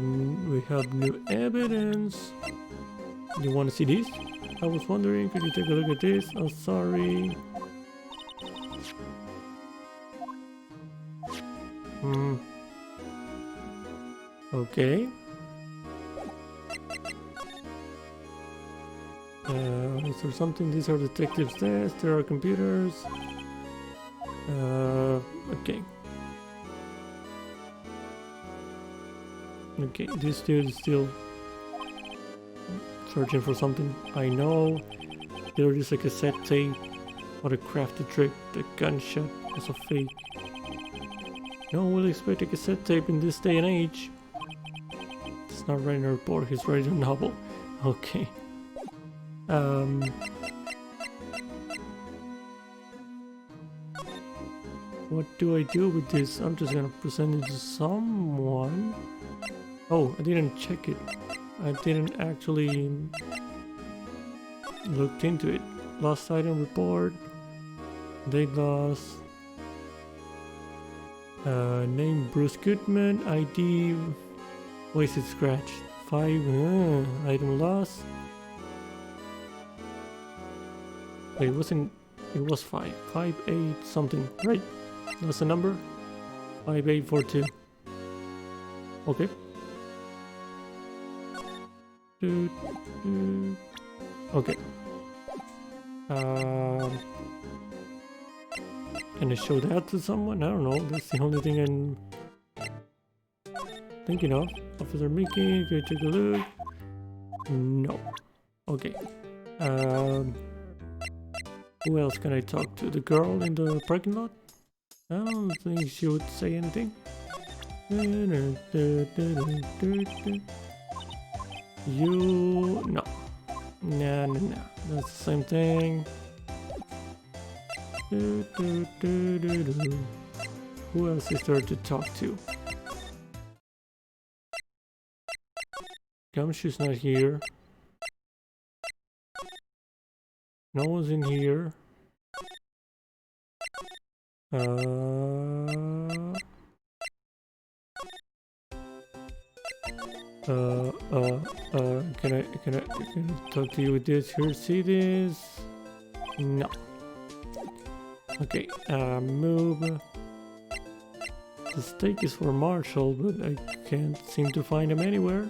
have new evidence. You want to see this? I was wondering, could you take a look at this? Oh, sorry. Okay. Is there something? These are detectives' desks. There are computers. Okay. Okay, this dude is still searching for something. I know. There is a cassette tape. What a crafty trick. The gunshot was a fake. No one will expect a cassette tape in this day and age. He's not writing a report, he's writing a novel. Okay. What do I do with this? I'm just gonna present it to someone. Oh, I didn't check it. I didn't actually look into it. Lost item report. Date lost. Name Bruce Goodman. ID. Wasted scratch. 5. Item lost. Wait, it was 5. 5-8 something, right? That's the number? 5842. Okay. Okay. Can I show that to someone? I don't know. That's the only thing I'm thinking of. Officer Mickey, can you take a look? No. Okay. Who else can I talk to? The girl in the parking lot? I don't think she would say anything. You... no. No. That's the same thing. Who else is there to talk to? Gumshoe's not here. No one's in here. Can I talk to you with this? Here, see this? No. Okay, move. The stake is for Marshall, but I can't seem to find him anywhere.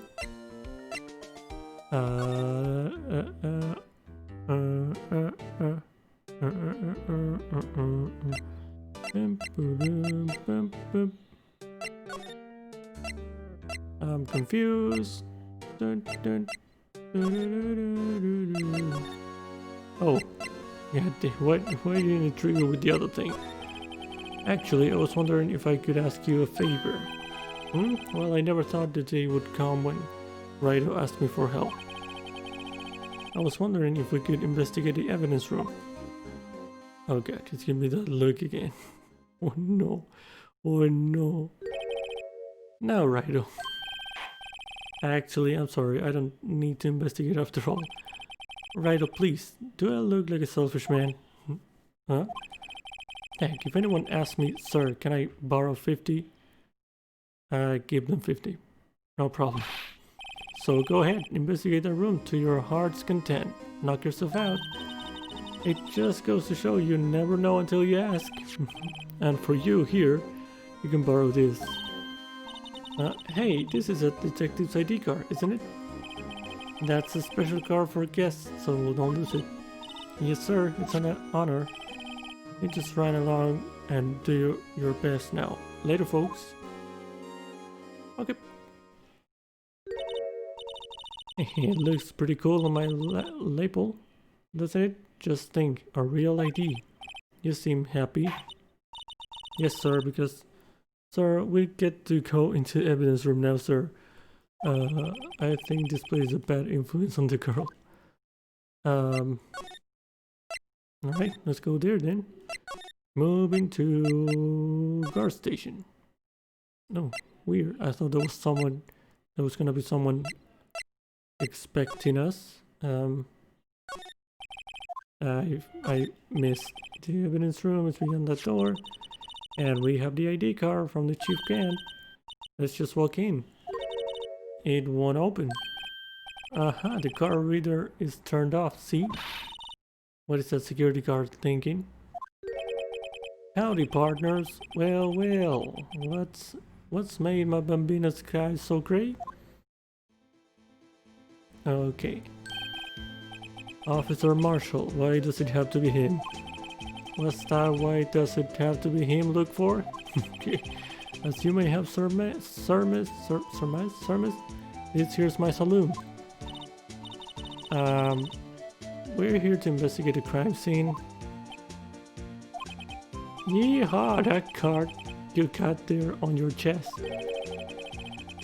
I'm confused. Oh, yeah. Why didn't it trigger with the other thing? Actually, I was wondering if I could ask you a favor. Well, I never thought the day would come when Wright asked me for help. I was wondering if we could investigate the evidence room. Oh god, just give me that look again. Oh no. Oh no. Now, Righto. Actually, I'm sorry, I don't need to investigate after all. Righto, please, do I look like a selfish man? Huh? Heck, if anyone asks me, sir, can I borrow 50? Give them 50. No problem. So go ahead, investigate the room to your heart's content. Knock yourself out. It just goes to show you never know until you ask. And for you here, you can borrow this. Hey, this is a detective's ID card, isn't it? That's a special card for guests, so don't lose it. Yes, sir, it's an honor. You just run along and do your best now. Later, folks. Okay. It looks pretty cool on my label, doesn't it? Just think, a real ID. You seem happy. Yes, sir, because... Sir, we get to go into evidence room now, sir. I think this plays a bad influence on the girl. Alright, let's go there then. Moving to guard station. No, weird. I thought there was someone. There was gonna be someone expecting us. I missed the evidence room. It's behind that door, and we have the ID card from the chief can. Let's just walk in. It won't open. Aha, the card reader is turned off. See? What is that security guard thinking? Howdy, partners. Well, what's made my Bambina sky so great? Okay. Officer Marshall, why does it have to be him? What's that? Why does it have to be him look for? Okay. As you may have surmised, this here's my saloon. We're here to investigate a crime scene. Yeehaw, that card you got there on your chest.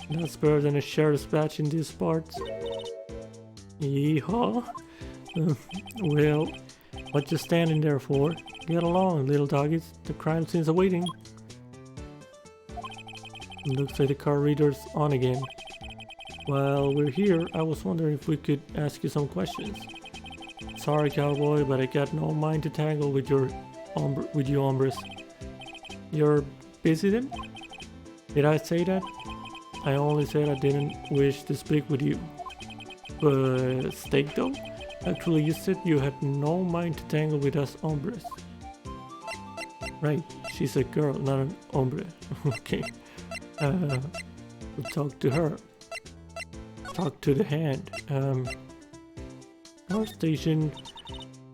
That's better than a sheriff's badge in these parts. Yeehaw. Well, what you standing there for? Get along, little doggies. The crime scene's awaiting. Looks like the car reader's on again. While we're here, I was wondering if we could ask you some questions. Sorry, cowboy, but I got no mind to tangle with you hombres. You're busy then? Did I say that? I only said I didn't wish to speak with you. But steak though? Actually, you said you had no mind to tangle with us hombres. Right, she's a girl, not an hombre. Okay. We'll talk to her. Talk to the hand. Our station.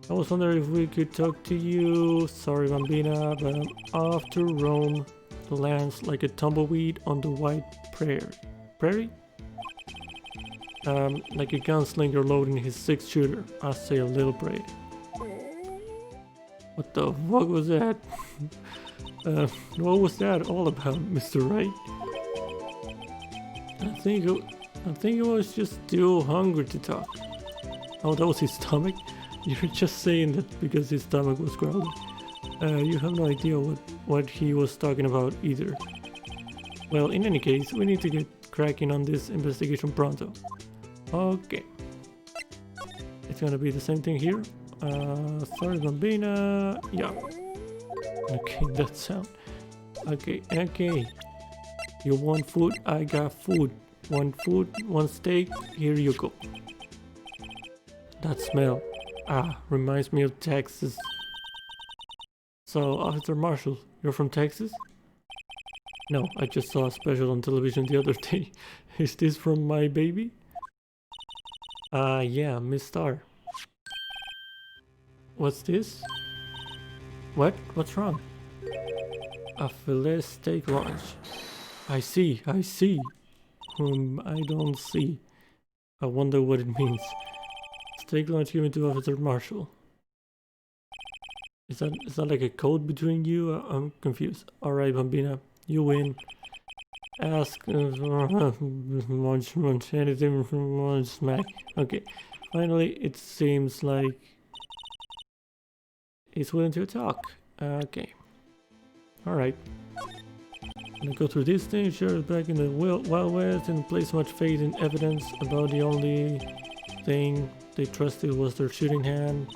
I was wondering if we could talk to you. Sorry, Bambina, but I'm off to roam the lands like a tumbleweed on the white prairie. Prairie? Like a gunslinger loading his 6-shooter. I say a little brave. What the fuck was that? What was that all about, Mr. Wright? I think it was just too hungry to talk. Oh, that was his stomach? You're just saying that because his stomach was growling. You have no idea what he was talking about either. Well, in any case, we need to get cracking on this investigation pronto. Okay. It's gonna be the same thing here. Sorry, Bambina. Yeah. Okay, that sound. Okay. You want food? I got food. One food, one steak. Here you go. That smell. Reminds me of Texas. So, Officer Marshall, you're from Texas? No, I just saw a special on television the other day. Is this from my baby? Yeah, Miss Star. What's this? What? What's wrong? A filet steak lunch. I see. I don't see. I wonder what it means. Steak lunch given to Officer Marshall. Is that like a code between you? I'm confused. Alright, Bambina, you win. Ask munch anything munch smack. Okay. Finally, it seems like he's willing to talk. Okay. Alright. Gonna go through this thing, sure, back in the Wild West, and place much faith in evidence about the only thing they trusted was their shooting hand.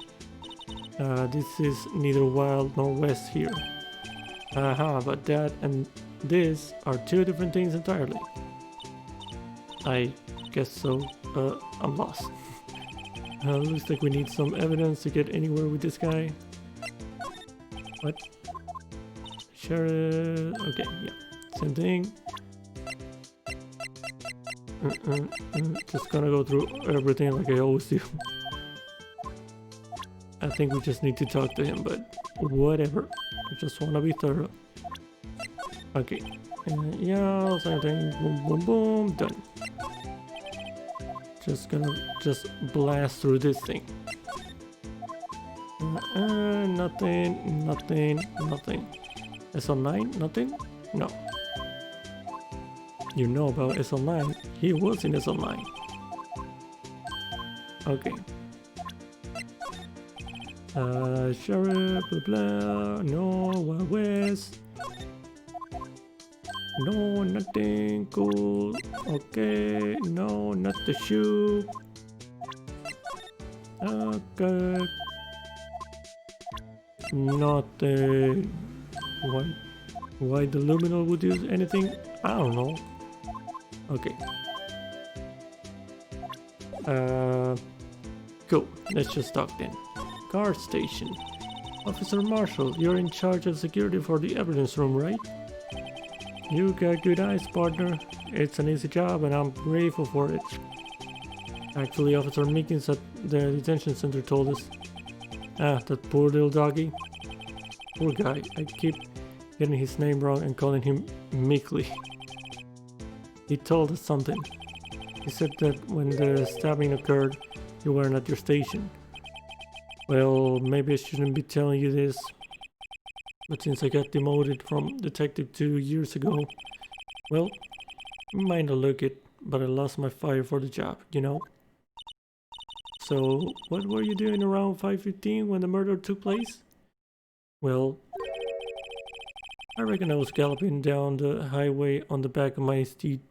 This is neither Wild nor West here. But that and this are two different things entirely. I guess so. I'm lost. Looks like we need some evidence to get anywhere with this guy. What? Sheriff. Okay, yeah. Same thing. Just gonna go through everything like I always do. I think we just need to talk to him, but whatever. I just wanna be thorough. Okay. Yeah, same thing. Boom, boom, boom. Done. Just gonna blast through this thing. Nothing. SL9? Nothing? No. You know about SL9. He was in SL9. Okay. Sheriff, blah blah, no, Wild West. No, nothing cool. Okay, no, not the shoe. Okay. Nothing. Why the luminal would use anything? I don't know. Okay. Cool. Let's just talk then. Guard station. Officer Marshall, you're in charge of security for the evidence room, right? You got good eyes, partner. It's an easy job and I'm grateful for it. Actually, Officer Meekins at the detention center told us. Ah, that poor little doggy. Poor guy. I keep getting his name wrong and calling him Meekly. He told us something. He said that when the stabbing occurred, you weren't at your station. Well, maybe I shouldn't be telling you this, but since I got demoted from detective 2 years ago, well, you might not look it, but I lost my fire for the job, you know? So, what were you doing around 5:15 when the murder took place? Well, I reckon I was galloping down the highway on the back of my steed,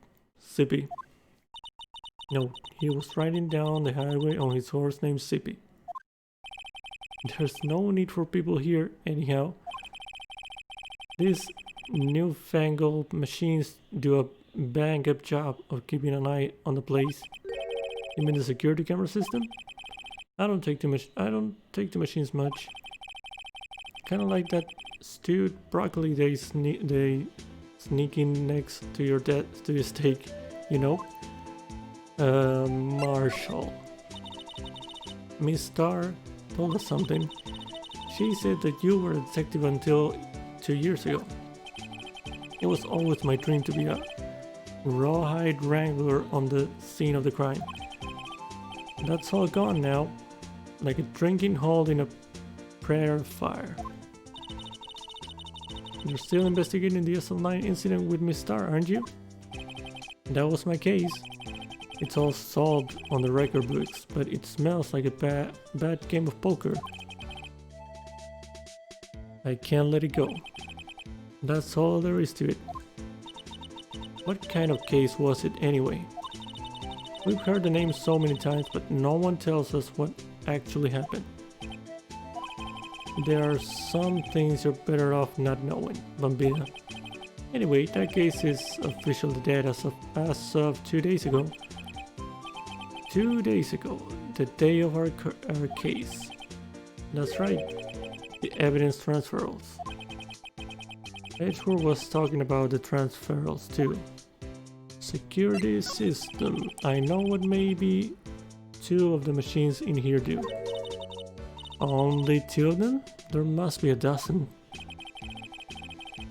Sippy. No, he was riding down the highway on his horse named Sippy. There's no need for people here, anyhow. These newfangled machines do a bang-up job of keeping an eye on the place. You mean the security camera system? I don't take the machines much. Kind of like that stewed broccoli they sneak in next to your steak, you know? Marshall. Miss Starr told us something. She said that you were a detective until 2 years ago. It was always my dream to be a rawhide wrangler on the scene of the crime. That's all gone now, like a drinking hole in a prayer fire. You're still investigating the SL9 incident with Miss Starr, aren't you? That was my case. It's all solved on the record books, but it smells like a bad game of poker. I can't let it go. That's all there is to it. What kind of case was it anyway? We've heard the name so many times, but no one tells us what actually happened. There are some things you're better off not knowing, Bambina. Anyway, that case is officially dead as of 2 days ago. 2 days ago, the day of our case. That's right, the evidence transferals. Edgeworth was talking about the transferals too. Security system. I know what maybe 2 of the machines in here do. Only 2 of them? There must be a dozen.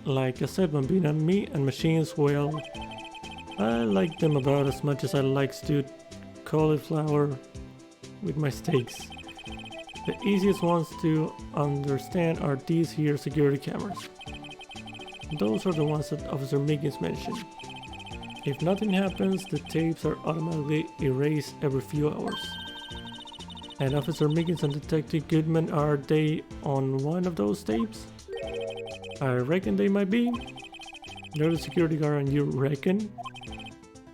Like I said, Bambina, me and machines, well, I like them about as much as I like stewed cauliflower with my steaks. The easiest ones to understand are these here security cameras. Those are the ones that Officer Meekins mentioned. If nothing happens, the tapes are automatically erased every few hours. And Officer Meekins and Detective Goodman, are they on one of those tapes? I reckon they might be. They're the security guard and you reckon?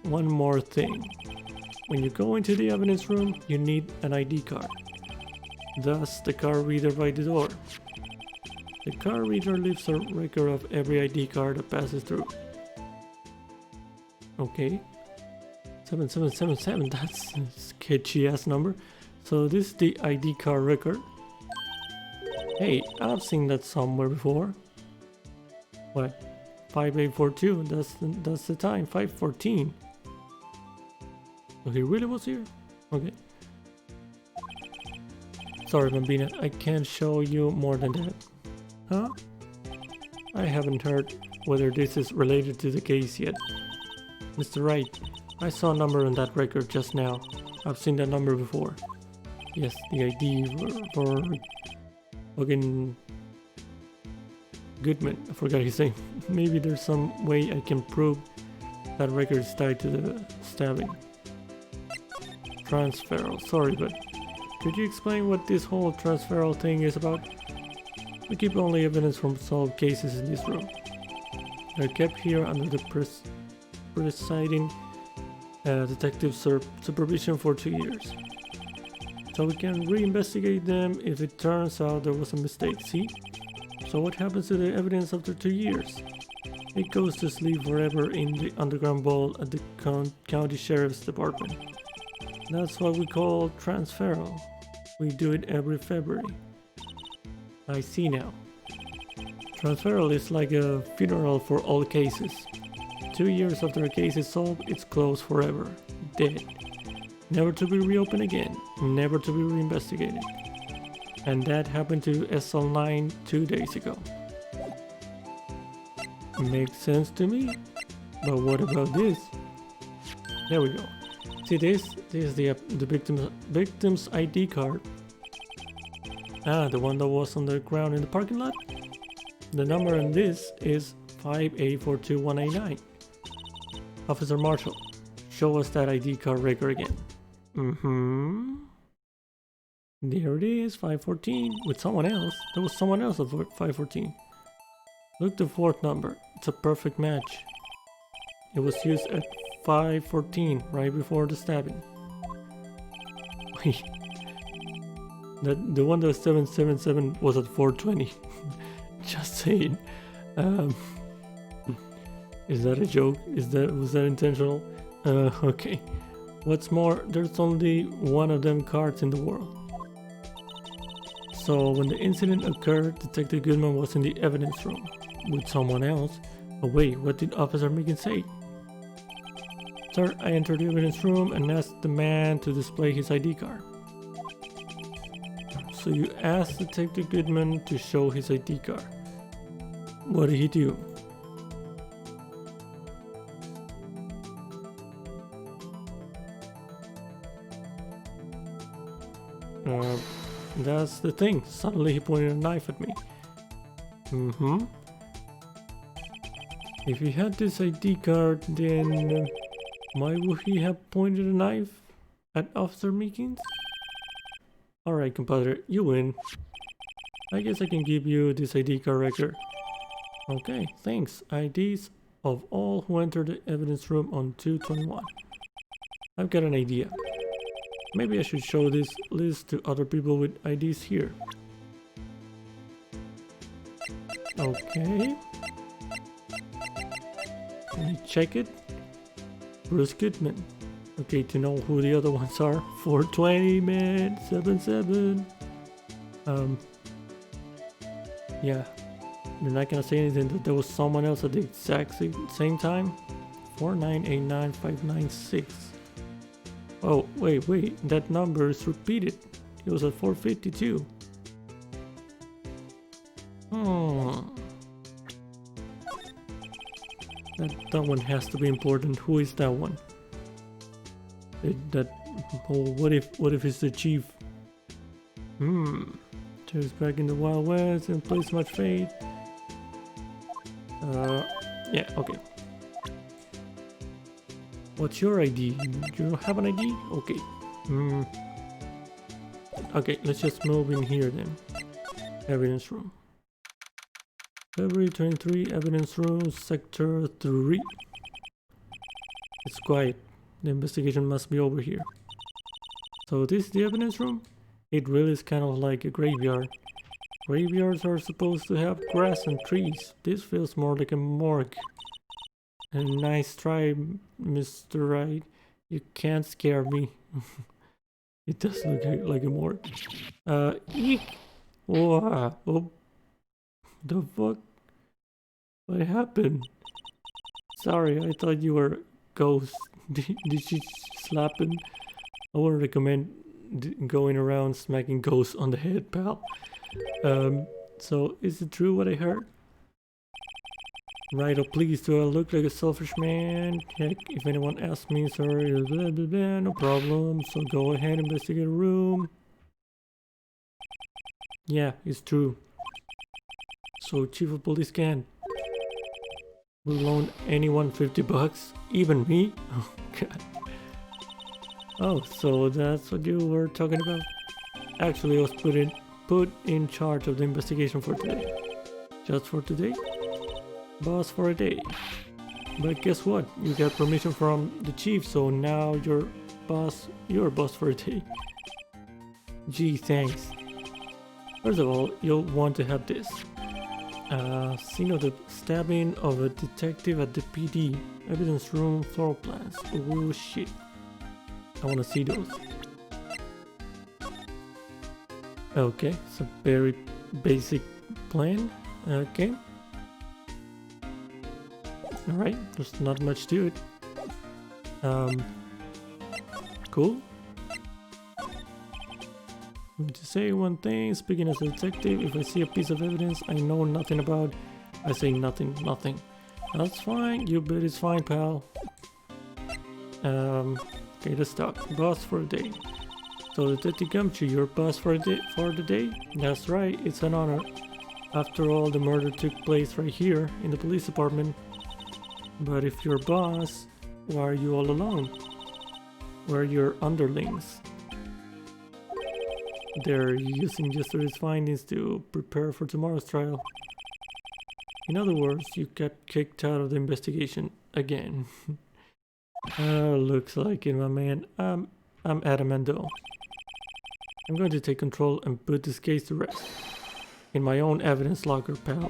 One more thing. When you go into the evidence room, you need an ID card. Thus, the card reader by the door. The card reader leaves a record of every ID card that passes through. Okay. 7777, that's a sketchy ass number. So this is the ID card record. Hey, I've seen that somewhere before. What? 5842, that's the time, 514. So he really was here? Okay. Sorry, Bambina, I can't show you more than that. Huh? I haven't heard whether this is related to the case yet. Mr. Wright, I saw a number on that record just now. I've seen that number before. Yes, the ID for fucking Goodman. I forgot his name. Maybe there's some way I can prove that record is tied to the stabbing. Transferal. Sorry, but Could you explain what this whole transferal thing is about? We keep only evidence from solved cases in this room. They're kept here under the presiding detective supervision for 2 years. So we can reinvestigate them if it turns out there was a mistake, see? So what happens to the evidence after 2 years? It goes to sleep forever in the underground vault at the county sheriff's department. That's what we call transferal. We do it every February. I see now. Transferal is like a funeral for all cases. 2 years after a case is solved, it's closed forever. Dead. Never to be reopened again. Never to be reinvestigated. And that happened to SL9 2 days ago. Makes sense to me. But what about this? There we go. See this? This is the victim's ID card. Ah, the one that was on the ground in the parking lot? The number on this is 5842189. Officer Marshall, show us that ID card record again. There it is, 514, with someone else. There was someone else at 514. Look the fourth number, it's a perfect match. It was used at 514, right before the stabbing. Wait, the one that was 777 was at 420. Just saying. Is that a joke? Was that intentional? Okay. What's more, there's only one of them cards in the world. So when the incident occurred, Detective Goodman was in the evidence room with someone else. Oh wait, what did Officer Megan say? Sir, I entered the evidence room and asked the man to display his ID card. So you asked Detective Goodman to show his ID card. What did he do? That's the thing. Suddenly he pointed a knife at me. If he had this ID card, then why would he have pointed a knife at Officer Meekins? Alright, compadre, you win. I guess I can give you this ID card record. Okay, thanks. IDs of all who entered the evidence room on 2/21. I've got an idea. Maybe I should show this list to other people with IDs here. Okay. Let me check it. Bruce Goodman. Okay, to know who the other ones are. 420, man. 77. Yeah. They're not gonna say anything that there was someone else at the exact same time. 4989596. Oh, wait. That number is repeated. It was at 452. That one has to be important. Who is that one? What if it's the chief? Just back in the Wild West and place much faith. Yeah, okay. What's your ID? Do you have an ID? Okay. Okay, let's just move in here then. Evidence room. February 23, evidence room, sector 3. It's quiet. The investigation must be over here. So this is the evidence room? It really is kind of like a graveyard. Graveyards are supposed to have grass and trees. This feels more like a morgue. A nice try, Mr. Wright. You can't scare me. It does look like a morgue. Eek! Wow. Oh. The fuck? What happened? Sorry, I thought you were a ghost. Did she slap him? I would recommend going around smacking ghosts on the head, pal. So is it true what I heard? Right, oh please, do I look like a selfish man? Heck, if anyone asks me, sorry, blah, blah, blah, no problem. So go ahead, investigate a room. Yeah, it's true. So Chief of Police can will loan anyone $50, even me? Oh god. Oh, so that's what you were talking about? Actually, I was put in charge of the investigation for today. Just for today? Boss for a day. But guess what? You got permission from the chief, so now you're boss for a day. Gee, thanks. First of all, you'll want to have this. Scene of the stabbing of a detective at the PD. Evidence room floor plans. Oh shit. I wanna see those. Okay, it's a very basic plan. Okay. Alright, there's not much to it. Cool. Let me just say one thing, speaking as a detective, if I see a piece of evidence I know nothing about, I say nothing. That's fine, you bet it's fine, pal. Okay, let's talk. Boss for a day. So Detective Gumshoe, your boss for the day? That's right, it's an honor. After all, the murder took place right here, in the police department. But if you're boss, why are you all alone? Where are your underlings? They're using yesterday's findings to prepare for tomorrow's trial. In other words, you got kicked out of the investigation again. Looks like it, my man. I'm adamant though. I'm going to take control and put this case to rest. In my own evidence locker, pal.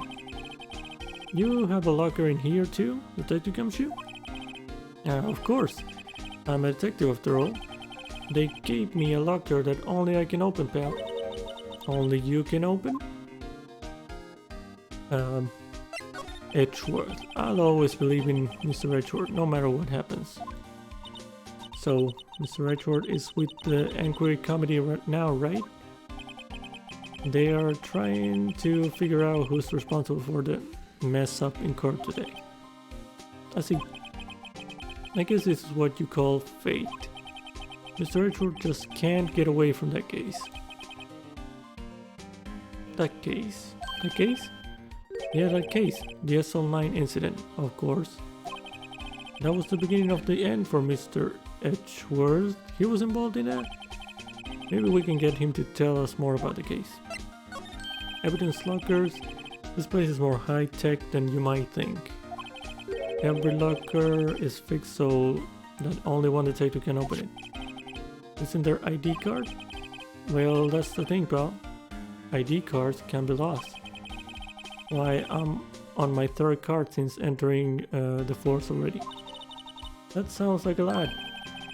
You have a locker in here too, Detective Gumshoe? Of course. I'm a detective after all. They gave me a locker that only I can open, pal. Only you can open? Edgeworth. I'll always believe in Mr. Edgeworth, no matter what happens. So, Mr. Edgeworth is with the Inquiry Committee right now, right? They are trying to figure out who's responsible for the mess up in court today. I see. I guess this is what you call fate. Mr. Edgeworth just can't get away from that case. That case? That case? Yeah, that case. The SL9 incident, of course. That was the beginning of the end for Mr. Edgeworth. He was involved in that? Maybe we can get him to tell us more about the case. Evidence lockers. This place is more high-tech than you might think. Every locker is fixed so that only one detective can open it. Isn't there ID card? Well, that's the thing, pal. ID cards can be lost. Why, I'm on my third card since entering the force already. That sounds like a lot.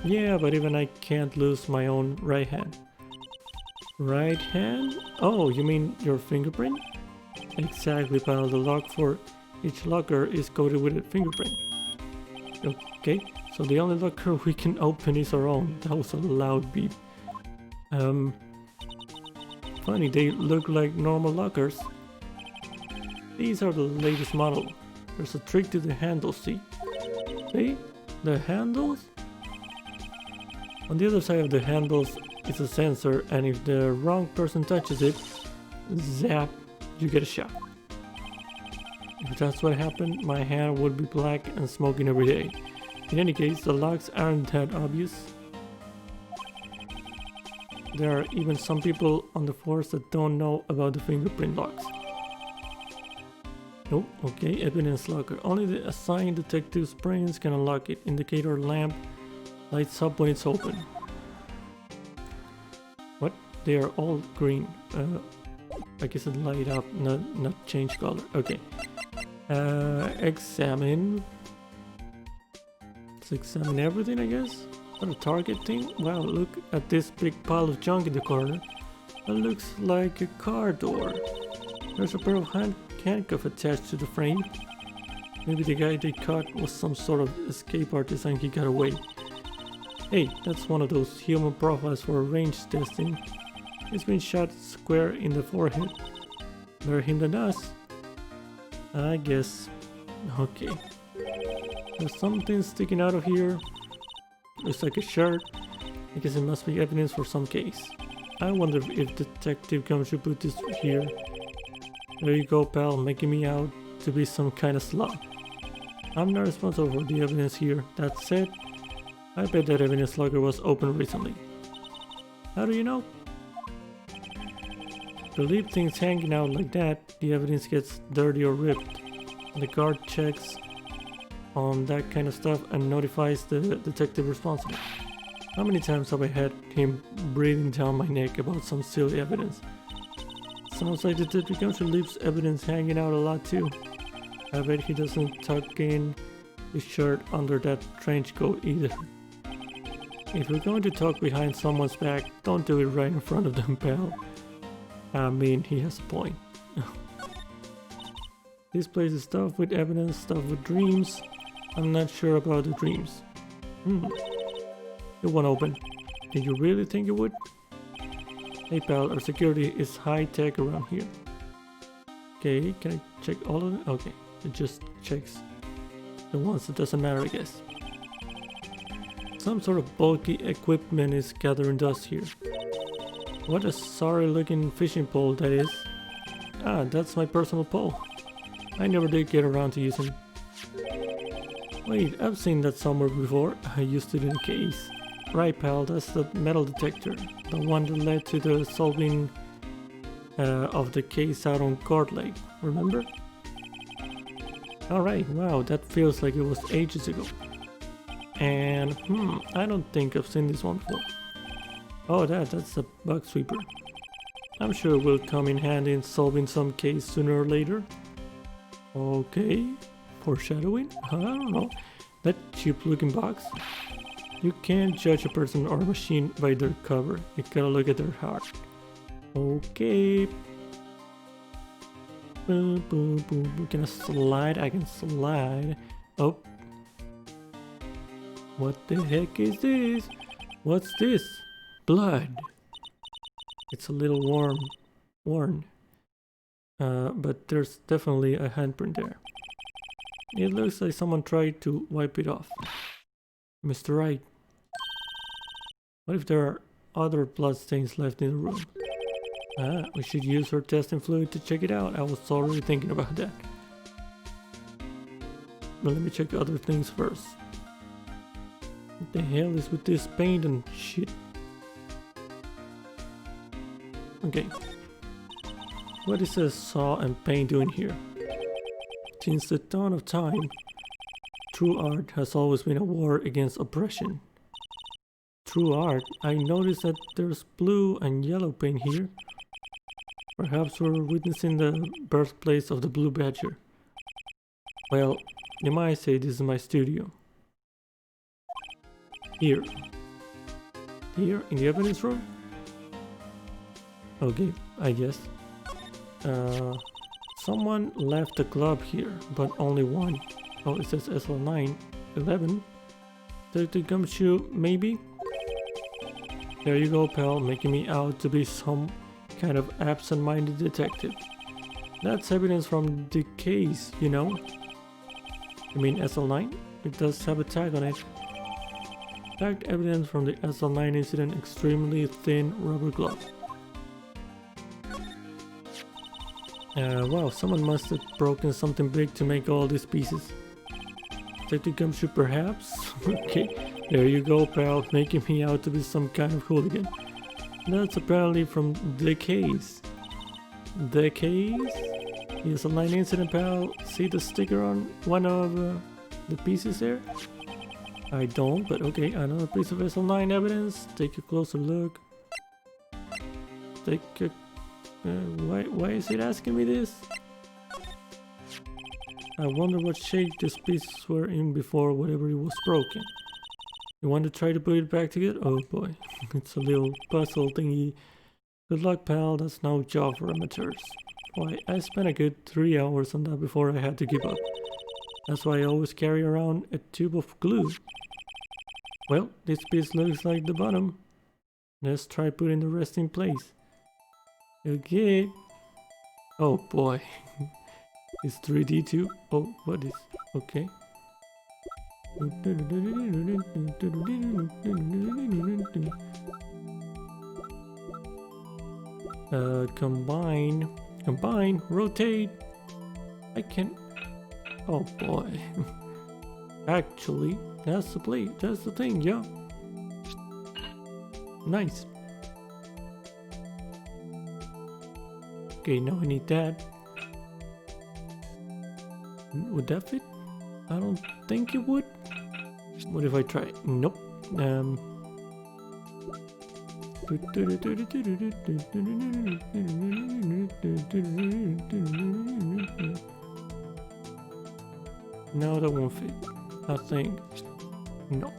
Yeah, but even I can't lose my own right hand. Right hand? Oh, you mean your fingerprint? Exactly, pal. The lock for each locker is coated with a fingerprint. Okay, so the only locker we can open is our own. That was a loud beep. Funny, they look like normal lockers. These are the latest model. There's a trick to the handles, see? See? The handles? On the other side of the handles is a sensor, and if the wrong person touches it, zap, you get a shot. If that's what happened, my hand would be black and smoking every day. In any case, the locks aren't that obvious. There are even some people on the force that don't know about the fingerprint locks. Nope, okay, evidence locker. Only the assigned detective's brains can unlock it. Indicator lamp lights up when it's open. What? They are all green. I guess it light up, not change color. Okay. Examine. Let's examine everything, I guess. What a target thing. Wow, look at this big pile of junk in the corner. That looks like a car door. There's a pair of handcuffs attached to the frame. Maybe the guy they caught was some sort of escape artist and he got away. Hey, that's one of those human profiles for range testing. He's been shot square in the forehead. Better him than us. I guess. Okay. There's something sticking out of here. Looks like a shirt. I guess it must be evidence for some case. I wonder if Detective Gumshoe put this here. There you go, pal, making me out to be some kind of slob. I'm not responsible for the evidence here. That said, I bet that evidence locker was opened recently. How do you know? you leave things hanging out like that, the evidence gets dirty or ripped. The guard checks on that kind of stuff and notifies the detective responsible. How many times have I had him breathing down my neck about some silly evidence? Sounds like Detective Gumshoe leaves evidence hanging out a lot too. I bet he doesn't tuck in his shirt under that trench coat either. If you're going to talk behind someone's back, don't do it right in front of them, pal. I mean, he has a point. This place is stuffed with evidence, stuffed with dreams. I'm not sure about the dreams. It won't open. Did you really think it would? Hey pal, our security is high tech around here. Okay, can I check all of them? Okay, it just checks the ones that doesn't matter, I guess. Some sort of bulky equipment is gathering dust here. What a sorry looking fishing pole that is. Ah, that's my personal pole. I never did get around to using it. Wait, I've seen that somewhere before. I used it in a case. Right pal, that's the metal detector. The one that led to the solving of the case out on Court Lake. Remember? Alright, wow, that feels like it was ages ago. And, I don't think I've seen this one before. Oh, that's a bug sweeper. I'm sure it will come in handy in solving some case sooner or later. Okay, foreshadowing? I don't know. That cheap looking box. You can't judge a person or a machine by their cover. You gotta look at their heart. Okay. Boom, boom, boom. We're gonna slide. I can slide. Oh. What the heck is this? What's this? Blood. It's a little worn. But there's definitely a handprint there. It looks like someone tried to wipe it off. Mr. Wright. What if there are other blood stains left in the room? We should use her testing fluid to check it out. I was already thinking about that. But let me check other things first. What the hell is with this paint and shit? Okay. What is a saw and paint doing here? Since the dawn of time, true art has always been a war against oppression. True art? I noticed that there's blue and yellow paint here. Perhaps we're witnessing the birthplace of the Blue Badger. Well, you might say this is my studio. Here. Here, in the evidence room? Okay, I guess. Someone left the glove here, but only one. Oh, it says SL9, 11. Detective Gumshoe, maybe? There you go, pal, making me out to be some kind of absent-minded detective. That's evidence from the case, you know? You mean SL9? It does have a tag on it. Tagged evidence from the SL9 incident, extremely thin rubber glove. Wow, someone must have broken something big to make all these pieces. Detective Gumshoe, perhaps? Okay, there you go, pal, making me out to be some kind of hooligan. That's apparently from the case. The case? The SL9 incident, pal. See the sticker on one of the pieces there? I don't, but okay, another piece of SL9 evidence. Take a closer look. Take a... why is it asking me this? I wonder what shape these pieces were in before whatever it was broken. You want to try to put it back together? Oh boy, it's a little puzzle thingy. Good luck, pal, that's no job for amateurs. Why, I spent a good 3 hours on that before I had to give up. That's why I always carry around a tube of glue. Well, this piece looks like the bottom. Let's try putting the rest in place. Okay. Oh boy. It's 3D too? Oh, what is... okay. Combine, rotate. I can... oh boy. Actually, that's the plate, that's the thing, yeah. Nice. Okay, now I need that. Would that fit? I don't think it would. What if I try? Nope. No, that won't fit. I think. No.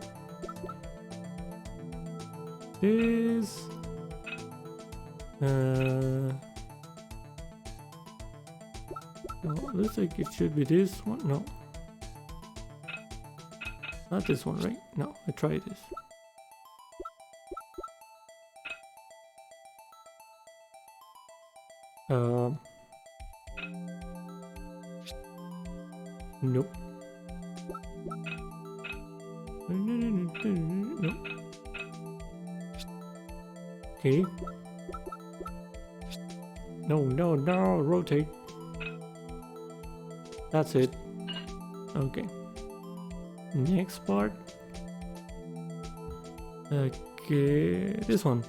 This. No, looks like it should be this one. No. Not this one, right? No, I tried this. Nope. Nope. Okay. No, rotate. That's it. Okay. Next part. Okay, this one.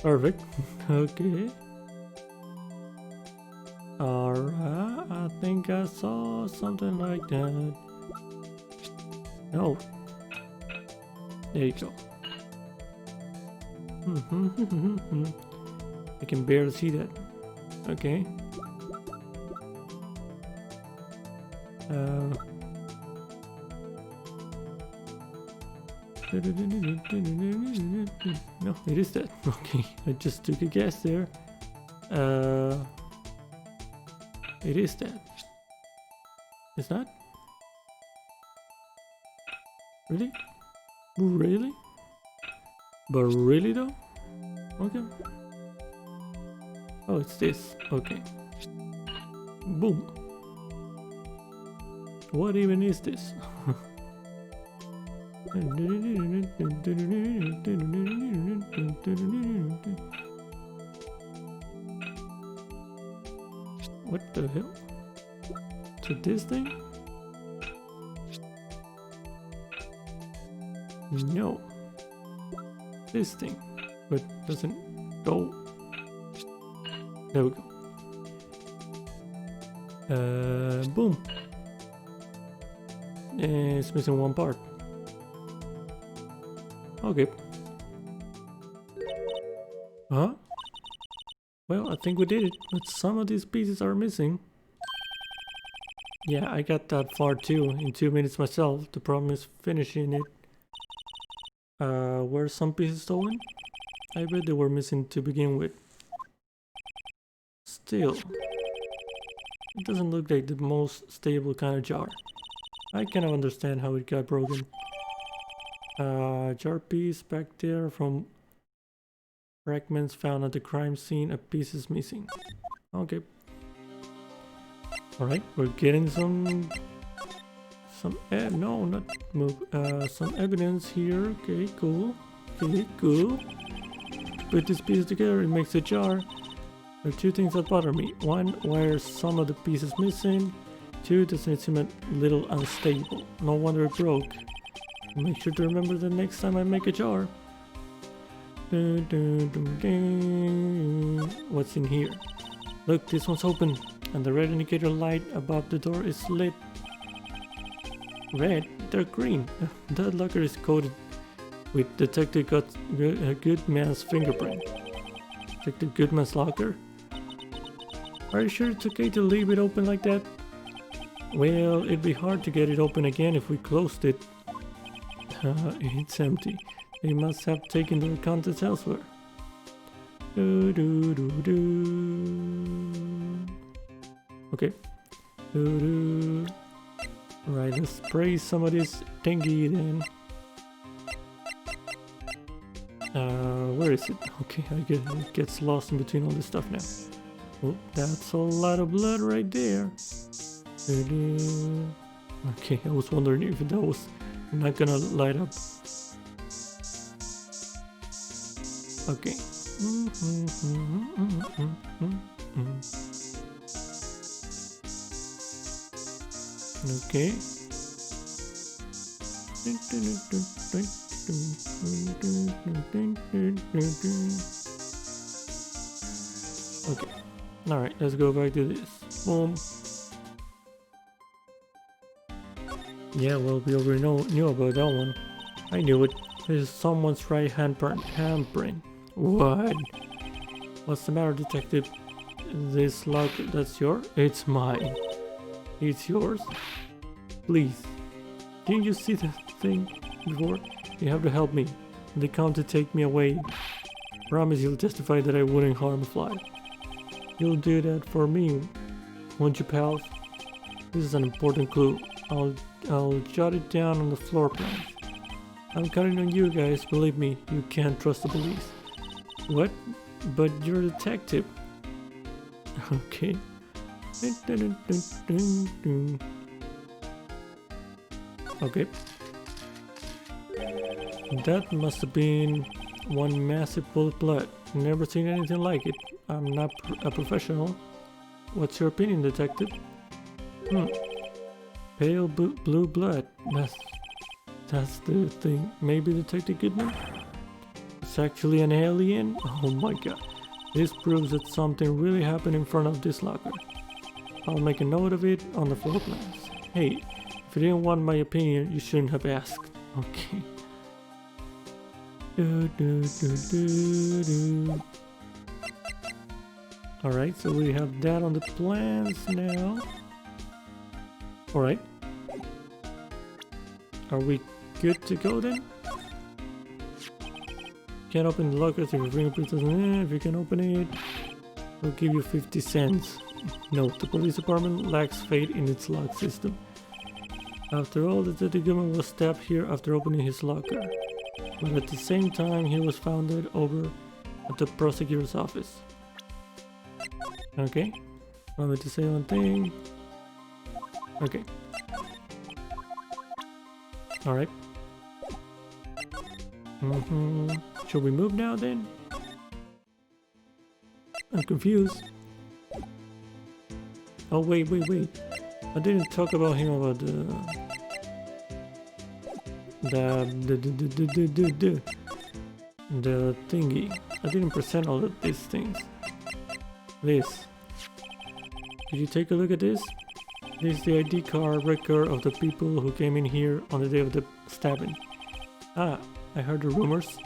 Perfect. Okay. Alright, I think I saw something like that. No. There you go. I can barely see that. Okay. No, it is that. Okay, I just took a guess there. It is that. It's not? Really? Really? But really though? Okay. Oh, it's this. Okay. Boom. What even is this? What the hell? To this thing? No. This thing. But doesn't go. There we go. Boom. It's missing one part. Okay. Huh? Well, I think we did it, but some of these pieces are missing. Yeah, I got that far too, in 2 minutes myself. The problem is finishing it. Were some pieces stolen? I bet they were missing to begin with. Still, it doesn't look like the most stable kind of jar. I cannot understand how it got broken. Jar piece back there from fragments found at the crime scene. A piece is missing. Okay. Alright, we're getting some no, not move. Some evidence here. Okay, cool. Okay, cool. Put this piece together, it makes a jar. There are two things that bother me. One, why are some of the pieces missing? Two, doesn't it seem a little unstable? No wonder it broke. Make sure to remember the next time I make a jar. What's in here? Look, this one's open, and the red indicator light above the door is lit. Red? They're green. That locker is coated with Detective Goodman's fingerprint. Detective Goodman's locker? Are you sure it's okay to leave it open like that? Well, it'd be hard to get it open again if we closed it. It's empty. They must have taken their contents elsewhere. Okay. Right, let's spray some of this thingy then. Where is it? Okay, I guess it gets lost in between all this stuff now. Oh, that's a lot of blood right there. Okay, I was wondering if that was not gonna light up. Okay. Okay. Okay. Alright, let's go back to this. Boom. Yeah, well, we already knew about that one. I knew it. There's someone's right handprint. What? What's the matter, detective? This lock, that's yours? It's mine. It's yours. Please. Didn't you see the thing before? You have to help me. They come to take me away. Promise you'll testify that I wouldn't harm a fly. You'll do that for me, won't you, pals? This is an important clue. I'll jot it down on the floor plan. I'm counting on you guys. Believe me, you can't trust the police. What? But you're a detective. Okay. Okay. That must have been one massive pool of blood. Never seen anything like it. I'm not a professional. What's your opinion, detective? Pale blue blood. That's the thing. Maybe Detective Goodman? It's actually an alien? Oh my god. This proves that something really happened in front of this locker. I'll make a note of it on the floor plans. Hey, if you didn't want my opinion, you shouldn't have asked. Okay. Alright, so we have that on the plans now. Alright. Are we good to go then? Can't open the lockers if your fingerprint doesn't. If you can open it, we'll give you 50 cents. Note, the police department lacks faith in its lock system. After all, Detective Goodman was stabbed here after opening his locker. But at the same time, he was founded over at the prosecutor's office. Okay. Want me to say one thing? Okay. Alright. Should we move now then? I'm confused. Oh wait. I didn't talk about him about the thingy. I didn't present all of these things. This. Did you take a look at this? This is the ID card record of the people who came in here on the day of the stabbing. Ah, I heard the rumors.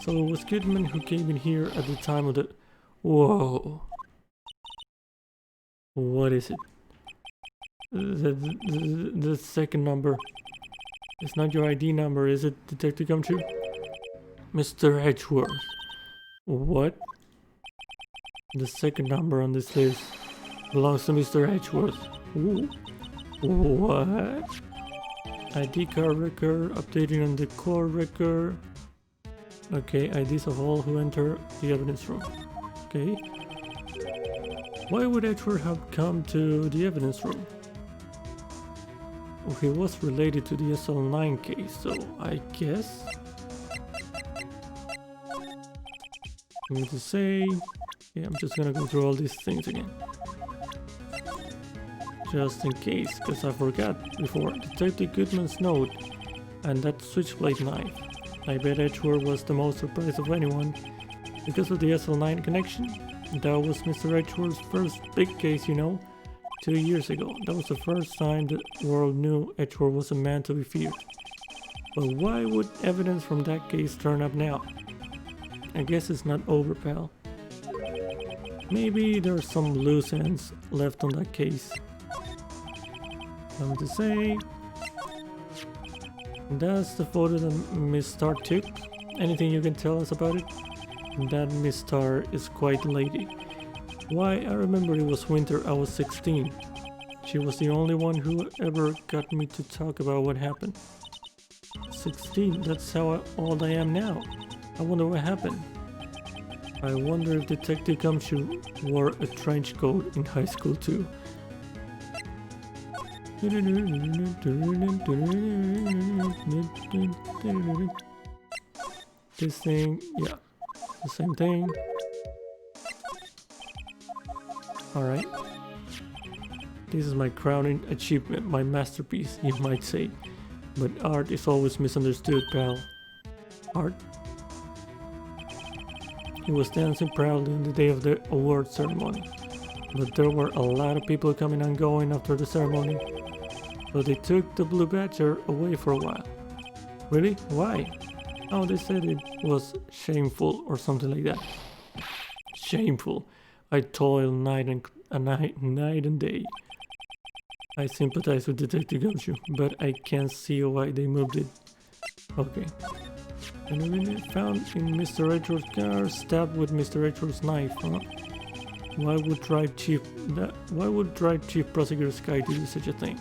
So it was Goodman who came in here at the time of the... Whoa. What is it? The second number. It's not your ID number, is it, Detective Gumshoe? Mr. Edgeworth. What? The second number on this list belongs to Mr. Edgeworth. Ooh. What? ID card record, updating on the core record. Okay, IDs of all who enter the evidence room. Okay. Why would Edgeworth have come to the evidence room? Well, he was related to the SL9 case, so I guess... I need to say... Yeah, I'm just gonna go through all these things again. Just in case, because I forgot before. Detective Goodman's note and that switchblade knife. I bet Edgeworth was the most surprised of anyone because of the SL9 connection. That was Mr. Edgeworth's first big case, you know, 2 years ago. That was the first time the world knew Edgeworth was a man to be feared. But why would evidence from that case turn up now? I guess it's not over, pal. Maybe there's some loose ends left on that case. Something to say. That's the photo that Miss Star took. Anything you can tell us about it? That Miss Star is quite a lady. Why, I remember it was winter, I was 16. She was the only one who ever got me to talk about what happened. 16, that's how old I am now. I wonder what happened. I wonder if Detective Gumshoe wore a trench coat in high school too. This thing, yeah, the same thing. Alright. This is my crowning achievement, my masterpiece, you might say. But art is always misunderstood, pal. Art? He was dancing proudly on the day of the award ceremony. But there were a lot of people coming and going after the ceremony. So they took the Blue Badger away for a while. Really? Why? Oh, they said it was shameful or something like that. Shameful. I toil night and day. I sympathize with Detective Gumshoe, but I can't see why they moved it. Okay. And then found in Mr. Edgeworth's car, stabbed with Mr. Edgeworth's knife, huh? Why would Wright Chief Prosecutor Sky do such a thing?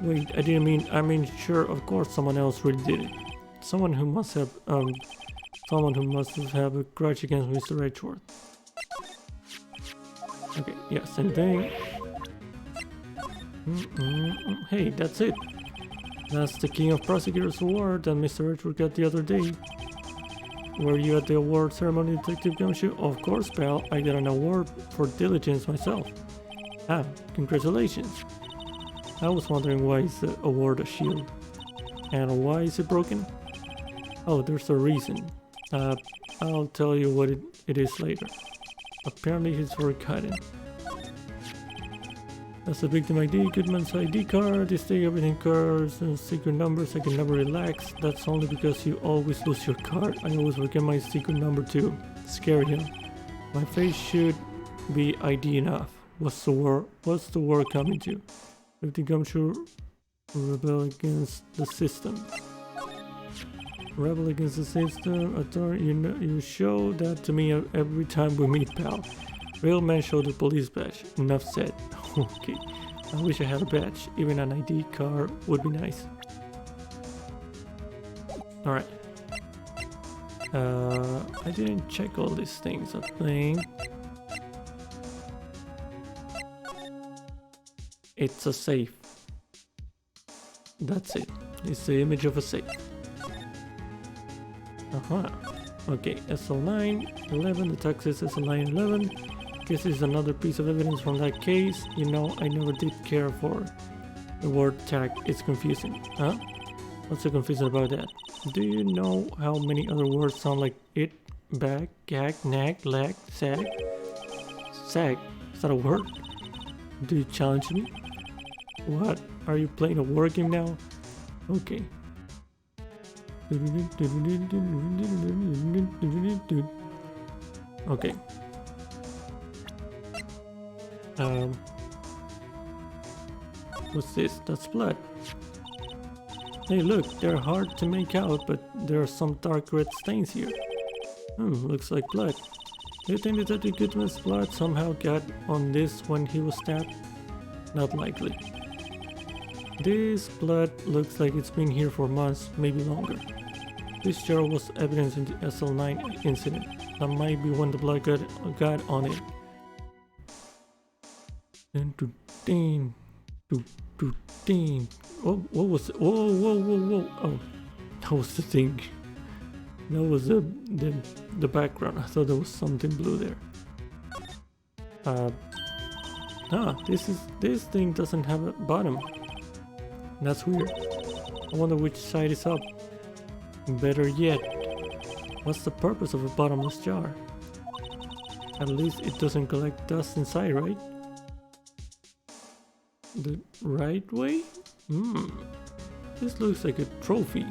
Wait, I mean, sure, of course, someone else really did it. Someone who must have a grudge against Mr. Edgeworth. Okay, yeah, same thing. Hey, that's it. That's the King of Prosecutors award that Mr. Edgeworth got the other day. Were you at the award ceremony, Detective Gumshoe? Of course, pal. I got an award for diligence myself. Ah, congratulations. I was wondering why is the award a shield? And why is it broken? Oh, there's a reason. I'll tell you what it is later. Apparently he's forgotten. That's a victim ID, Goodman's ID card, this day everything cards and secret numbers. I can never relax. That's only because you always lose your card. I always forget my secret number too. Scary, huh? My face should be ID enough. What's the war coming to? If the Gumshoe rebel against the system. Rebel against the system, authority, you show that to me every time we meet, pal. Real men show the police badge. Enough said. Okay. I wish I had a badge. Even an ID card would be nice. Alright. I didn't check all these things, I think. It's a safe. That's it. It's the image of a safe. Okay, SL9, 11, the text is SL9, 11. Guess it's another piece of evidence from that case. You know, I never did care for the word tag. It's confusing. Huh? What's so confusing about that? Do you know how many other words sound like it, bag, gag, nag, lag, sag? Sag? Is that a word? Do you challenge me? What? Are you playing a word game now? Okay. Okay. What's this? That's blood. Hey, look, they're hard to make out, but there are some dark red stains here. Looks like blood. Do you think Detective Goodman's blood somehow got on this when he was stabbed? Not likely. This blood looks like it's been here for months, maybe longer. This jar was evidence in the SL9 incident. That might be when the blood got on it. Oh, what was it? Whoa. Oh, that was the thing. That was the background. I thought there was something blue there. This thing doesn't have a bottom. That's weird. I wonder which side is up. Better yet, what's the purpose of a bottomless jar? At least it doesn't collect dust inside, right? The right way? This looks like a trophy.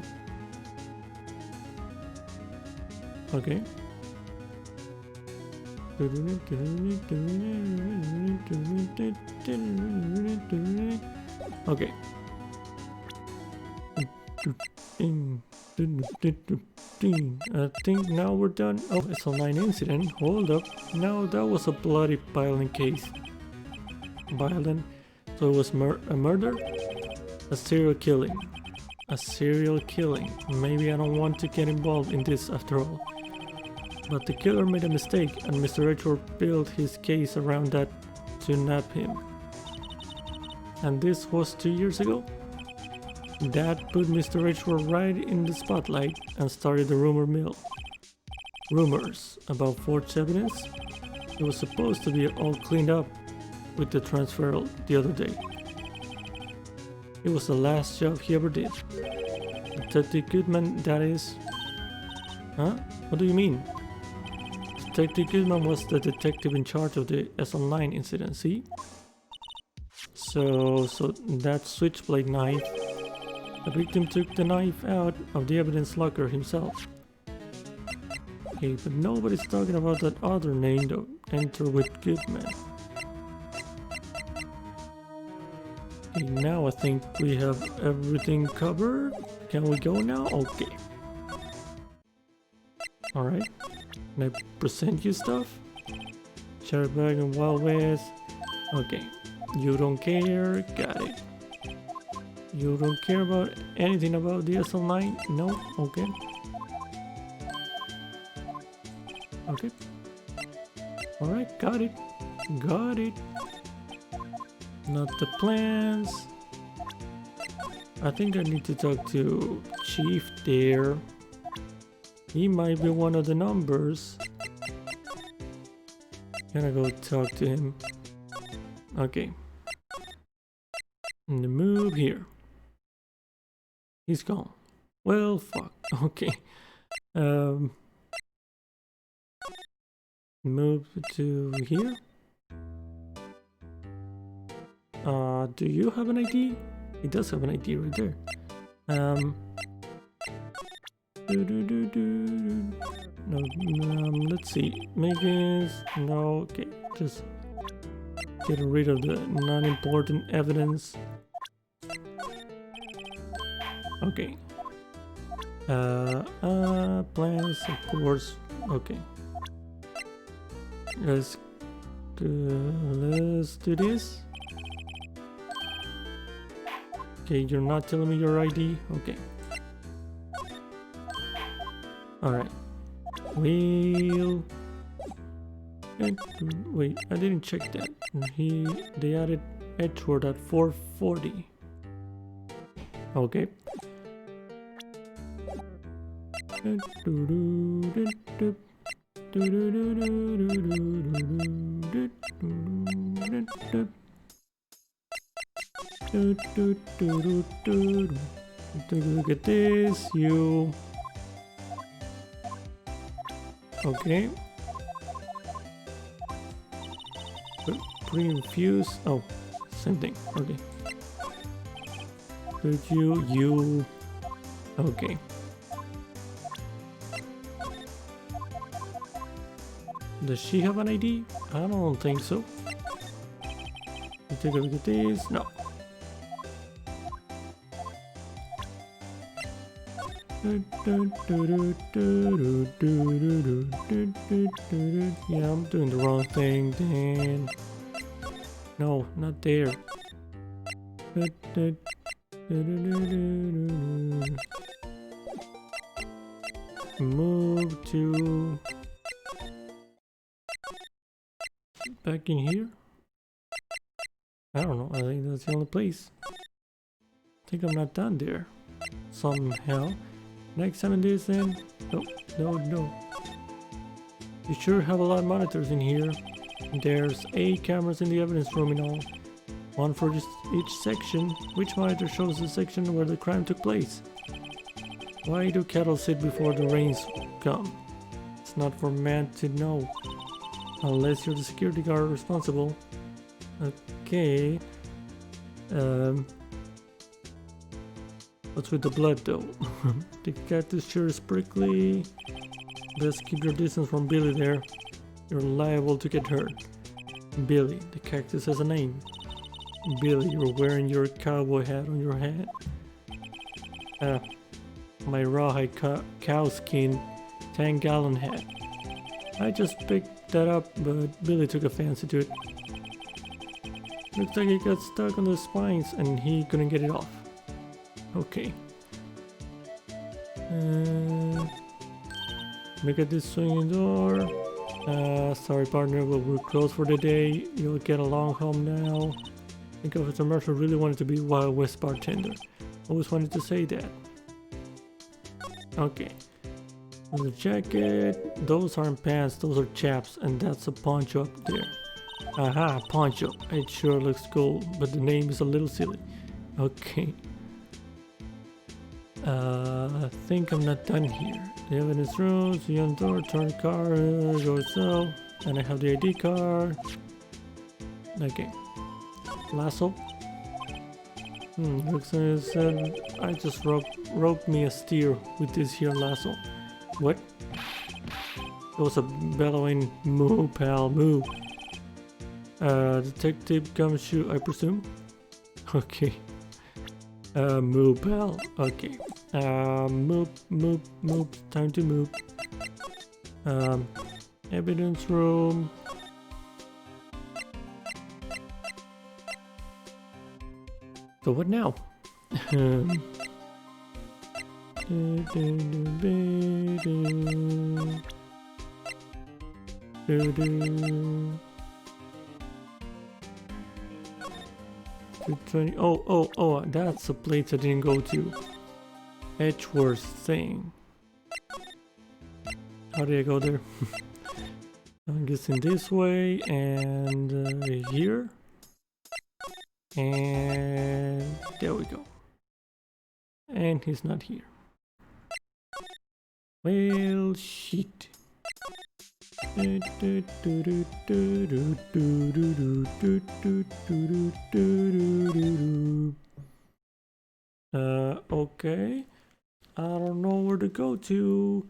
Okay. Okay. I think now we're done. Oh, SL9 incident. Hold up. Now that was a bloody violent case. Violent? So it was a murder? A serial killing. A serial killing. Maybe I don't want to get involved in this after all. But the killer made a mistake and Mr. Edgeworth built his case around that to nab him. And this was 2 years ago? That put Mr. Edgeworth right in the spotlight and started the rumor mill. Rumors about forged evidence? It was supposed to be all cleaned up with the transfer the other day. It was the last job he ever did. Detective Goodman, that is. Huh? What do you mean? Detective Gizman was the detective in charge of the SL9 incident, see? So that switchblade knife, the victim took the knife out of the evidence locker himself. Okay, but nobody's talking about that other name though. Enter with Goodman. Okay, now I think we have everything covered. Can we go now? Okay. Alright. Can I present you stuff? Cherry Bag and Wild West. Okay. You don't care. Got it. You don't care about anything about the SL9? No? Okay. Okay. Alright, got it. Got it. Not the plans. I think I need to talk to Chief there. He might be one of the numbers. Can I go talk to him? Okay. And the move here. He's gone. Well, fuck. Okay. Move to here. Do you have an ID? He does have an ID right there. No, let's see. Maybe no. Okay, just getting rid of the non-important evidence. Okay. Plans, of course. Okay. Let's do this. Okay, you're not telling me your ID? Okay. Alright. Well... Wait, I didn't check that. They added Edgeworth at 440. Okay. Look at this, you. Okay. Pre-infuse. Oh, same thing. Okay. Could you. Okay. Does she have an ID? I don't think so. Take a look at this. No. Yeah, I'm doing the wrong thing then. No, not there. Move to back in here. I don't know. I think that's the only place. I think I'm not done there. Somehow. Next time this then. No. You sure have a lot of monitors in here. There's 8 cameras in the evidence room in all. One for each section. Which monitor shows the section where the crime took place? Why do cattle sit before the rains come? It's not for man to know. Unless you're the security guard responsible. Okay. What's with the blood though? The cactus sure is prickly. Best keep your distance from Billy there. You're liable to get hurt. Billy, the cactus has a name. Billy, you're wearing your cowboy hat on your head. My rawhide cow skin 10-gallon hat. I just picked that up, but Billy took a fancy to it. Looks like he got stuck on the spines and he couldn't get it off. Okay. Look at this swinging door. Sorry partner, but we're closed for the day. You'll get along home now. I think Officer Marshall really wanted to be Wild West bartender. Always wanted to say that. Okay. The jacket. Those aren't pants, those are chaps, and that's a poncho up there. Aha, poncho. It sure looks cool, but the name is a little silly. Okay. I think I'm not done here. The evidence room, the on door, turn car, go south, and I have the ID card. Okay. Lasso. Looks said I just roped me a steer with this here lasso. What? It was a bellowing moo, pal, moo. Detective Gumshoe, I presume? Okay. Moo, pal. Okay. Move, time to move. Evidence room. So what now? Oh, that's a place I didn't go to. Edgeworth thing. How did I go there? I'm guessing this way and here. And there we go. And he's not here. Well, shit. Okay. I don't know where to go to.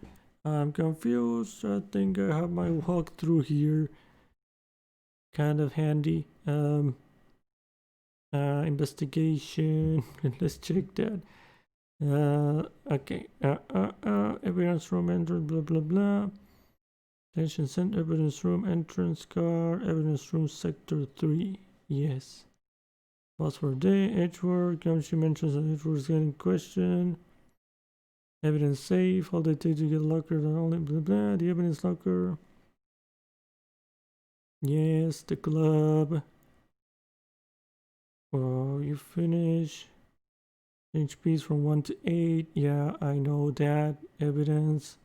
I'm confused. I think I have my walkthrough here. Kind of handy. Investigation. Let's check that. Okay. Evidence room entrance, blah blah blah. Attention center, evidence room entrance car, evidence room sector 3. Yes. Password day, Edgeworth. Gumshoe mentions that Edgeworth is getting questioned. Evidence safe. All they take to get locker, not only blah blah. The evidence locker. Yes, the club. Oh, you finish. HPs from 1 to 8. Yeah, I know that. Evidence.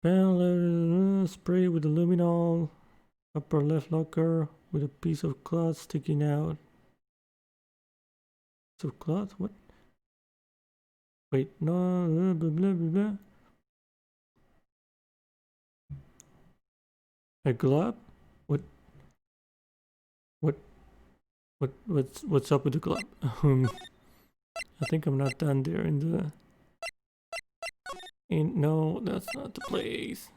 Spray with the luminol. Upper left locker with a piece of cloth sticking out. Piece of cloth? What? Wait, no. Blah blah blah blah. A glove? What's up with the glove? I think I'm not done there in the. No, that's not the place.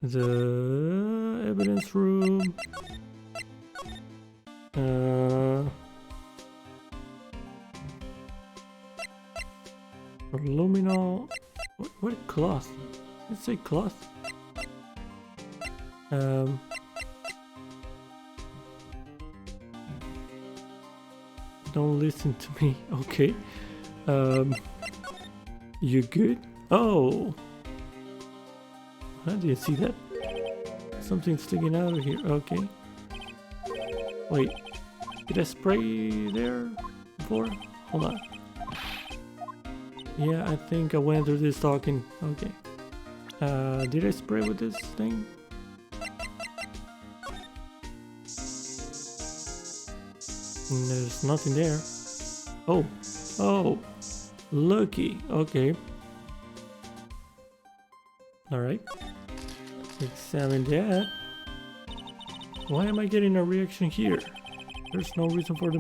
The evidence room. Luminol. What cloth? Let's say cloth. Don't listen to me. Okay. You good? Oh, I didn't see that. Something sticking out of here. Okay. Wait, did I spray there before? Hold on. Yeah, I think I went through this talking. Okay. Did I spray with this thing? There's nothing there. Oh, lucky. Okay. Alright. Let's examine that. Why am I getting a reaction here? There's no reason for the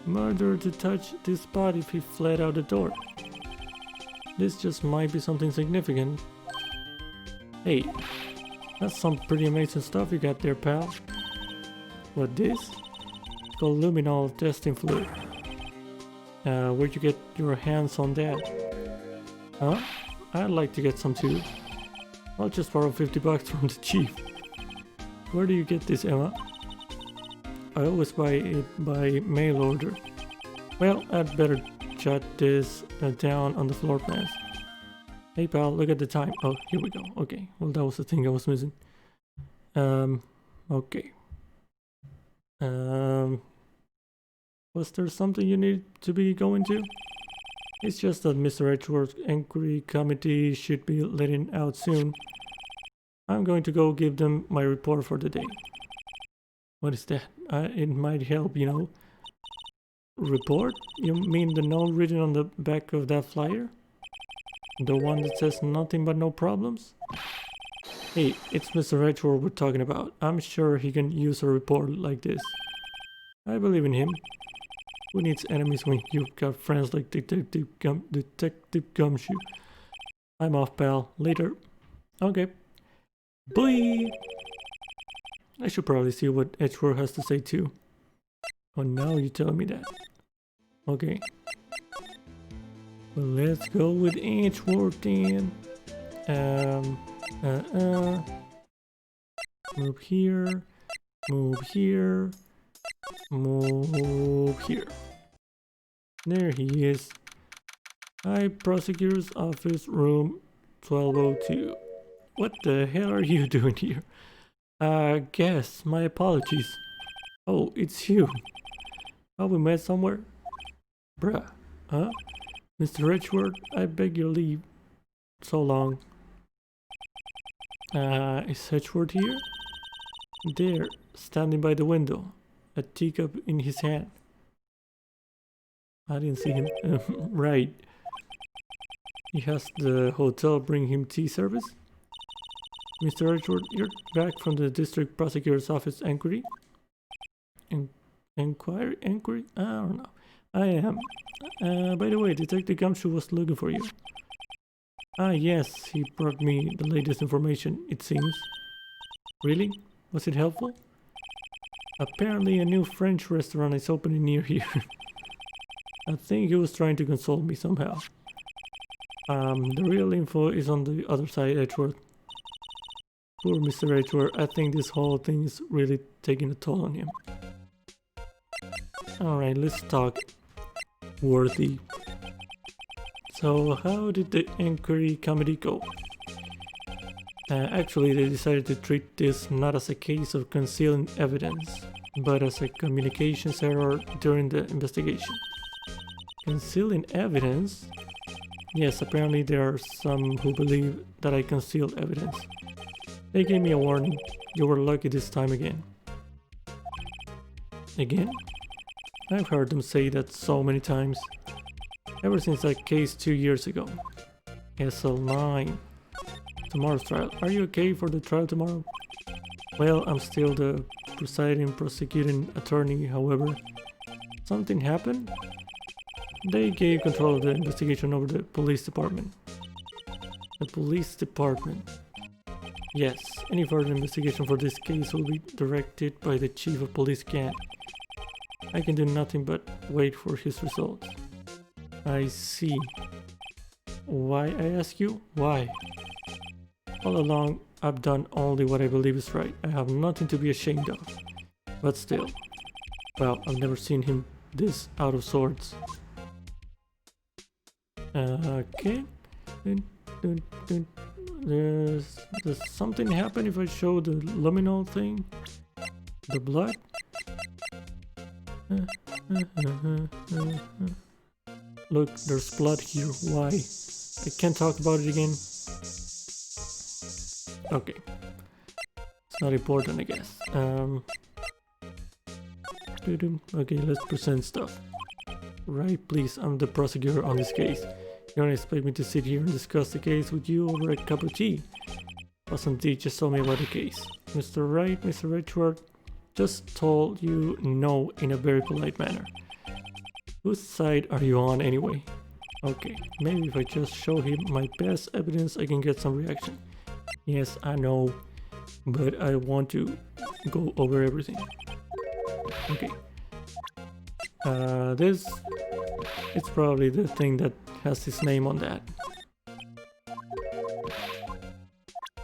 murderer to touch this spot if he fled out the door. This just might be something significant. Hey, that's some pretty amazing stuff you got there, pal. What this? It's called luminol testing fluid. Where'd you get your hands on that? Huh? I'd like to get some too. I'll just borrow $50 from the chief. Where do you get this, Emma? I always buy it by mail order. Well, I'd better jot this down on the floor plans. Hey pal, look at the time. Oh, here we go. Okay, well that was the thing I was missing. Okay. Was there something you need to be going to? It's just that Mr. Edgeworth's inquiry committee should be letting out soon. I'm going to go give them my report for the day. What is that? It might help, you know. report? You mean the note written on the back of that flyer? The one that says nothing but no problems? Hey, it's Mr. Edgeworth we're talking about. I'm sure he can use a report like this. I believe in him. Who needs enemies when you've got friends like Detective Gumshoe? I'm off, pal. Later. Okay. Bye! I should probably see what Edgeworth has to say too. Oh, now you tell me that. Okay. Well, let's go with Edgeworth then. Move here. Move here. Move here. There he is. Hi, prosecutor's office, room 1202. What the hell are you doing here? Guess, my apologies. Oh, it's you. Oh, we met somewhere? Bruh, huh? Mr. Edgeworth, I beg your leave. So long. Is Edgeworth here? There, standing by the window. A teacup in his hand. I didn't see him. Right. He has the hotel bring him tea service? Mr. Edgeworth, you're back from the district prosecutor's office inquiry? Inquiry? I don't know. I am. By the way, Detective Gumshoe was looking for you. Ah, yes, he brought me the latest information, it seems. Really? Was it helpful? Apparently a new French restaurant is opening near here. I think he was trying to console me somehow. The real info is on the other side, Edgeworth. Poor Mr. Edgeworth, I think this whole thing is really taking a toll on him. Alright, let's talk. Worthy. So, how did the inquiry committee go? Actually, they decided to treat this not as a case of concealing evidence, but as a communications error during the investigation. Concealing evidence? Yes, apparently there are some who believe that I concealed evidence. They gave me a warning. You were lucky this time again. Again? I've heard them say that so many times. Ever since that case 2 years ago. SL9. Tomorrow's trial. Are you okay for the trial tomorrow? Well, I'm still the presiding prosecuting attorney, however. Something happened? They gave control of the investigation over the police department. The police department. Yes, any further investigation for this case will be directed by the chief of police Kent. I can do nothing but wait for his results. I see. Why, I ask you? Why? All along, I've done only what I believe is right. I have nothing to be ashamed of. But still, well, I've never seen him this out of sorts. Okay. Does something happen if I show the luminol thing? The blood? Look, there's blood here. Why? I can't talk about it again. Okay. It's not important, I guess. Okay, let's present stuff. Right, please, I'm the prosecutor on this case. You don't expect me to sit here and discuss the case with you over a cup of tea. Wasn't just told me about the case. Mr. Wright, Mr. Edgeworth, just told you no in a very polite manner. Whose side are you on anyway? Okay, maybe if I just show him my best evidence I can get some reaction. Yes, I know, but I want to go over everything. Okay. This, it's probably the thing that has his name on that.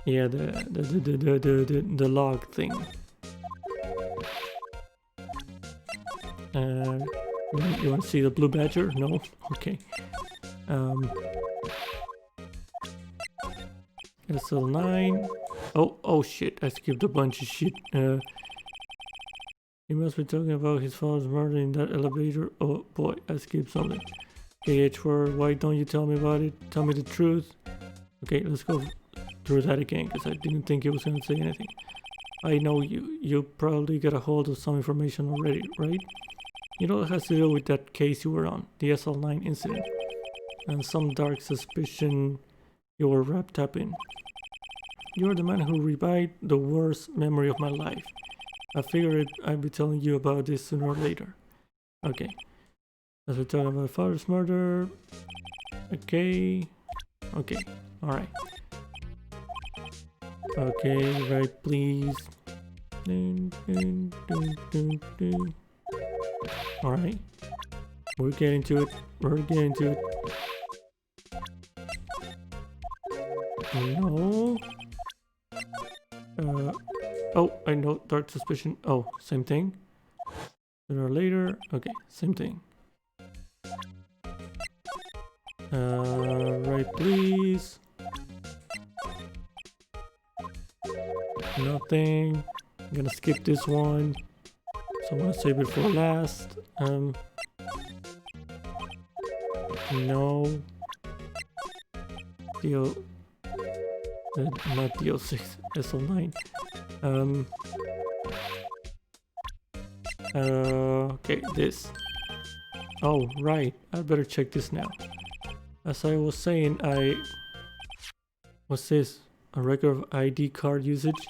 Yeah, the log thing. You want to see the blue badger? No? Okay. SL9. Oh shit, I skipped a bunch of shit. He must be talking about his father's murder in that elevator. Oh boy, I skipped something. Okay, Edgeworth, why don't you tell me about it? Tell me the truth. Okay, let's go through that again, because I didn't think he was going to say anything. I know you. You probably got a hold of some information already, right? It all has to do with that case you were on, the SL9 incident, and some dark suspicion you were wrapped up in. You're the man who revived the worst memory of my life. I figured I'd be telling you about this sooner or later. Okay. As we're talking about father's murder. Okay. Okay. Alright. Okay, right, please. Alright. We're getting to it. We're getting to it. No. Oh, I know. Dark suspicion. Oh, same thing. Sooner or later. Okay, same thing. Right, please. Nothing. I'm gonna skip this one. So I'm gonna save it for last. No. DO. Not DO6. SL9. Okay, this. Oh, right. I better check this now. As I was saying, what's this? A record of ID card usage?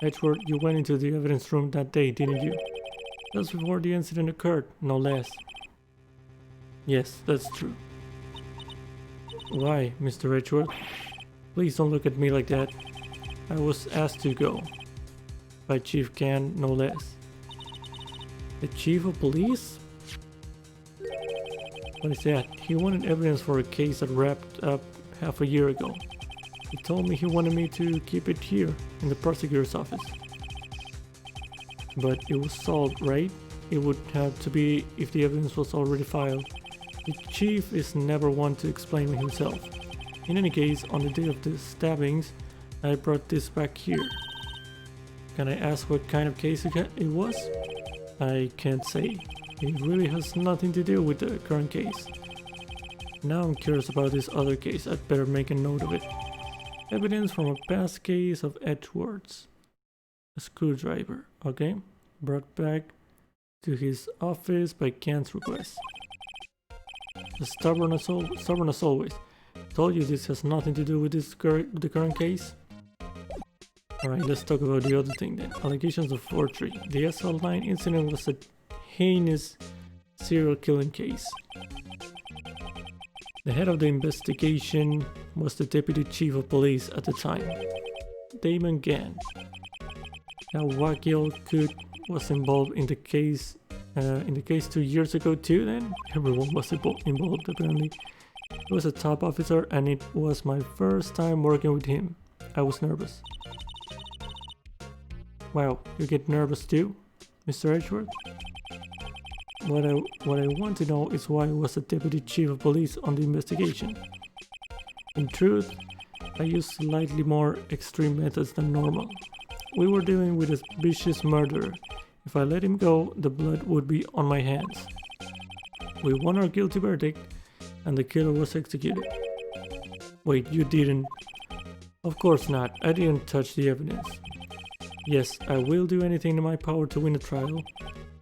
Edward, you went into the evidence room that day, didn't you? Just before the incident occurred, no less. Yes, that's true. Why, Mr. Edward? Please don't look at me like that. I was asked to go. By Chief Can, no less. The Chief of Police? What is that? He wanted evidence for a case that wrapped up half a year ago. He told me he wanted me to keep it here, in the prosecutor's office. But it was solved, right? It would have to be if the evidence was already filed. The chief is never one to explain himself. In any case, on the day of the stabbings, I brought this back here. Can I ask what kind of case it was? I can't say. It really has nothing to do with the current case. Now I'm curious about this other case. I'd better make a note of it. Evidence from a past case of Edwards. A screwdriver. Okay. Brought back to his office by Kant's request. Stubborn as always. Told you this has nothing to do with the current case. Alright, let's talk about the other thing then. Allegations of forgery. The SL9 incident was a heinous serial killing case. The head of the investigation was the deputy chief of police at the time, Damon Gann. Now Wakil Cook was involved in the case 2 years ago too then? Everyone was involved apparently. He was a top officer and it was my first time working with him. I was nervous. Wow, you get nervous too, Mr. Edgeworth? What I want to know is why I was the deputy chief of police on the investigation. In truth, I used slightly more extreme methods than normal. We were dealing with a vicious murderer. If I let him go, the blood would be on my hands. We won our guilty verdict, and the killer was executed. Wait, you didn't? Of course not. I didn't touch the evidence. Yes, I will do anything in my power to win a trial.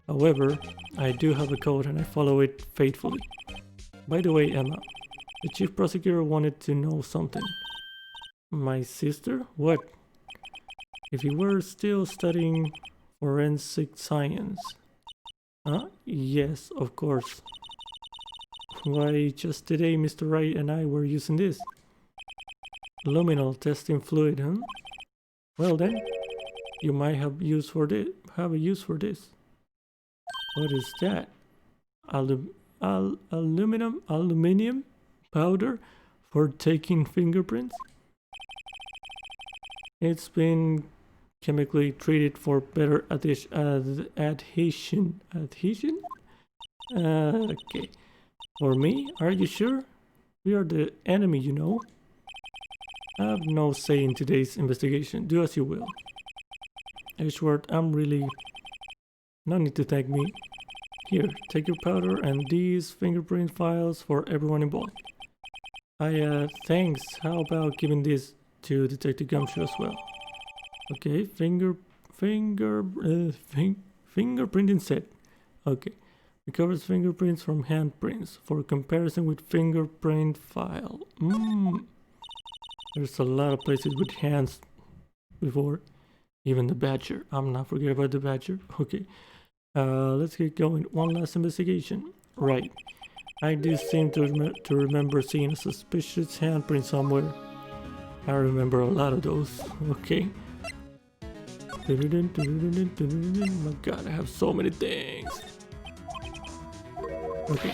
However, I do have a code and I follow it faithfully. By the way, Emma, the chief prosecutor wanted to know something. My sister? What? If you were still studying forensic science. Huh? Yes, of course. Why, just today Mr. Wright and I were using this. Luminal testing fluid, huh? Well then, you might have a use for this. What is that? Aluminium powder for taking fingerprints? It's been chemically treated for better adhesion. Adhesion? Okay. For me? Are you sure? We are the enemy, you know. I have no say in today's investigation. Do as you will. Edgeworth, I'm really... No need to thank me. Here, take your powder and these fingerprint files for everyone involved. Thanks. How about giving this to Detective Gumshoe as well? Okay, fingerprinting set. Okay, Recovers fingerprints from handprints for comparison with fingerprint file. There's a lot of places with hands before. Even the badger. I'm not forgetting about the badger. Okay. Let's get going. One last investigation. Right. I do seem to remember seeing a suspicious handprint somewhere. I remember a lot of those. Okay. My god, I have so many things. Okay.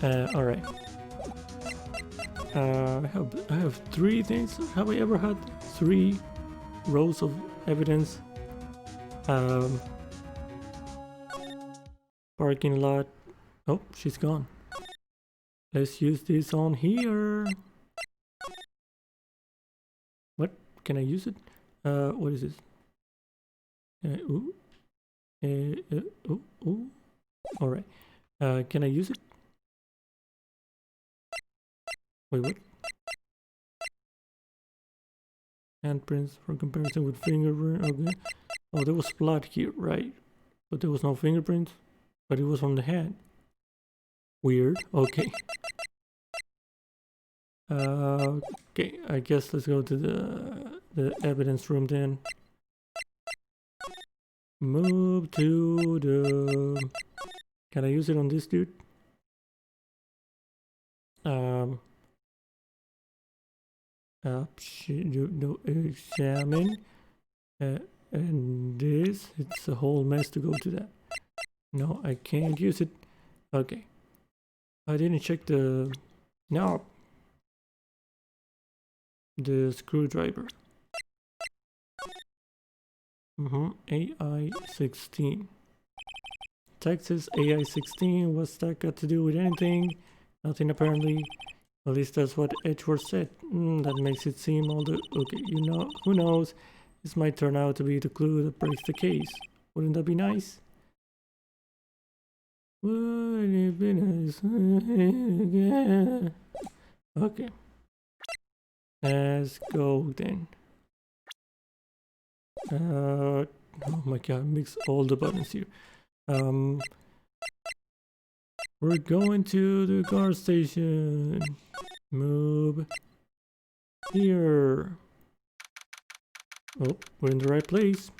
Alright. I have 3 things. Have I ever had 3 rows of evidence? Parking lot. Oh, she's gone. Let's use this on here. What? Can I use it? What is this? Alright. Can I use it? Wait, what? Handprints for comparison with fingerprint. Okay. Oh, there was blood here, right? But there was no fingerprint. But it was from the hand. Weird. Okay. Okay. I guess let's go to the evidence room then. Move to the. Can I use it on this dude? Examine. And this, it's a whole mess to go to that. No, I can't use it. Okay. I didn't check the... No. The screwdriver. AI-16. Texas AI-16. What's that got to do with anything? Nothing apparently. At least that's what Edgeworth said. That makes it seem all the... Okay, you know, who knows? This might turn out to be the clue that breaks the case. Wouldn't that be nice? Wouldn't it be nice? Okay. Let's go then. Oh my god, mix all the buttons here. We're going to the car station. Move here. Oh, we're in the right place.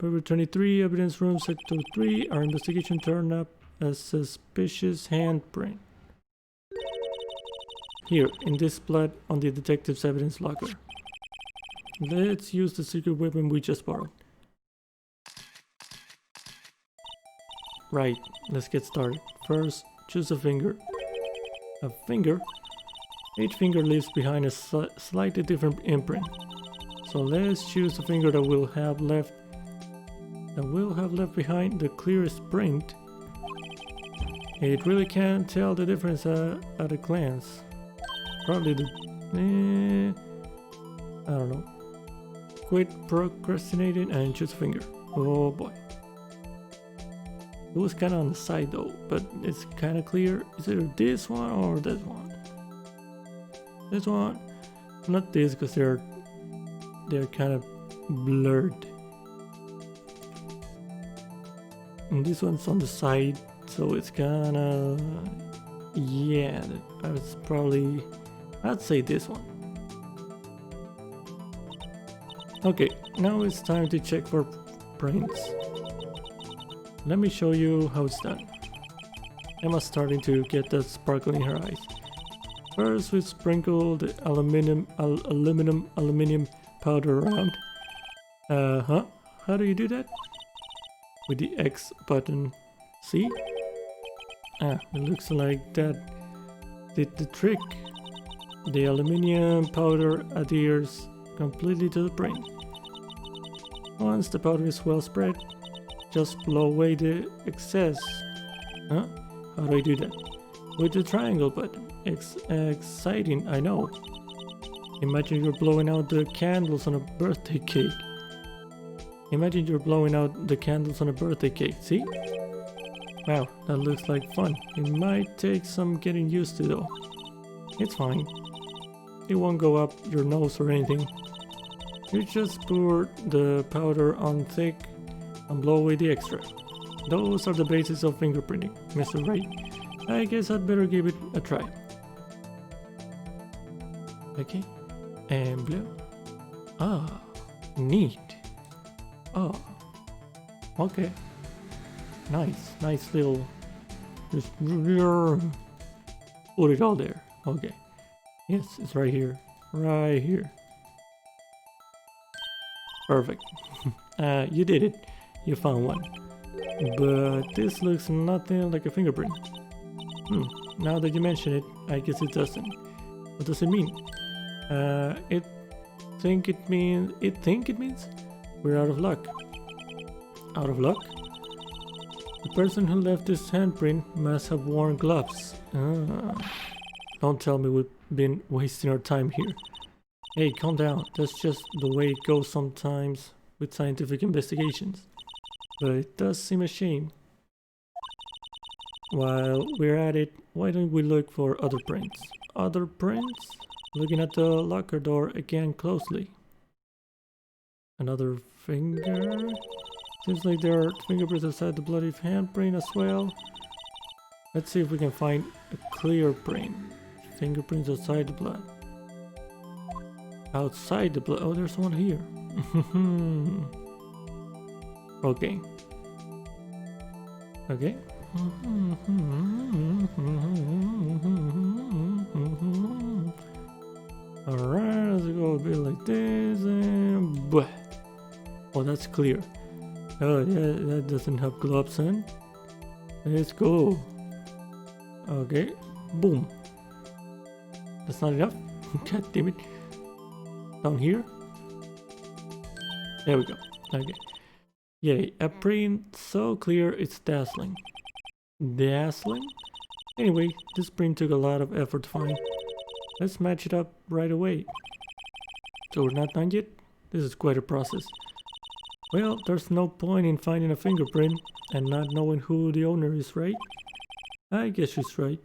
February 23, evidence room, sector 3. Our investigation turned up a suspicious handprint. Here, in this spot on the detective's evidence locker. Let's use the secret weapon we just borrowed. Right, let's get started. First, choose a finger. A finger? Each finger leaves behind a slightly different imprint. So let's choose the finger that will have left behind the clearest print. It really can't tell the difference at a glance. Probably the... I don't know. Quit procrastinating and choose a finger. Oh boy. It was kind of on the side though, but it's kind of clear. Is it this one or this one? This one? Not this, because they're kind of blurred. And this one's on the side, so it's kind of... Yeah, I'd say this one. Okay, now it's time to check for prints. Let me show you how it's done. Emma's starting to get that sparkle in her eyes. First, we sprinkle the aluminum powder around. How do you do that? With the X button. See? It looks like that did the trick. The aluminum powder adheres completely to the print. Once the powder is well spread, just blow away the excess. How do I do that? With the triangle button. Exciting, I know. Imagine you're blowing out the candles on a birthday cake. Imagine you're blowing out the candles on a birthday cake, see? Wow, that looks like fun. It might take some getting used to though. It's fine. It won't go up your nose or anything. You just pour the powder on thick and blow away the extra. Those are the basis of fingerprinting, Mr. Wright. I guess I'd better give it a try. Okay, and blue. Ah, neat. Oh, okay. Nice little. Just put it all there. Okay. Yes, it's right here. Right here. Perfect. You did it. You found one. But this looks nothing like a fingerprint. Now that you mention it, I guess it doesn't. What does it mean? It think it means we're out of luck. Out of luck? The person who left this handprint must have worn gloves. Don't tell me we've been wasting our time here. Hey, calm down. That's just the way it goes sometimes with scientific investigations. But it does seem a shame. While we're at it, why don't we look for other prints? Other prints? Looking at the locker door again closely. Another finger? Seems like there are fingerprints outside the bloody handprint as well. Let's see if we can find a clear print. Fingerprints outside the blood. Outside the blood? Oh, there's one here. Okay. Okay. Alright, let's go a bit like this and... Bleh. Oh, that's clear. Oh, yeah, that doesn't have gloves on. Let's go. Okay. Boom. That's not enough. God damn it. Down here. There we go. Okay. Yay, a print so clear it's dazzling. Dazzling? Anyway, this print took a lot of effort to find. Let's match it up right away. So we're not done yet? This is quite a process. Well, there's no point in finding a fingerprint and not knowing who the owner is, right? I guess she's right.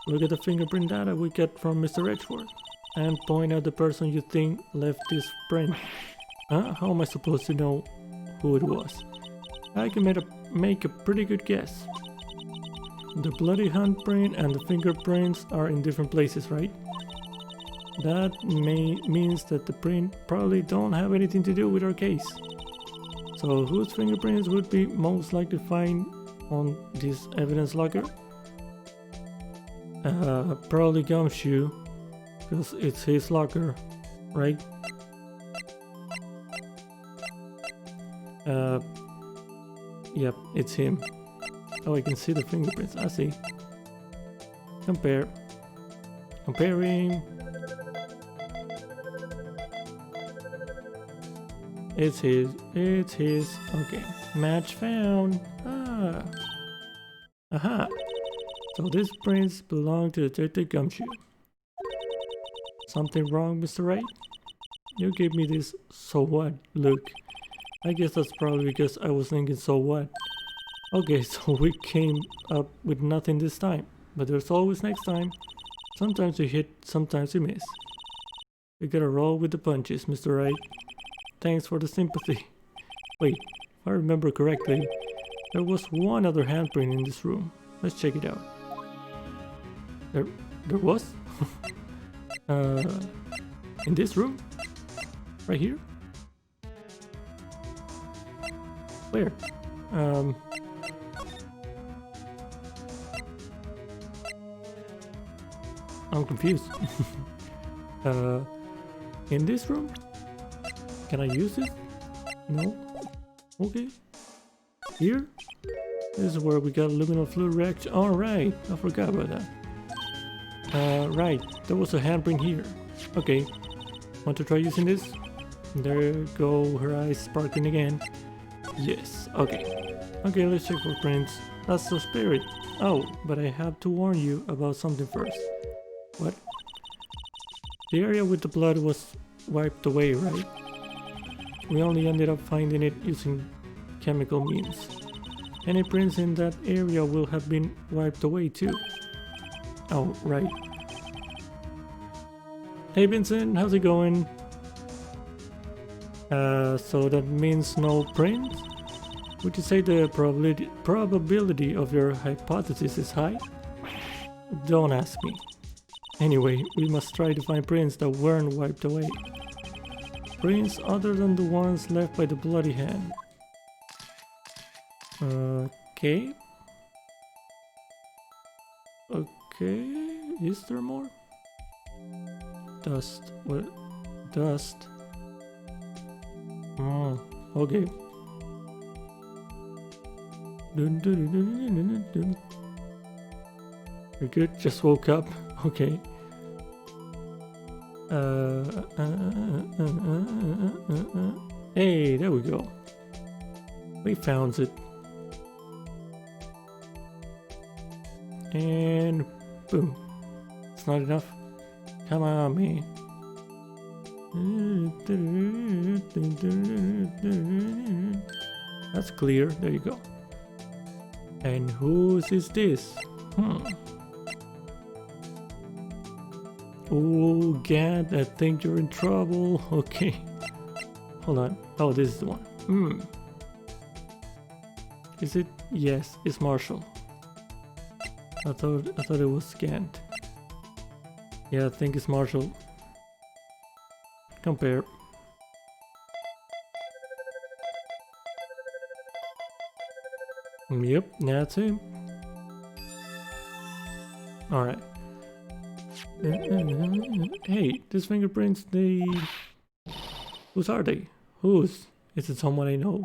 Look at the fingerprint data we get from Mr. Edgeworth and point out the person you think left this print. How am I supposed to know who it was? I can make a pretty good guess. The bloody handprint and the fingerprints are in different places, right? That means that the print probably don't have anything to do with our case. So whose fingerprints would be most likely to find on this evidence locker? Probably Gumshoe, because it's his locker, right? Yep, it's him. Oh, I can see the fingerprints. I see. Comparing. It's his. Okay. Match found. Aha. So these prints belong to Detective Gumshoe. Something wrong, Mr. Wright? You gave me this so what look. I guess that's probably because I was thinking so what. Okay, so we came up with nothing this time. But there's always next time. Sometimes you hit, sometimes you miss. You gotta roll with the punches, Mr. Wright. Thanks for the sympathy. Wait, if I remember correctly, there was one other handprint in this room. Let's check it out. There was? In this room? Right here? Where? I'm confused. In this room? Can I use it? No? Okay. Here? This is where we got luminal fluid reaction. Alright, I forgot about that. Right, there was a handprint here. Okay, want to try using this? There go, her eyes sparkling again. Yes, okay. Okay, let's check for prints. That's the spirit. Oh, but I have to warn you about something first. What? The area with the blood was wiped away, right? We only ended up finding it using chemical means. Any prints in that area will have been wiped away too. Oh, right. Hey Vincent, how's it going? So that means no print? Would you say the probability of your hypothesis is high? Don't ask me. Anyway, we must try to find prints that weren't wiped away. Prints other than the ones left by the bloody hand. Okay. Okay, is there more? Dust. What? Dust. Oh, okay. Dun, dun, dun, dun, dun, dun. You're good? Just woke up. Okay. Hey, there we go. We found it. And boom. It's not enough. Come on, me. That's clear. There you go. And whose is this? Oh, Gad, I think you're in trouble. Okay. Hold on. Oh, this is the one. Is it? Yes, it's Marshall. I thought it was scanned. Yeah, I think it's Marshall. Compare. Yep, that's him. Alright. Hey, these fingerprints, they... Whose are they? Whose? Is it someone I know?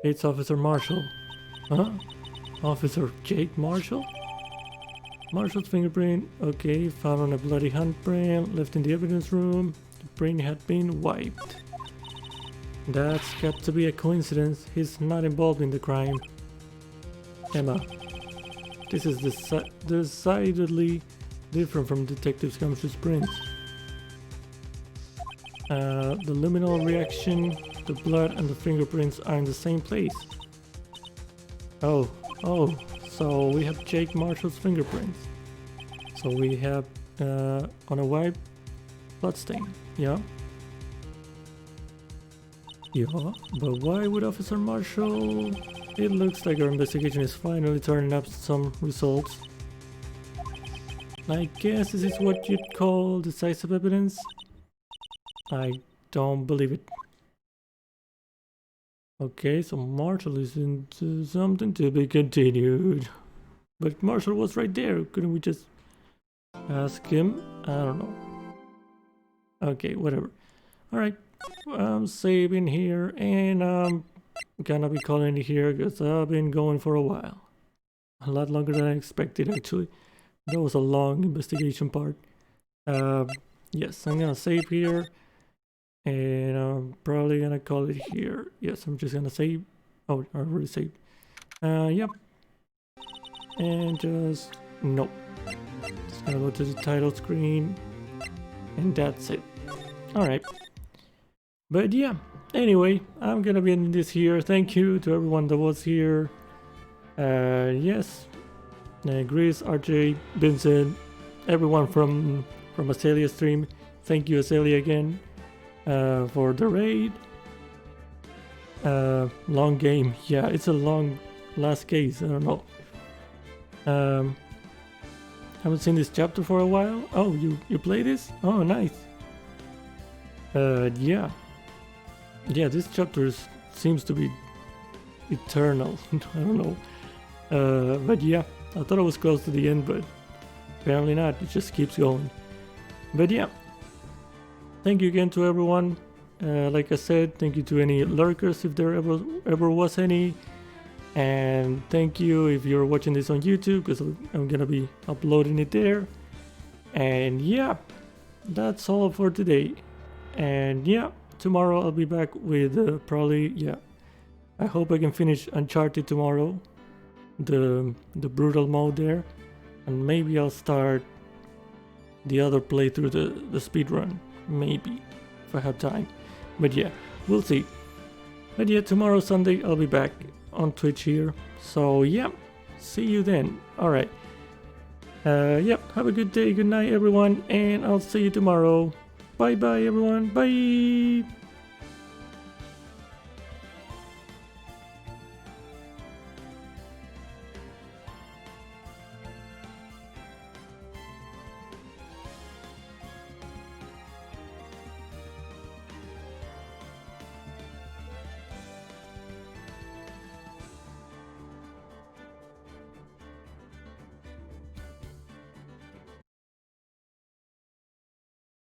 It's Officer Marshall. Huh? Officer Jake Marshall? Marshall's fingerprint, okay, found on a bloody handprint, left in the evidence room. The print had been wiped. That's got to be a coincidence. He's not involved in the crime. Emma, this is decidedly different from Detective Scumsh's prints. The luminol reaction, the blood and the fingerprints are in the same place. Oh, so we have Jake Marshall's fingerprints. So we have on a white bloodstain, yeah? Yeah, but why would Officer Marshall... It looks like our investigation is finally turning up some results. I guess this is what you'd call decisive evidence? I don't believe it. Okay, so Marshall is into something to be continued. But Marshall was right there. Couldn't we just ask him? I don't know. Okay, whatever. Alright, I'm saving here and I'm gonna be calling it here because I've been going for a while. A lot longer than I expected, actually. That was a long investigation part. Yes, I'm gonna save here. And I'm probably gonna call it here. Yes, I'm just gonna save. Oh, I already saved. Yep. And just nope. Just gonna go to the title screen, and that's it. All right. But yeah. Anyway, I'm gonna be ending this here. Thank you to everyone that was here. Yes. Gris, RJ, Vincent, everyone from Azalea stream. Thank you, Azalea, again. For the raid. Long game. Yeah, it's a long last case. I don't know. Haven't seen this chapter for a while. Oh, you play this? Oh, nice. Yeah. Yeah, this chapter seems to be eternal. I don't know. But yeah, I thought I was close to the end, but apparently not. It just keeps going. But yeah. Thank you again to everyone. Like I said, thank you to any lurkers if there ever was any. And thank you if you're watching this on YouTube because I'm gonna be uploading it there. And yeah, that's all for today. And yeah, tomorrow I'll be back with probably, yeah, I hope I can finish Uncharted tomorrow. The brutal mode there. And maybe I'll start the other playthrough, the speedrun. Maybe, if I have time. But yeah, we'll see. But yeah, tomorrow Sunday I'll be back on Twitch here. So yeah, see you then. Alright. Yep, have a good day, good night everyone, and I'll see you tomorrow. Bye bye everyone, bye!